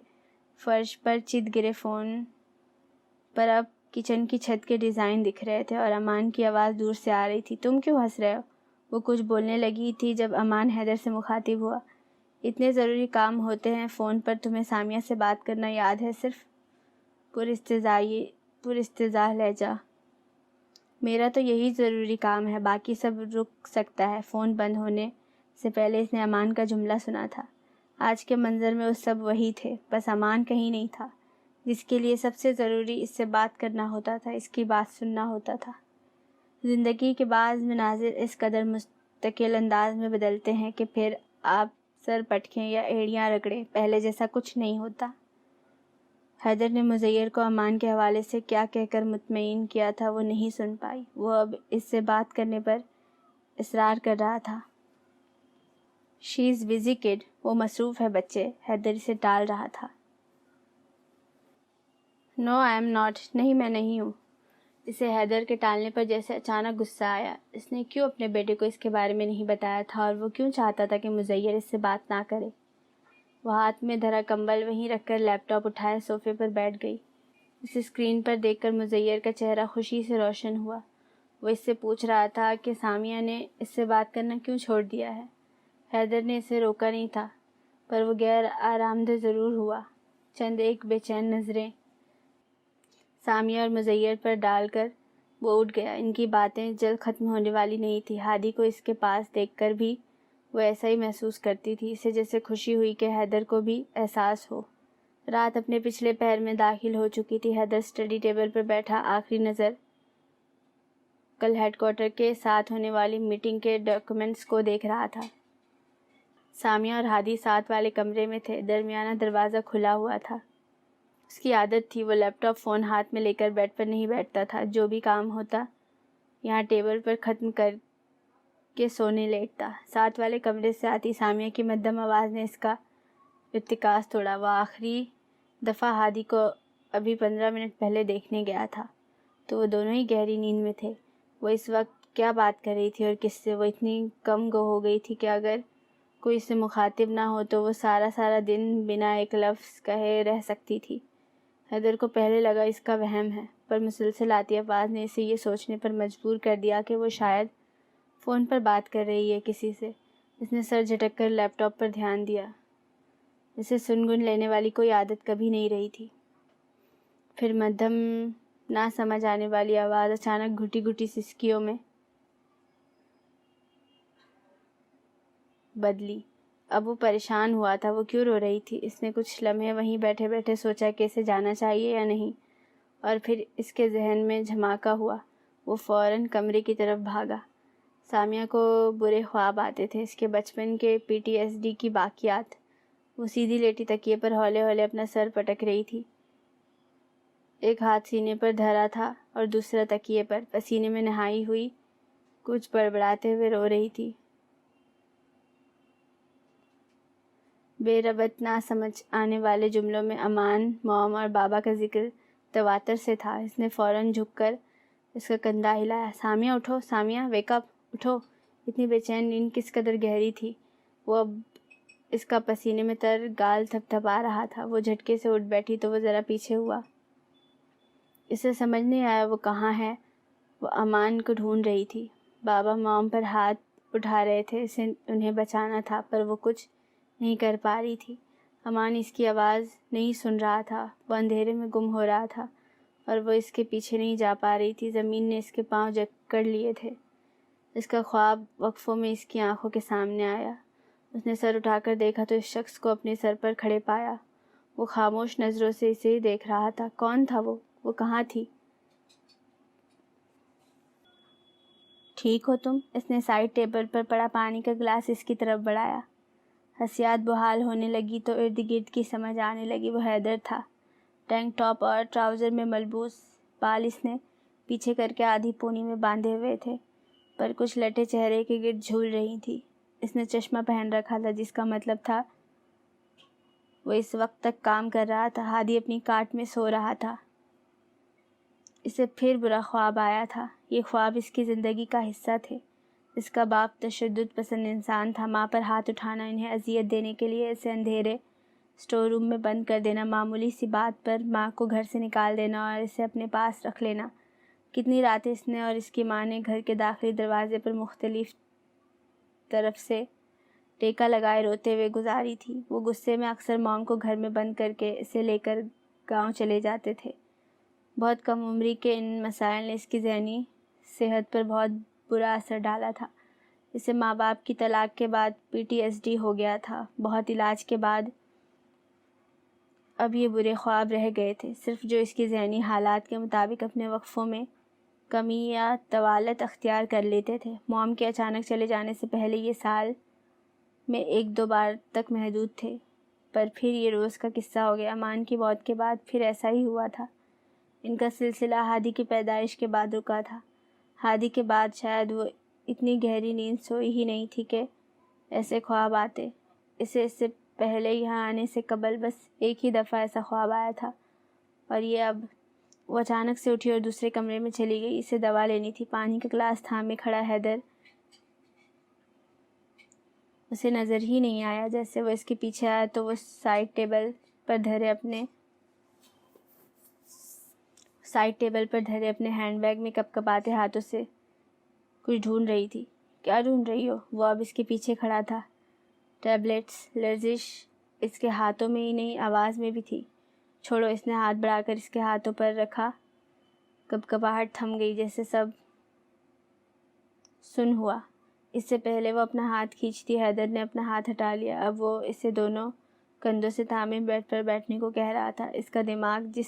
Speaker 1: فرش پر چت گرے فون پر اب کچن کی چھت کے ڈیزائن دکھ رہے تھے اور امان کی آواز دور سے آ رہی تھی۔ تم کیوں ہنس رہے ہو؟ وہ کچھ بولنے لگی تھی جب امان حیدر سے مخاطب ہوا۔ اتنے ضروری کام ہوتے ہیں فون پر، تمہیں سامیہ سے بات کرنا یاد ہے صرف؟ پراستضاء لہجہ۔ میرا تو یہی ضروری کام ہے، باقی سب رک سکتا ہے۔ فون بند ہونے سے پہلے اس نے امان کا جملہ سنا تھا۔ آج کے منظر میں وہ سب وہی تھے، بس امان کہیں نہیں تھا، جس کے لیے سب سے ضروری اس سے بات کرنا ہوتا تھا، اس کی بات سننا ہوتا تھا۔ زندگی کے بعض مناظر اس قدر مستقل انداز میں بدلتے ہیں کہ پھر آپ سر پٹکیں یا ایڑیاں رگڑیں، پہلے جیسا کچھ نہیں ہوتا۔ حیدر نے مزیر کو امان کے حوالے سے کیا کہہ کر مطمئن کیا تھا وہ نہیں سن پائی۔ وہ اب اس سے بات کرنے پر اصرار کر رہا تھا۔ شی از بزی کڈ، وہ مصروف ہے بچے۔ حیدر اسے ٹال رہا تھا۔ نو آئی ایم ناٹ، نہیں میں نہیں ہوں۔ اسے حیدر کے ٹالنے پر جیسے اچانک غصہ آیا۔ اس نے کیوں اپنے بیٹے کو اس کے بارے میں نہیں بتایا تھا اور وہ کیوں چاہتا تھا کہ مزیر اس سے بات نہ کرے؟ وہ ہاتھ میں دھرا کمبل وہیں رکھ کر لیپ ٹاپ اٹھائے صوفے پر بیٹھ گئی۔ اسے اسکرین پر دیکھ کر مزیر کا چہرہ خوشی سے روشن ہوا۔ وہ اس سے پوچھ رہا تھا کہ سامیہ نے اس سے بات کرنا کیوں چھوڑ دیا ہے۔ حیدر نے اسے روکا نہیں تھا، پر وہ غیر آرامدہ ضرور ہوا۔ چند ایک بے چین نظریں سامیہ اور مزیر پر ڈال کر وہ اٹھ گیا۔ ان کی باتیں جلد ختم ہونے والی نہیں تھی۔ ہادی کو اس کے پاس دیکھ کر بھی وہ ایسا ہی محسوس کرتی تھی۔ اسے جیسے خوشی ہوئی کہ حیدر کو بھی احساس ہو۔ رات اپنے پچھلے پہر میں داخل ہو چکی تھی۔ حیدر اسٹڈی ٹیبل پر بیٹھا آخری نظر کل ہیڈ کوارٹر کے ساتھ ہونے والی میٹنگ کے ڈاکیومنٹس کو دیکھ رہا تھا۔ سامیہ اور ہادی ساتھ والے کمرے میں تھے۔ درمیانہ دروازہ کھلا ہوا تھا۔ اس کی عادت تھی وہ لیپ ٹاپ فون ہاتھ میں لے کر بیڈ پر نہیں بیٹھتا تھا۔ جو بھی کام ہوتا یہاں ٹیبل پر ختم کر کے سونے لیٹتا۔ ساتھ والے کمرے سے آتی سامیہ کی مدھم آواز نے اس کا ارتکاز توڑا۔ وہ آخری دفعہ ہادی کو ابھی 15 منٹ پہلے دیکھنے گیا تھا تو وہ دونوں ہی گہری نیند میں تھے۔ وہ اس وقت کیا بات کر رہی تھی اور کس سے؟ وہ اتنی کم گو ہو گئی تھی کہ اگر کوئی اس سے مخاطب نہ ہو تو وہ سارا دن بنا ایک لفظ کہے رہ سکتی تھی۔ حیدر کو پہلے لگا اس کا وہم ہے، پر مسلسل آتی آواز نے اسے یہ سوچنے پر مجبور کر دیا کہ وہ شاید فون پر بات کر رہی ہے کسی سے۔ اس نے سر جھٹک کر لیپ ٹاپ پر دھیان دیا۔ اسے سنگن لینے والی کوئی عادت کبھی نہیں رہی تھی۔ پھر مدھم نہ سمجھ آنے والی آواز اچانک گھٹی گھٹی سسکیوں میں بدلی۔ اب وہ پریشان ہوا تھا، وہ کیوں رو رہی تھی؟ اس نے کچھ لمحے وہیں بیٹھے بیٹھے سوچا کہ اسے جانا چاہیے یا نہیں، اور پھر اس کے ذہن میں جھماکا ہوا۔ وہ فوراً کمرے کی طرف بھاگا۔ سامیہ کو برے خواب آتے تھے، اس کے بچپن کے PTSD کی باقیات۔ وہ سیدھی لیٹی تکیے پر ہولے ہولے اپنا سر پٹک رہی تھی۔ ایک ہاتھ سینے پر دھرا تھا اور دوسرا تکیے پر، پسینے میں نہائی ہوئی کچھ بڑبڑاتے ہوئے رو رہی تھی۔ بے ربط نہ سمجھ آنے والے جملوں میں امان، موم اور بابا کا ذکر تواتر سے تھا۔ اس نے فوراً جھک کر اس کا کندھا ہلایا۔ سامیہ اٹھو، سامیہ ویک اپ، اٹھو۔ اتنی بے چین نیند کس قدر گہری تھی۔ وہ اب اس کا پسینے میں تر گال تھپ تھپا رہا تھا۔ وہ جھٹکے سے اٹھ بیٹھی تو وہ ذرا پیچھے ہوا۔ اسے سمجھ نہیں آیا وہ کہاں ہے۔ وہ امان کو ڈھونڈ رہی تھی۔ بابا موم پر ہاتھ اٹھا رہے تھے، اسے انہیں بچانا تھا، پر وہ کچھ نہیں کر پا رہی تھی۔ امان اس کی آواز نہیں سن رہا تھا، وہ اندھیرے میں گم ہو رہا تھا اور وہ اس کے پیچھے نہیں جا پا رہی تھی۔ زمین نے اس کے پاؤں جکڑ لیے تھے۔ اس کا خواب وقفوں میں اس کی آنکھوں کے سامنے آیا۔ اس نے سر اٹھا کر دیکھا تو اس شخص کو اپنے سر پر کھڑے پایا۔ وہ خاموش نظروں سے اسے ہی دیکھ رہا تھا۔ کون تھا وہ کہاں تھی؟ ٹھیک ہو تم؟ اس نے سائڈ ٹیبل پر پڑا پانی کا گلاس اس کی طرف بڑھایا۔ حسیات بحال ہونے لگی تو ارد گرد کی سمجھ آنے لگی۔ وہ حیدر تھا۔ ٹینک ٹاپ اور ٹراؤزر میں ملبوس بال اس نے پیچھے کر کے آدھی پونی میں باندھے ہوئے تھے، پر کچھ لٹیں چہرے کے گرد جھول رہی تھی۔ اس نے چشمہ پہن رکھا تھا، جس کا مطلب تھا وہ اس وقت تک کام کر رہا تھا۔ ہادی اپنی کاٹ میں سو رہا تھا۔ اسے پھر برا خواب آیا تھا۔ یہ خواب اس کی زندگی کا حصہ تھے۔ اس کا باپ تشدد پسند انسان تھا۔ ماں پر ہاتھ اٹھانا، انہیں اذیت دینے کے لیے اسے اندھیرے اسٹور روم میں بند کر دینا، معمولی سی بات پر ماں کو گھر سے نکال دینا اور اسے اپنے پاس رکھ لینا۔ کتنی راتیں اس نے اور اس کی ماں نے گھر کے داخلی دروازے پر مختلف طرف سے ٹیکا لگائے روتے ہوئے گزاری تھی۔ وہ غصے میں اکثر موم کو گھر میں بند کر کے اسے لے کر گاؤں چلے جاتے تھے۔ بہت کم عمری کے ان مسائل نے اس کی ذہنی صحت پر بہت برا اثر ڈالا تھا۔ اسے ماں باپ کی طلاق کے بعد PTSD ہو گیا تھا۔ بہت علاج کے بعد اب یہ برے خواب رہ گئے تھے، صرف جو اس کی ذہنی حالات کے مطابق اپنے وقفوں میں کمی یا طوالت اختیار کر لیتے تھے۔ موم کے اچانک چلے جانے سے پہلے یہ سال میں 1-2 بار تک محدود تھے، پر پھر یہ روز کا قصہ ہو گیا۔ امان کی موت کے بعد پھر ایسا ہی ہوا تھا۔ ان کا سلسلہ ہادی کی پیدائش کے بعد رکا تھا۔ ہادی کے بعد شاید وہ اتنی گہری نیند سوئی ہی نہیں تھی کہ ایسے خواب آتے۔ اسے اس سے پہلے یہاں آنے سے قبل بس ایک ہی دفعہ ایسا خواب آیا تھا، اور یہ اب۔ وہ اچانک سے اٹھی اور دوسرے کمرے میں چلی گئی۔ اسے دوا لینی تھی۔ پانی کا گلاس تھامے کھڑا حیدر اسے نظر ہی نہیں آیا۔ جیسے وہ اس کے پیچھے آیا تو وہ سائڈ ٹیبل پر دھرے اپنے ہینڈ بیگ میں کپکپاتے ہاتھوں سے کچھ ڈھونڈ رہی تھی۔ کیا ڈھونڈ رہی ہو؟ وہ اب اس کے پیچھے کھڑا تھا۔ ٹیبلٹس۔ لرزش اس کے ہاتھوں میں ہی نہیں، آواز میں بھی تھی۔ چھوڑو۔ اس نے ہاتھ بڑھا کر اس کے ہاتھوں پر رکھا۔ کپکپاہٹ تھم گئی، جیسے سب سن ہوا۔ اس سے پہلے وہ اپنا ہاتھ کھینچتی، حیدر نے اپنا ہاتھ ہٹا لیا۔ اب وہ اسے دونوں کندھوں سے تھامے بیڈ پر بیٹھنے کو کہہ رہا تھا۔ اس کا دماغ جس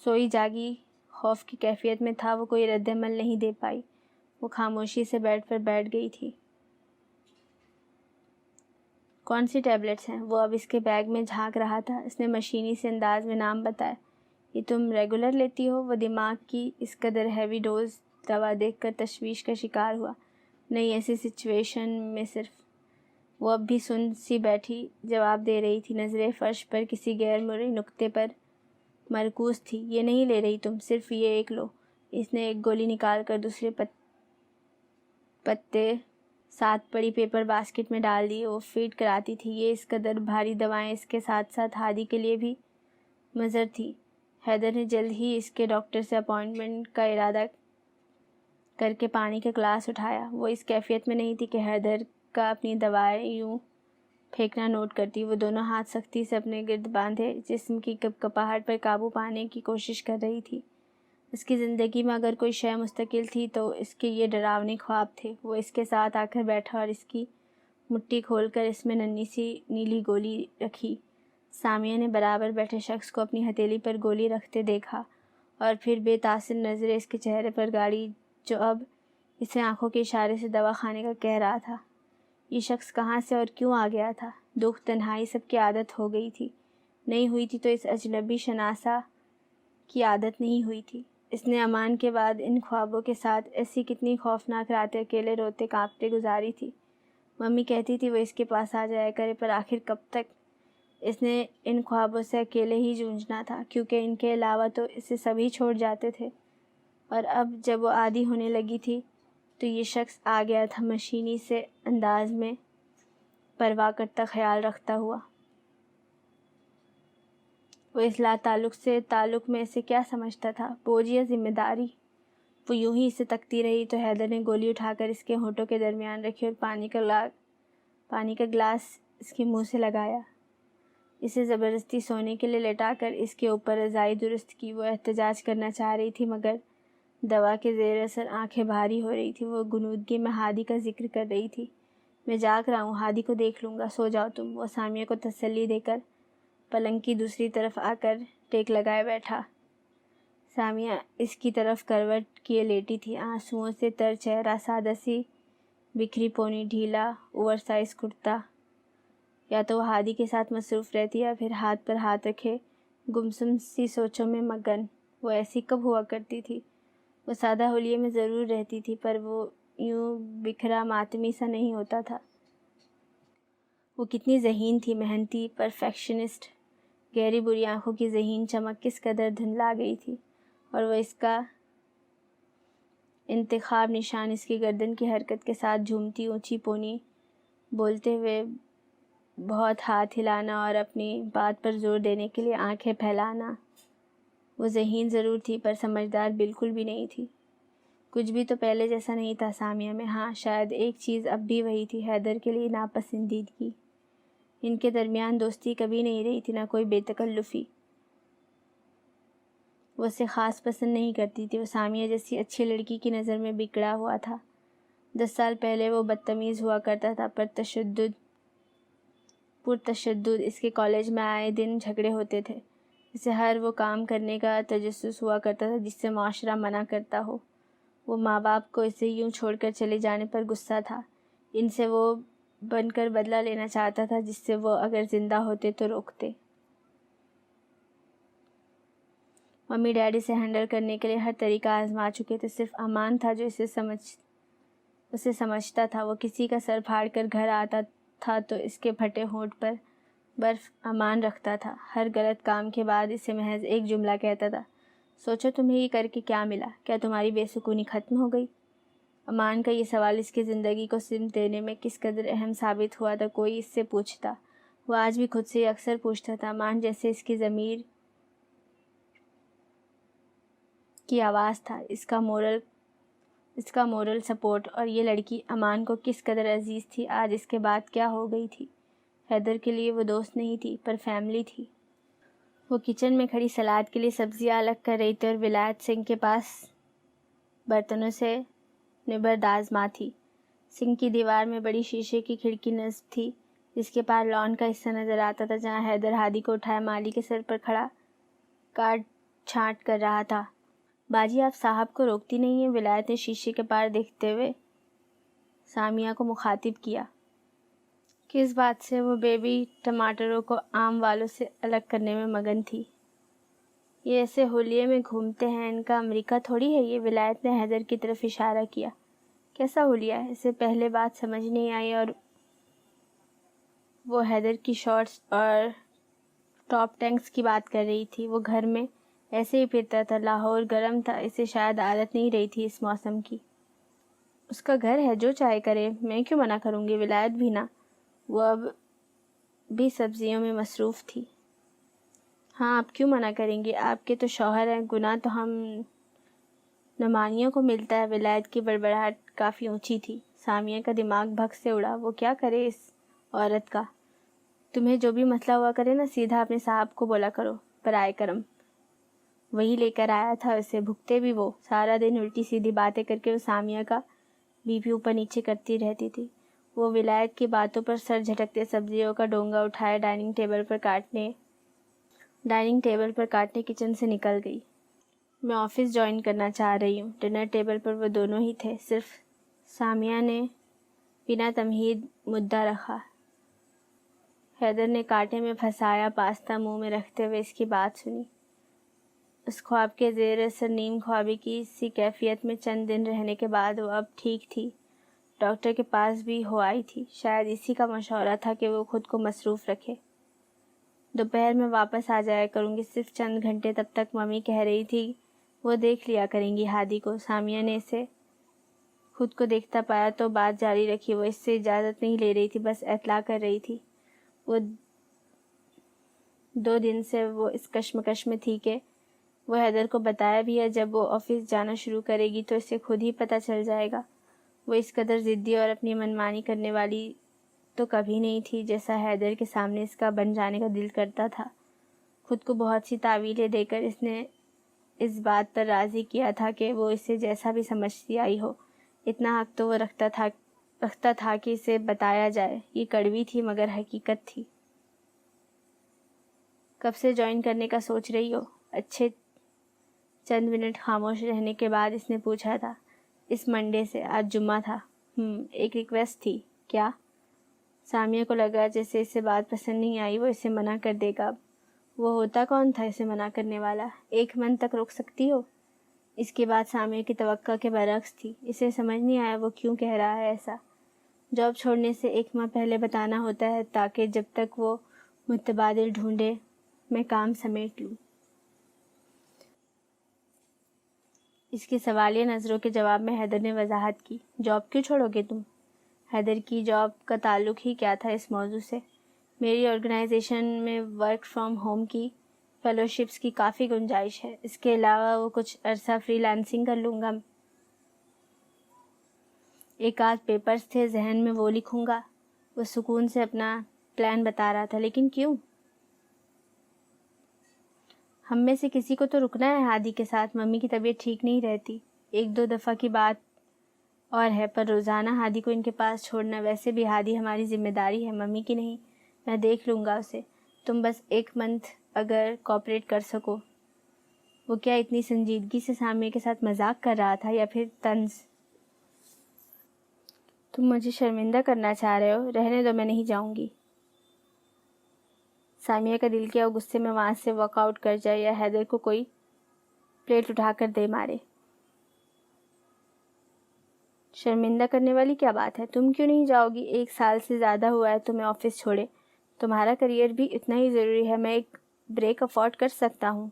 Speaker 1: سوئی جاگی خوف کی کیفیت میں تھا، وہ کوئی رد عمل نہیں دے پائی۔ وہ خاموشی سے بیڈ پر بیٹھ گئی تھی۔ کون سی ٹیبلٹس ہیں؟ وہ اب اس کے بیگ میں جھانک رہا تھا۔ اس نے مشینی سے انداز میں نام بتائے۔ یہ تم ریگولر لیتی ہو؟ وہ دماغ کی اس قدر ہیوی ڈوز دوا دیکھ کر تشویش کا شکار ہوا۔ نہیں، ایسی سچویشن میں صرف۔ وہ اب بھی سن سی بیٹھی جواب دے رہی تھی، نظریں فرش پر کسی غیر مرئی نقطے پر مرکوز تھی۔ یہ نہیں لے رہی تم؟ صرف یہ ایک لو۔ اس نے ایک گولی نکال کر دوسرے پتے ساتھ پڑی پیپر باسکٹ میں ڈال دی. وہ فیڈ کراتی تھی. یہ اس قدر بھاری دوائیں اس کے ساتھ ساتھ ہادی کے لیے بھی مضر تھی. حیدر نے جلد ہی اس کے ڈاکٹر سے اپائنٹمنٹ کا ارادہ کر کے پانی کا گلاس اٹھایا. وہ اس کیفیت میں نہیں تھی کہ حیدر کا اپنی دوائیں یوں پھینکنا نوٹ کرتی. وہ دونوں ہاتھ سختی سے اپنے گرد باندھے جسم کی کپکپاہٹ پر قابو پانے کی کوشش کر رہی تھی. اس کی زندگی میں اگر کوئی شے مستقل تھی تو اس کے یہ ڈراونے خواب تھے. وہ اس کے ساتھ آ کر بیٹھا اور اس کی مٹھی کھول کر اس میں ننھی سی نیلی گولی رکھی. سامیہ نے برابر بیٹھے شخص کو اپنی ہتھیلی پر گولی رکھتے دیکھا اور پھر بے تاثر نظریں اس کے چہرے پر گاڑی جو اب اسے آنکھوں کے اشارے سے دوا کھانے کا کہہ رہا تھا. یہ شخص کہاں سے اور کیوں آ گیا تھا؟ دکھ تنہائی سب کی عادت ہو گئی تھی. نہیں ہوئی تھی تو اس اجنبی شناسا کی عادت نہیں ہوئی تھی. اس نے امان کے بعد ان خوابوں کے ساتھ ایسی کتنی خوفناک راتیں اکیلے روتے کانپتے گزاری تھی. ممی کہتی تھی وہ اس کے پاس آ جایا کرے، پر آخر کب تک اس نے ان خوابوں سے اکیلے ہی جونجنا تھا، کیونکہ ان کے علاوہ تو اسے سبھی چھوڑ جاتے تھے. اور اب جب وہ عادی ہونے لگی تھی تو یہ شخص آ گیا تھا مشینی سے انداز میں پرواہ کرتا خیال رکھتا ہوا. وہ اس لا تعلق سے تعلق میں اسے کیا سمجھتا تھا؟ بوجھ یا ذمہ داری؟ وہ یوں ہی اسے تکتی رہی تو حیدر نے گولی اٹھا کر اس کے ہونٹوں کے درمیان رکھی اور پانی کا گلاس اس کے منہ سے لگایا. اسے زبردستی سونے کے لیے لٹا کر اس کے اوپر رضائی درست کی. وہ احتجاج کرنا چاہ رہی تھی مگر دوا کے زیر اثر آنکھیں بھاری ہو رہی تھی. وہ غنودگی میں ہادی کا ذکر کر رہی تھی. میں جاگ رہا ہوں، ہادی کو دیکھ لوں گا، سو جاؤ تم. وہ سامیہ کو تسلی دے کر پلنگ کی دوسری طرف آ کر ٹیک لگائے بیٹھا. سامیہ اس کی طرف کروٹ کیے لیٹی تھی، آنسوؤں سے تر چہرہ، سادہ سی بکھری پونی، ڈھیلا اوور سائز کرتا. یا تو وہ ہادی کے ساتھ مصروف رہتی یا پھر ہاتھ پر ہاتھ رکھے گمسم سی سوچوں میں مگن. وہ ایسی کب ہوا کرتی تھی؟ وہ سادہ حلیے میں ضرور رہتی تھی پر وہ یوں بکھرا ماتمی سا نہیں ہوتا تھا. وہ کتنی ذہین تھی، محنتی، پرفیکشنسٹ. گہری بری آنکھوں کی ذہین چمک کس قدر دھندلا گئی تھی، اور وہ اس کا انتخاب نشان اس کی گردن کی حرکت کے ساتھ جھومتی اونچی پونی، بولتے ہوئے بہت ہاتھ ہلانا اور اپنی بات پر زور دینے کے لیے آنکھیں پھیلانا. وہ ذہین ضرور تھی پر سمجھدار بالکل بھی نہیں تھی. کچھ بھی تو پہلے جیسا نہیں تھا سامیہ میں. ہاں، شاید ایک چیز اب بھی وہی تھی، حیدر کے لیے ناپسندیدگی. ان کے درمیان دوستی کبھی نہیں رہی تھی، نہ کوئی بے تکلفی. وہ اسے خاص پسند نہیں کرتی تھی. وہ سامیہ جیسی اچھی لڑکی کی نظر میں بگڑا ہوا تھا. 10 سال پہلے وہ بدتمیز ہوا کرتا تھا، پرتشدد. اس کے کالج میں آئے دن جھگڑے ہوتے تھے. اسے ہر وہ کام کرنے کا تجسس ہوا کرتا تھا جس سے معاشرہ منع کرتا ہو. وہ ماں باپ کو اسے یوں چھوڑ کر چلے جانے پر غصہ تھا. ان سے وہ بن کر بدلہ لینا چاہتا تھا جس سے وہ اگر زندہ ہوتے تو روکتے. ممی ڈیڈی سے ہینڈل کرنے کے لیے ہر طریقہ آزما چکے تھے. صرف امان تھا جو اسے سمجھتا تھا. وہ کسی کا سر پھاڑ کر گھر آتا تھا تو اس کے پھٹے ہونٹ پر برف امان رکھتا تھا. ہر غلط کام کے بعد اسے محض ایک جملہ کہتا تھا: سوچو تمہیں یہ کر کے کیا ملا؟ کیا تمہاری بے سکونی ختم ہو گئی؟ امان کا یہ سوال اس کی زندگی کو سمت دینے میں کس قدر اہم ثابت ہوا تھا کوئی اس سے پوچھتا. وہ آج بھی خود سے یہ اکثر پوچھتا تھا. امان جیسے اس کی ضمیر کی آواز تھا، اس کا مورل سپورٹ. اور یہ لڑکی امان کو کس قدر عزیز تھی. آج اس کے بعد کیا ہو گئی تھی؟ حیدر کے لیے وہ دوست نہیں تھی پر فیملی تھی. وہ کچن میں کھڑی سلاد کے لیے سبزیاں الگ کر رہی تھی اور ولایت سنگھ کے پاس برتنوں سے نبرد آزما تھی. سنگھ کی دیوار میں بڑی شیشے کی کھڑکی نصب تھی جس کے پار لان کا حصہ نظر آتا تھا جہاں حیدر ہادی کو اٹھائے مالی کے سر پر کھڑا کاٹ چھانٹ کر رہا تھا. باجی آپ صاحب کو روکتی نہیں ہیں؟ ولایت نے شیشے کے پار دیکھتے ہوئے سامیہ کو مخاطب کیا. کس بات سے؟ وہ بیبی ٹماٹروں کو عام والوں سے الگ کرنے میں مگن تھی. یہ ایسے حلیے میں گھومتے ہیں، ان کا امریکہ تھوڑی ہے یہ. ولایت نے حیدر کی طرف اشارہ کیا. کیسا حلیہ ہے؟ اسے پہلے بات سمجھ نہیں آئی اور وہ حیدر کی شارٹس اور ٹاپ ٹینکس کی بات کر رہی تھی. وہ گھر میں ایسے ہی پھرتا تھا. لاہور گرم تھا، اسے شاید عادت نہیں رہی تھی اس موسم کی. اس کا گھر ہے، جو چاہے کرے، میں کیوں منع کروں گی؟ ولایت بھی نہ، وہ اب بھی سبزیوں میں مصروف تھی۔ ہاں، آپ کیوں منع کریں گی؟ آپ کے تو شوہر ہیں، گناہ تو ہم نمانیوں کو ملتا ہے۔ ولایت کی بڑبڑاہٹ کافی اونچی تھی۔ سامیہ کا دماغ بھگ سے اڑا۔ وہ کیا کرے اس عورت کا؟ تمہیں جو بھی مسئلہ ہوا کرے نا، سیدھا اپنے صاحب کو بولا کرو، برائے کرم وہی لے کر آیا تھا اسے۔ بھگتے بھی وہ، سارا دن الٹی سیدھی باتیں کر کے وہ سامیہ کا بی پی اوپر نیچے کرتی رہتی تھی۔ وہ ولایت کی باتوں پر سر جھٹکتے سبزیوں کا ڈونگا اٹھائے ڈائننگ ٹیبل پر کاٹنے کچن سے نکل گئی۔ میں آفس جوائن کرنا چاہ رہی ہوں۔ ڈنر ٹیبل پر وہ دونوں ہی تھے، صرف سامیہ نے بنا تمہید مدعا رکھا۔ حیدر نے کانٹے میں پھنسایا پاستہ منہ میں رکھتے ہوئے اس کی بات سنی۔ اس خواب کے زیر اثر نیم خوابی کی سی کیفیت میں چند دن رہنے کے بعد وہ اب ٹھیک تھی۔ ڈاکٹر کے پاس بھی ہو آئی تھی۔ شاید اسی کا مشورہ تھا کہ وہ خود کو مصروف رکھے۔ دوپہر میں واپس آ جایا کروں گی، صرف چند گھنٹے، تب تک ممی کہہ رہی تھی وہ دیکھ لیا کریں گی ہادی کو۔ سامیہ نے اسے خود کو دیکھتا پایا تو بات جاری رکھی۔ وہ اس سے اجازت نہیں لے رہی تھی، بس اطلاع کر رہی تھی۔ وہ 2 دن سے وہ اس کشمکش میں تھی کہ وہ حیدر کو بتایا بھی ہے جب وہ آفس جانا شروع کرے گی تو اسے خود ہی پتہ چل جائے گا۔ وہ اس قدر ضدی اور اپنی منمانی کرنے والی تو کبھی نہیں تھی جیسا حیدر کے سامنے اس کا بن جانے کا دل کرتا تھا۔ خود کو بہت سی تعویلیں دے کر اس نے اس بات پر راضی کیا تھا کہ وہ اسے جیسا بھی سمجھتی آئی ہو، اتنا حق تو وہ رکھتا تھا کہ اسے بتایا جائے۔ یہ کڑوی تھی مگر حقیقت تھی۔ کب سے جوائن کرنے کا سوچ رہی ہو؟ اچھے چند منٹ خاموش رہنے کے بعد اس نے پوچھا تھا۔ اس منڈے سے، آج جمعہ تھا۔ ایک ریکویسٹ تھی۔ کیا؟ سامیہ کو لگا جیسے اسے بات پسند نہیں آئی، وہ اسے منع کر دے گا۔ وہ ہوتا کون تھا اسے منع کرنے والا؟ 1 منتھ تک رک سکتی ہو؟ اس کی بات سامیہ کی توقع کے برعکس تھی۔ اسے سمجھ نہیں آیا وہ کیوں کہہ رہا ہے ایسا۔ جاب چھوڑنے سے 1 ماہ پہلے بتانا ہوتا ہے تاکہ جب تک وہ متبادل ڈھونڈے میں کام سمیٹ لوں۔ اس کی سوالیہ نظروں کے جواب میں حیدر نے وضاحت کی۔ جاب کیوں چھوڑو گے تم؟ حیدر کی جاب کا تعلق ہی کیا تھا اس موضوع سے؟ میری آرگنائزیشن میں ورک فرام ہوم کی فیلوشپس کی کافی گنجائش ہے۔ اس کے علاوہ وہ کچھ عرصہ فری لانسنگ کر لوں گا۔ 1 آدھ پیپرز تھے ذہن میں، وہ لکھوں گا۔ وہ سکون سے اپنا پلان بتا رہا تھا۔ لیکن کیوں؟ ہم میں سے کسی کو تو رکنا ہے ہادی کے ساتھ۔ ممی کی طبیعت ٹھیک نہیں رہتی۔ 1-2 دفعہ کی بات اور ہے، پر روزانہ ہادی کو ان کے پاس چھوڑنا، ویسے بھی ہادی ہماری ذمہ داری ہے، ممی کی نہیں۔ میں دیکھ لوں گا اسے۔ تم بس 1 منتھ اگر کوآپریٹ کر سکو۔ وہ کیا اتنی سنجیدگی سے سامیہ کے ساتھ مذاق کر رہا تھا یا پھر طنز؟ تم مجھے شرمندہ کرنا چاہ رہے ہو؟ رہنے دو، میں نہیں جاؤں گی۔ سامیہ کا دل کیا وہ غصے میں وہاں سے واک آؤٹ کر جائے یا حیدر کو کوئی پلیٹ اٹھا کر دے مارے۔ شرمندہ کرنے والی کیا بات ہے؟ تم کیوں نہیں جاؤ گی؟ 1 سال سے زیادہ ہوا ہے تمہیں آفس چھوڑے۔ تمہارا کریئر بھی اتنا ہی ضروری ہے۔ میں ایک بریک افورڈ کر سکتا ہوں،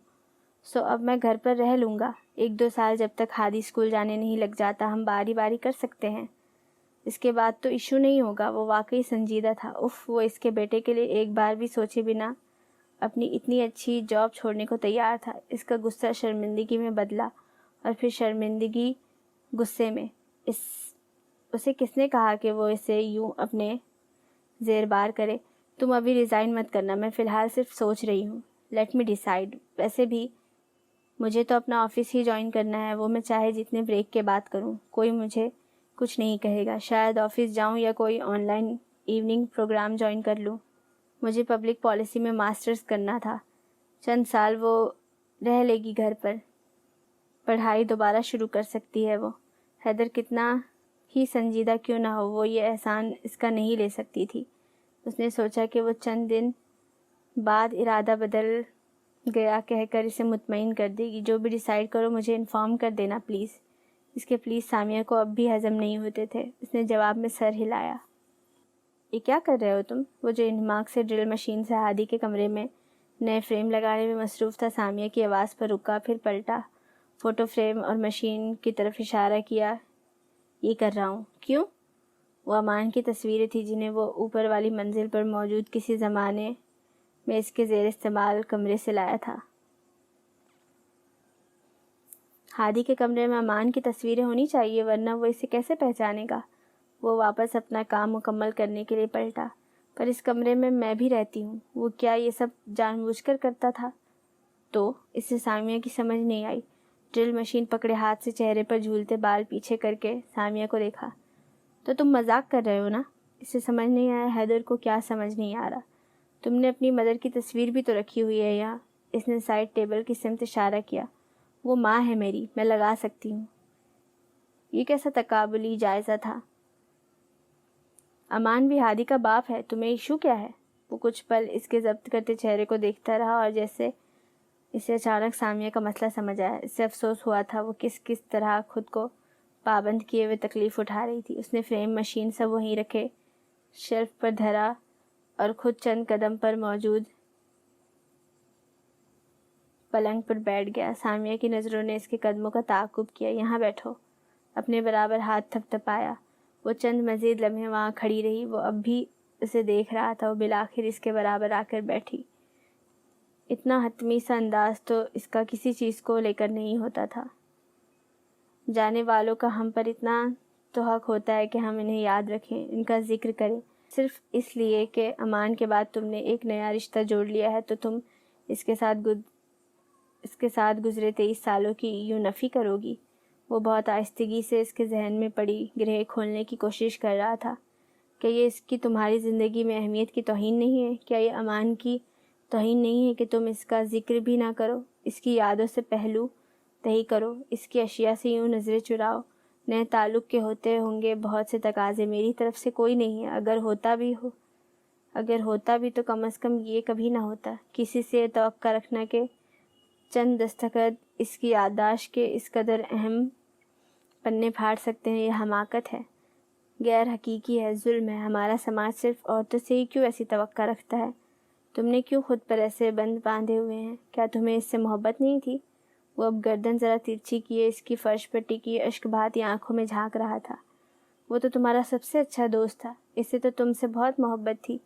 Speaker 1: سو اب میں گھر پر رہ لوں گا۔ 1-2 سال جب تک ہادی اسکول جانے نہیں لگ جاتا، ہم باری باری کر سکتے ہیں۔ اس کے بعد تو ایشو نہیں ہوگا۔ وہ واقعی سنجیدہ تھا۔ وہ اس کے بیٹے کے لیے ایک بار بھی سوچے بنا اپنی اتنی اچھی جاب چھوڑنے کو تیار تھا۔ اس کا غصہ شرمندگی میں بدلا اور پھر شرمندگی غصے میں۔ اسے کس نے کہا کہ وہ اسے یوں اپنے زیر بار کرے؟ تم ابھی ریزائن مت کرنا، میں فی الحال صرف سوچ رہی ہوں۔ Let me decide. ویسے بھی مجھے تو اپنا آفس ہی جوائن کرنا ہے، وہ میں چاہے جتنے بریک کے بعد کروں، کوئی مجھے کچھ نہیں کہے گا۔ شاید آفس جاؤں یا کوئی online evening programme join کر لوں۔ مجھے پبلک پالیسی میں ماسٹرز کرنا تھا۔ چند سال وہ رہ لے گی گھر پر، پڑھائی دوبارہ شروع کر سکتی ہے وہ۔ حیدر کتنا ہی سنجیدہ کیوں نہ ہو، وہ یہ احسان اس کا نہیں لے سکتی تھی۔ اس نے سوچا کہ وہ چند دن بعد ارادہ بدل گیا کہہ کر اسے مطمئن کر دے گی۔ جو بھی ڈیسائیڈ کرو مجھے انفارم کر دینا پلیز۔ اس کے پلیز سامیہ کو اب بھی ہضم نہیں ہوتے تھے۔ اس نے جواب میں سر ہلایا۔ یہ کیا کر رہے ہو تم؟ وہ جو انہماک سے ڈرل مشین سے ہادی کے کمرے میں نئے فریم لگانے میں مصروف تھا، سامیہ کی آواز پر رکا، پھر پلٹا، فوٹو فریم اور مشین کی طرف اشارہ کیا یہ کر رہا ہوں۔ کیوں؟ وہ امان کی تصویریں تھیں جنہیں وہ اوپر والی منزل پر موجود کسی زمانے میں اس کے زیر استعمال کمرے سے لایا تھا۔ ہادی کے کمرے میں امان کی تصویریں ہونی چاہیے، ورنہ وہ اسے کیسے پہچانے گا؟ وہ واپس اپنا کام مکمل کرنے کے لیے پلٹا۔ پر اس کمرے میں بھی رہتی ہوں، وہ کیا یہ سب جان بوجھ کر کرتا تھا؟ تو اسے سامیہ کی سمجھ نہیں آئی۔ ڈرل مشین پکڑے ہاتھ سے چہرے پر جھولتے بال پیچھے کر کے سامیہ کو دیکھا۔ تو تم مذاق کر رہے ہو نا؟ اسے سمجھ نہیں آیا حیدر کو کیا سمجھ نہیں آ رہا۔ تم نے اپنی مدر کی تصویر بھی تو رکھی ہوئی ہے یہاں۔ اس نے سائڈ ٹیبل کی سمت اشارہ کیا۔ وہ ماں ہے میری، میں لگا سکتی ہوں۔ یہ کیسا تقابلی جائزہ تھا؟ امان بھی ہادی کا باپ ہے، تمہیں ایشو کیا ہے؟ وہ کچھ پل اس کے ضبط کرتے چہرے کو دیکھتا رہا اور جیسے اسے اچانک سامیہ کا مسئلہ سمجھ آیا۔ اسے افسوس ہوا تھا وہ کس طرح خود کو پابند کیے ہوئے تکلیف اٹھا رہی تھی۔ اس نے فریم مشین سب وہیں رکھے شیلف پر دھرا اور خود چند قدم پر موجود پلنگ پر بیٹھ گیا۔ سامیہ کی نظروں نے اس کے قدموں کا تعاقب کیا۔ یہاں بیٹھو۔ اپنے برابر ہاتھ تھپ تھپایا۔ وہ چند مزید لمحے وہاں کھڑی رہی۔ وہ اب بھی اسے دیکھ رہا تھا۔ وہ بالآخر اس کے برابر آ کر بیٹھی۔ اتنا حتمی سا انداز تو اس کا کسی چیز کو لے کر نہیں ہوتا تھا۔ جانے والوں کا ہم پر اتنا تو حق ہوتا ہے کہ ہم انہیں یاد رکھیں، ان کا ذکر کریں۔ صرف اس لیے کہ امان کے بعد تم نے ایک نیا رشتہ جوڑ لیا ہے تو تم اس کے ساتھ گزرے 23 سالوں کی یوں نفی کرو گی؟ وہ بہت آہستگی سے اس کے ذہن میں پڑی گرہ کھولنے کی کوشش کر رہا تھا۔ کیا یہ اس کی تمہاری زندگی میں اہمیت کی توہین نہیں ہے؟ کیا یہ امان کی توہین نہیں ہے کہ تم اس کا ذکر بھی نہ کرو، اس کی یادوں سے پہلو تہی کرو، اس کی اشیاء سے یوں نظریں چراؤ؟ نئے تعلق کے ہوتے ہوں گے بہت سے تقاضے، میری طرف سے کوئی نہیں ہے۔ اگر ہوتا بھی تو کم از کم یہ کبھی نہ ہوتا۔ کسی سے توقع رکھنا کہ چند دستخط اس کی یادداشت کے اس قدر اہم پنے پھاڑ سکتے ہیں، یہ حماقت ہے، غیر حقیقی ہے، ظلم ہے۔ ہمارا سماج صرف عورتوں سے ہی کیوں ایسی توقع رکھتا ہے؟ تم نے کیوں خود پر ایسے بند باندھے ہوئے ہیں؟ کیا تمہیں اس سے محبت نہیں تھی؟ وہ اب گردن ذرا ترچھی کیے اس کی فرش پر ٹکی اشک بہاتی آنکھوں میں جھانک رہا تھا۔ وہ تو تمہارا سب سے اچھا دوست تھا، اسے تو تم سے بہت محبت تھی۔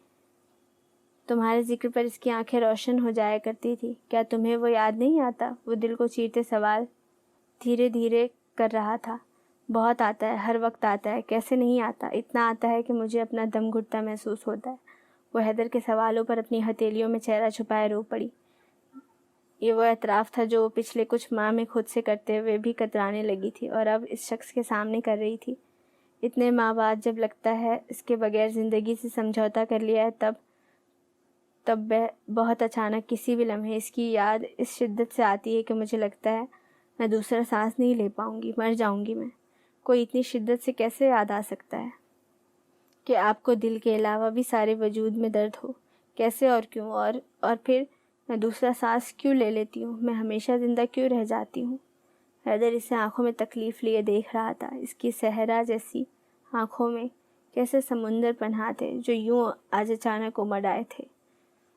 Speaker 1: تمہارے ذکر پر اس کی آنکھیں روشن ہو جایا کرتی تھی۔ کیا تمہیں وہ یاد نہیں آتا؟ وہ دل کو چیرتے سوال دھیرے دھیرے کر رہا تھا۔ بہت آتا ہے، ہر وقت آتا ہے، کیسے نہیں آتا؟ اتنا آتا ہے کہ مجھے اپنا دم گھٹتا محسوس ہوتا ہے۔ وہ حیدر کے سوالوں پر اپنی ہتھیلیوں میں چہرہ چھپائے رو پڑی۔ یہ وہ اعتراف تھا جو وہ پچھلے کچھ ماہ میں خود سے کرتے ہوئے بھی کترانے لگی تھی اور اب اس شخص کے سامنے کر رہی تھی۔ اتنے ماہ بعد جب لگتا ہے اس کے بغیر زندگی سے سمجھوتا کر لیا ہے تب بہت اچانک کسی بھی لمحے اس کی یاد اس شدت سے آتی ہے کہ مجھے لگتا ہے میں دوسرا سانس نہیں لے پاؤں گی، مر جاؤں گی میں۔ کوئی اتنی شدت سے کیسے یاد آ سکتا ہے کہ آپ کو دل کے علاوہ بھی سارے وجود میں درد ہو؟ کیسے اور کیوں؟ اور پھر میں دوسرا سانس کیوں لے لیتی ہوں؟ میں ہمیشہ زندہ کیوں رہ جاتی ہوں؟ حیدر اسے آنکھوں میں تکلیف لیے دیکھ رہا تھا۔ اس کی صحرا جیسی آنکھوں میں کیسے سمندر پنہا تھے جو یوں آج اچانک امڑ آئے تھے۔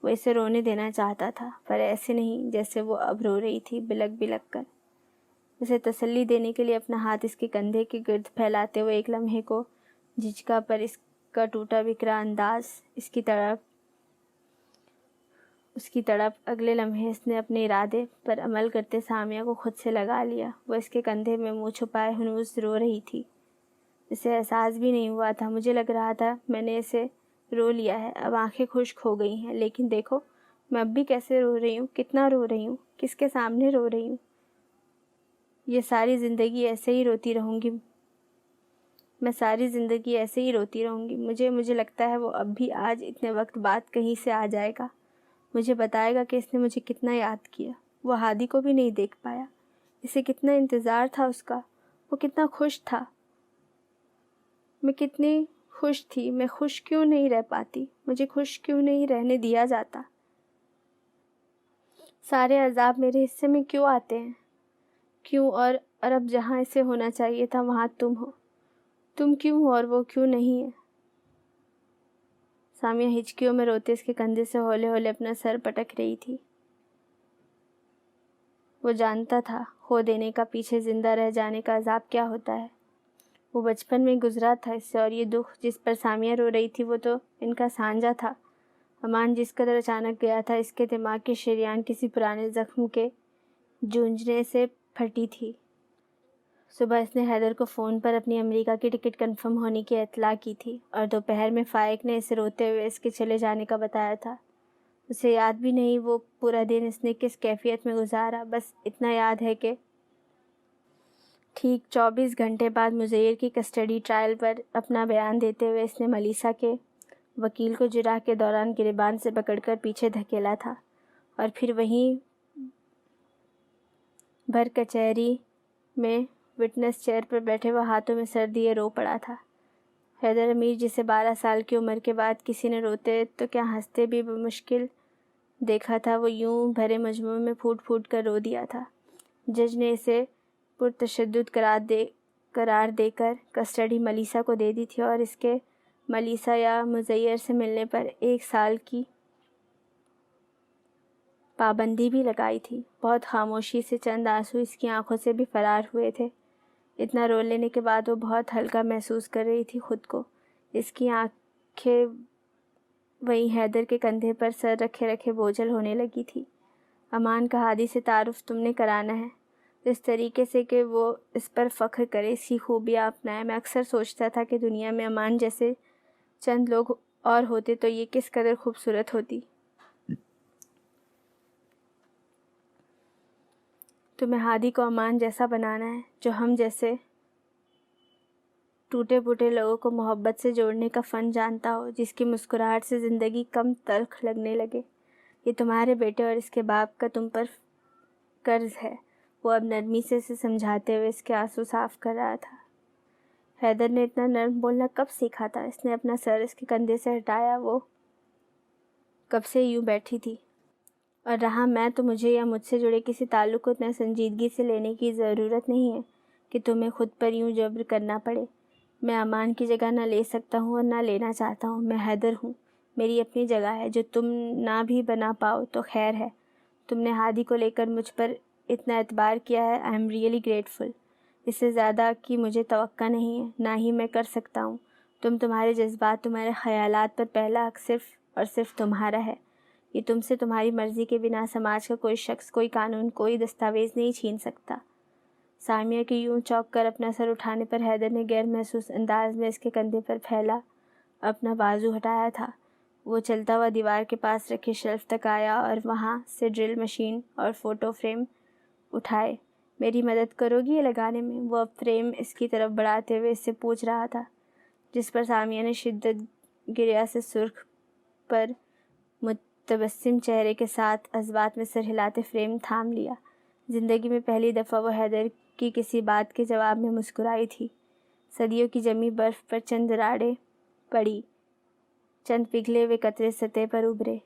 Speaker 1: وہ اسے رونے دینا چاہتا تھا، پر ایسے نہیں جیسے وہ اب رو رہی تھی، بلک بلک کر۔ اسے تسلی دینے کے لیے اپنا ہاتھ اس کے کندھے کے گرد پھیلاتے ہوئے ایک لمحے کو جھجکا، پر اس کا ٹوٹا بکھرا انداز، اس کی تڑپ، اگلے لمحے اس نے اپنے ارادے پر عمل کرتے سامیہ کو خود سے لگا لیا۔ وہ اس کے کندھے میں منہ چھپائے ہنوز رو رہی تھی۔ اسے احساس بھی نہیں ہوا تھا، مجھے لگ رہا تھا میں نے اسے رو لیا ہے، اب آنکھیں خشک ہو گئی ہیں، لیکن دیکھو میں اب بھی کیسے رو رہی ہوں، کتنا رو رہی ہوں، کس کے سامنے رو رہی ہوں۔ یہ ساری زندگی ایسے ہی روتی رہوں گی، میں ساری زندگی ایسے ہی روتی رہوں گی۔ مجھے لگتا ہے وہ اب بھی آج اتنے وقت بعد کہیں سے آ جائے گا، مجھے بتائے گا کہ اس نے مجھے کتنا یاد کیا۔ وہ ہادی کو بھی نہیں دیکھ پایا، اسے کتنا انتظار تھا اس کا، وہ کتنا خوش تھا، میں کتنی خوش تھی، میں خوش کیوں نہیں رہ پاتی، مجھے خوش کیوں نہیں رہنے دیا جاتا؟ سارے عذاب میرے حصے میں کیوں آتے ہیں؟ کیوں؟ اور اب جہاں اسے ہونا چاہیے تھا وہاں تم ہو، تم کیوں ہو اور وہ کیوں نہیں ہے؟ سامیہ ہچکیوں میں روتے اس کے کندھے سے ہولے ہولے اپنا سر پٹک رہی تھی۔ وہ جانتا تھا کھو دینے کا، پیچھے زندہ رہ جانے کا عذاب کیا ہوتا ہے۔ وہ بچپن میں گزرا تھا اس سے، اور یہ دکھ جس پر سامیہ رو رہی تھی وہ تو ان کا سانجا تھا۔ امان جس قدر اچانک گیا تھا، اس کے دماغ کی شریان کسی پرانے زخم کے جونجنے سے پھٹی تھی۔ صبح اس نے حیدر کو فون پر اپنی امریکہ کی ٹکٹ کنفرم ہونے کی اطلاع کی تھی، اور دوپہر میں فائق نے اسے روتے ہوئے اس کے چلے جانے کا بتایا تھا۔ اسے یاد بھی نہیں وہ پورا دن اس نے کس کیفیت میں گزارا، بس اتنا یاد ہے کہ ٹھیک 24 گھنٹے بعد مزیر کی کسٹڈی ٹرائل پر اپنا بیان دیتے ہوئے اس نے ملیسا کے وکیل کو جرح کے دوران گریبان سے پکڑ کر پیچھے دھکیلا تھا، اور پھر وہیں بھر کچہری میں وٹنس چیئر پر بیٹھے وہ ہاتھوں میں سر دیے رو پڑا تھا۔ حیدر امیر، جسے 12 سال کی عمر کے بعد کسی نے روتے تو کیا ہنستے بھی بمشکل دیکھا تھا، وہ یوں بھرے مجموعے میں پھوٹ پھوٹ کر رو دیا تھا۔ جج نے اسے پرتشدد قرار دے کر کسٹڈی ملیسا کو دے دی تھی، اور اس کے ملیسا یا مزیر سے ملنے پر 1 سال کی پابندی بھی لگائی تھی۔ بہت خاموشی سے چند آنسو اس کی آنکھوں سے بھی فرار ہوئے تھے۔ اتنا رو لینے کے بعد وہ بہت ہلکا محسوس کر رہی تھی خود کو۔ اس کی آنکھیں وہیں حیدر کے کندھے پر سر رکھے رکھے بوجھل ہونے لگی تھی۔ امان کا ہادی سے تعارف تم نے کرانا ہے، اس طریقے سے کہ وہ اس پر فخر کرے، اس کی خوبیاں اپنائے۔ میں اکثر سوچتا تھا کہ دنیا میں امان جیسے چند لوگ اور ہوتے تو یہ کس قدر خوبصورت ہوتی۔ تمہیں ہادی کو امان جیسا بنانا ہے، جو ہم جیسے ٹوٹے پھوٹے لوگوں کو محبت سے جوڑنے کا فن جانتا ہو، جس کی مسکراہٹ سے زندگی کم تلخ لگنے لگے۔ یہ تمہارے بیٹے اور اس کے باپ کا تم پر قرض ہے۔ وہ اب نرمی سے اسے سمجھاتے ہوئے اس کے آنسو صاف کر رہا تھا۔ حیدر نے اتنا نرم بولنا کب سیکھا تھا؟ اس نے اپنا سر اس کے کندھے سے ہٹایا۔ وہ کب سے یوں بیٹھی تھی؟ اور رہا میں تو مجھے یا مجھ سے جڑے کسی تعلق کو اتنا سنجیدگی سے لینے کی ضرورت نہیں ہے کہ تمہیں خود پر یوں جبر کرنا پڑے۔ میں امان کی جگہ نہ لے سکتا ہوں اور نہ لینا چاہتا ہوں۔ میں حیدر ہوں، میری اپنی جگہ ہے، جو تم نہ بھی بنا پاؤ تو خیر ہے۔ تم نے ہادی کو لے کر مجھ پر اتنا اعتبار کیا ہے، آئی ایم ریئلی گریٹفل۔ اس سے زیادہ کی مجھے توقع نہیں ہے، نہ ہی میں کر سکتا ہوں۔ تمہارے جذبات، تمہارے خیالات پر پہلا حق صرف اور صرف تمہارا ہے۔ یہ تم سے تمہاری مرضی کے بنا سماج کا کوئی شخص، کوئی قانون، کوئی دستاویز نہیں چھین سکتا۔ سامیہ کے یوں چونک کر اپنا سر اٹھانے پر حیدر نے غیر محسوس انداز میں اس کے کندھے پر پھیلا اپنا بازو ہٹایا تھا۔ وہ چلتا ہوا دیوار کے پاس رکھے شیلف تک آیا اور وہاں سے ڈرل مشین اور فوٹو فریم اٹھائے۔ میری مدد کرو گی یہ لگانے میں؟ وہ اب فریم اس کی طرف بڑھاتے ہوئے اس سے پوچھ رہا تھا، جس پر سامیہ نے شدت گریہ سے سرخ پر متبسم چہرے کے ساتھ اثبات میں سر ہلاتے فریم تھام لیا۔ زندگی میں پہلی دفعہ وہ حیدر کی کسی بات کے جواب میں مسکرائی تھی۔ صدیوں کی جمی برف پر چند راڑیں پڑی، چند پگھلے ہوئے قطرے سطح پر ابھرے۔